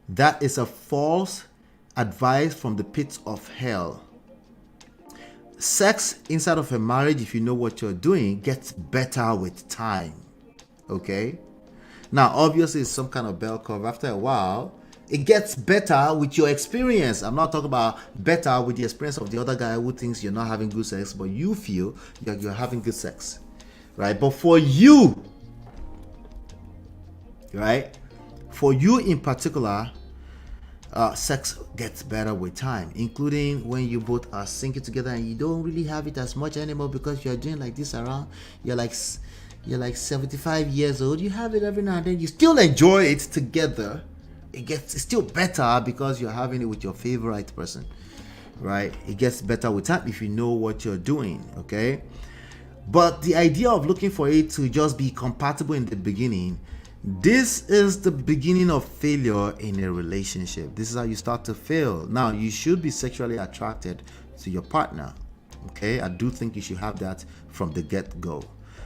That is a false advice from the pits of hell. Sex inside of a marriage, if you know what you're doing, gets better with time. Okay? Now, obviously, it's some kind of bell curve. After a while, it gets better with your experience. I'm not talking about better with the experience of the other guy who thinks you're not having good sex, but you feel you're having good sex. Right? But for you, right? For you in particular, sex gets better with time, including when you both are sinking together and you don't really have it as much anymore because you're doing like this around. You're like 75 years old. You have it every now and then. You still enjoy it together. It's still better because you're having it with your favorite person, right? It gets better with time if you know what you're doing, okay? But the idea of looking for it to just be compatible in the beginning, this is the beginning of failure in a relationship. This is how you start to fail. Now, you should be sexually attracted to your partner, okay? I do think you should have that from the get-go.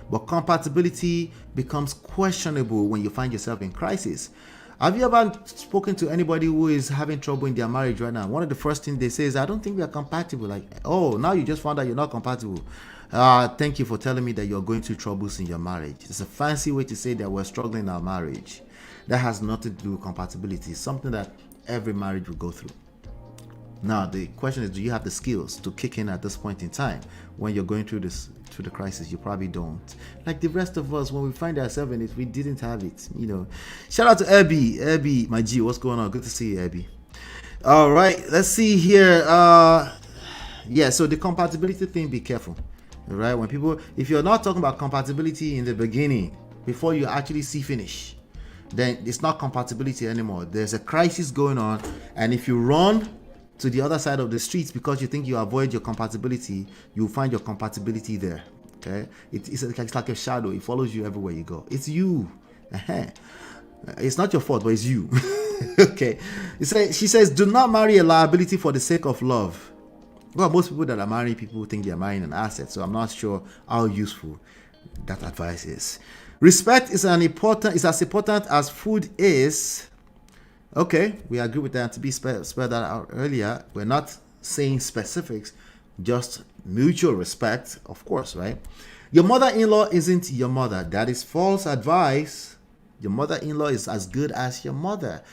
But compatibility becomes questionable when you find yourself in crisis. Have you ever spoken to anybody who is having trouble in their marriage right now? One of the first things they say is, I don't think we are compatible. Like, oh, now you just found out you're not compatible. Thank you for telling me that you're going through troubles in your marriage. It's a fancy way to say that we're struggling in our marriage. That has nothing to do with compatibility. It's something that every marriage will go through. Now, the question is, do you have the skills to kick in at this point in time when you're going through the crisis? You probably don't. Like the rest of us, when we find ourselves in it, we didn't have it, you know. Shout out to Abby, my G, what's going on? Good to see you, Abby. All right, let's see here. Yeah, so the compatibility thing, be careful, right? When people, if you're not talking about compatibility in the beginning, before you actually see finish, then it's not compatibility anymore. There's a crisis going on, and if you run to the other side of the streets because you think you avoid your compatibility, you'll find your compatibility there. Okay, it's like a shadow. It follows you everywhere you go. It's you. It's not your fault, but it's you. Okay, she says, do not marry a liability for the sake of love. Well, most people that are marrying people think they are marrying an asset, so I'm not sure how useful that advice is. Respect is as important as food is. Okay, we agree with that. To be spelled that out earlier, we're not saying specifics, just mutual respect, of course, right? Your mother-in-law isn't your mother. That is false advice. Your mother-in-law is as good as your mother.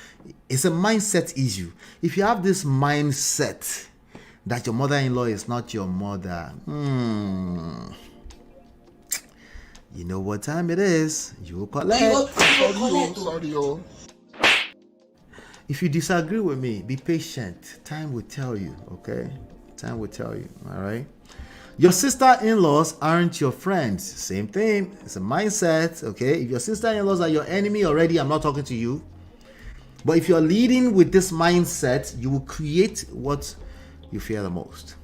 It's a mindset issue. If you have this mindset that your mother-in-law is not your mother, you know what time it is. You will collect. Sorry. If you disagree with me, be patient. Time will tell you, okay? Time will tell you, all right? Your sister-in-laws aren't your friends. Same thing. It's a mindset, okay? If your sister-in-laws are your enemy already, I'm not talking to you. But if you're leading with this mindset, you will create what you fear the most.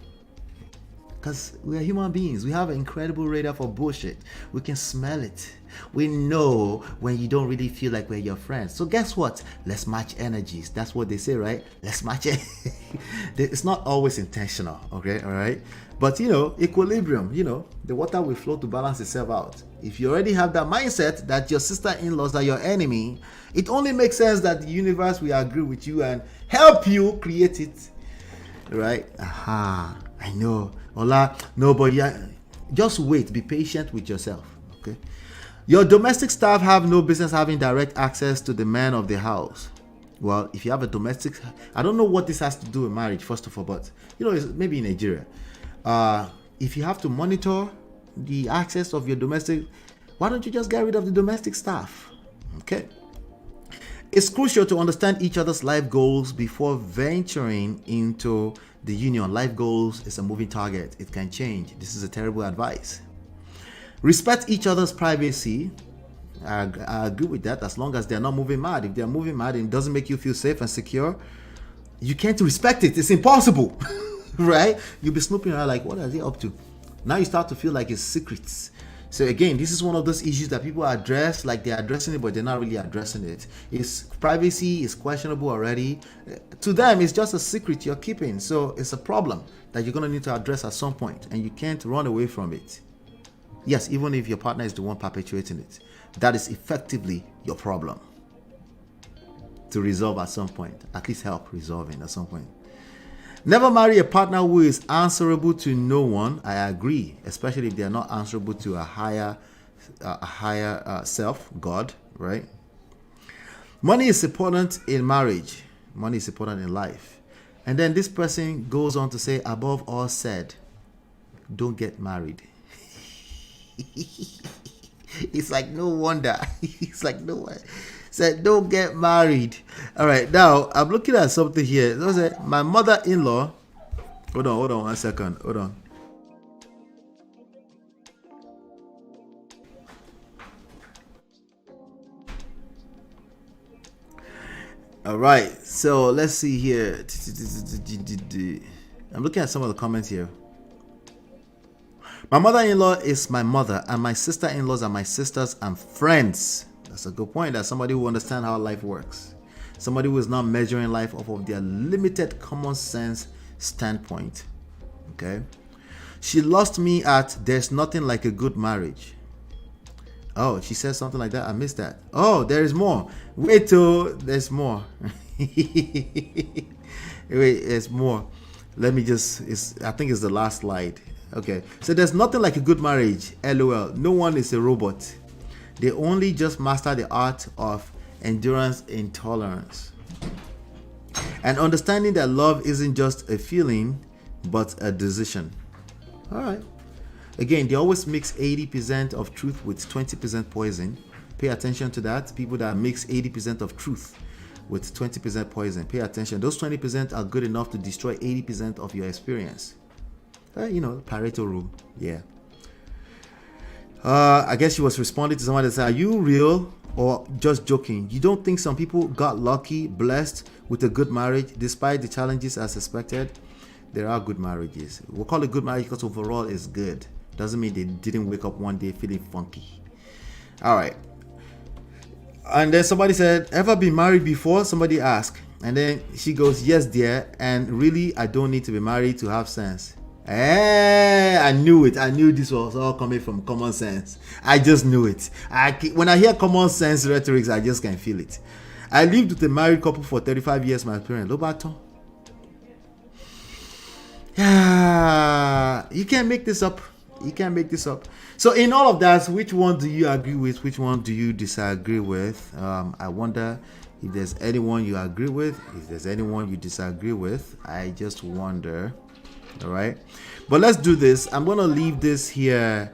Because we are human beings. We have an incredible radar for bullshit. We can smell it. We know when you don't really feel like we're your friends. So guess what? Let's match energies. That's what they say, right? Let's match it. It's not always intentional, okay? All right? But, you know, equilibrium, you know, the water will flow to balance itself out. If you already have that mindset that your sister-in-laws are your enemy, it only makes sense that the universe will agree with you and help you create it, right? Aha, I know. Ola, no, but yeah, just wait. Be patient with yourself, okay? Your domestic staff have no business having direct access to the man of the house. Well, if you have a domestic, I don't know what this has to do with marriage, first of all, but, you know, it's maybe in Nigeria. If you have to monitor the access of your domestic, why don't you just get rid of the domestic staff, okay? It's crucial to understand each other's life goals before venturing into the union. Life goals is a moving target. It can change. This is a terrible advice. Respect each other's privacy. I agree with that, as long as they're not moving mad. If they're moving mad and it doesn't make you feel safe and secure, you can't respect it. It's impossible, right? You'll be snooping around like, what are they up to? Now you start to feel like it's secrets. So again, this is one of those issues that people address like they're addressing it, but they're not really addressing it. It's privacy is questionable already. To them, it's just a secret you're keeping. So it's a problem that you're going to need to address at some point, and you can't run away from it. Yes, even if your partner is the one perpetuating it, that is effectively your problem to resolve at some point, at least help resolving at some point. Never marry a partner who is answerable to no one. I agree, especially if they are not answerable to a higher self, God, right? Money is important in marriage. Money is important in life. And then this person goes on to say, above all said, don't get married. It's like no wonder. It's like no one said don't get married. All right, now I'm looking at something here. My mother-in-law. Hold on 1 second. Hold on. All right, so let's see here. I'm looking at some of the comments here. My mother-in-law is my mother, and my sister-in-laws are my sisters and friends. That's a good point. That's somebody who understands how life works. Somebody who is not measuring life off of their limited common sense standpoint. Okay. She lost me at there's nothing like a good marriage. Oh, she said something like that. I missed that. Oh, there is more. Wait till there's more. Wait, there's more. Let me just, I think it's the last slide. Okay. So there's nothing like a good marriage. LOL. No one is a robot. They only just master the art of endurance and tolerance. And understanding that love isn't just a feeling, but a decision. All right. Again, they always mix 80% of truth with 20% poison. Pay attention to that. People that mix 80% of truth with 20% poison. Pay attention. Those 20% are good enough to destroy 80% of your experience. Pareto rule. Yeah. I guess she was responding to someone that said, are you real or just joking? You don't think some people got lucky, blessed with a good marriage despite the challenges as expected? There are good marriages. We'll call it good marriage because overall it's good. Doesn't mean they didn't wake up one day feeling funky. All right. And then somebody said, ever been married before? Somebody asked. And then she goes, yes, dear. And really, I don't need to be married to have sense. I knew it. I knew this was all coming from common sense. I just knew it. When I hear common sense rhetorics, I just can feel it. I lived with a married couple for 35 years. My parents, Lobato. Yeah, you can't make this up. You can't make this up. So in all of that, which one do you agree with? Which one do you disagree with? I wonder if there's anyone you agree with, if there's anyone you disagree with. I just wonder. All right, but let's do this. I'm gonna leave this here.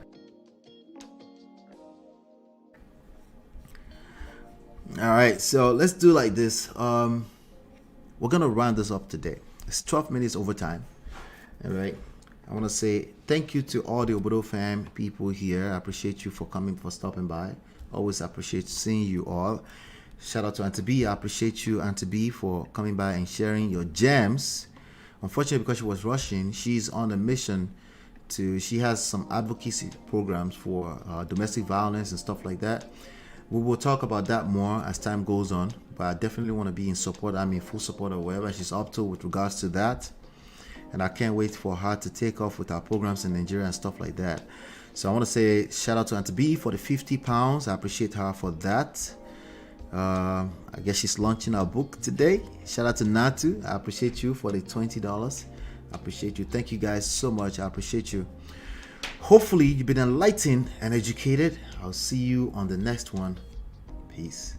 All right, so let's do like this. We're gonna round this up today. It's 12 minutes overtime. All right, I want to say thank you to all the Obodo fam people here. I appreciate you for coming, for stopping by. Always appreciate seeing you all. Shout out to Auntie B. I appreciate you, Auntie B, for coming by and sharing your gems. Unfortunately, because she was rushing, she's on a mission she has some advocacy programs for domestic violence and stuff like that. We will talk about that more as time goes on, but I definitely want to be in support. I'm in full support of whatever she's up to with regards to that. And I can't wait for her to take off with our programs in Nigeria and stuff like that. So I want to say shout out to Auntie B for the 50 pounds. I appreciate her for that. I guess she's launching our book today. Shout out to Natu. I appreciate you for the $20. I appreciate you. Thank you guys so much. I appreciate you. Hopefully you've been enlightened and educated. I'll see you on the next one. Peace.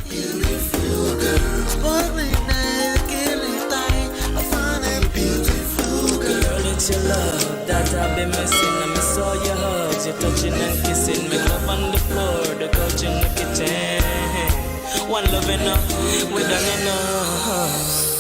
Beautiful girl, sparkling eyes, killing thing. I find a beautiful girl. It's your love that I've been missing. I miss all your hugs, your touching and kissing. Me love on the floor, the couch in the kitchen. One love enough, we done enough.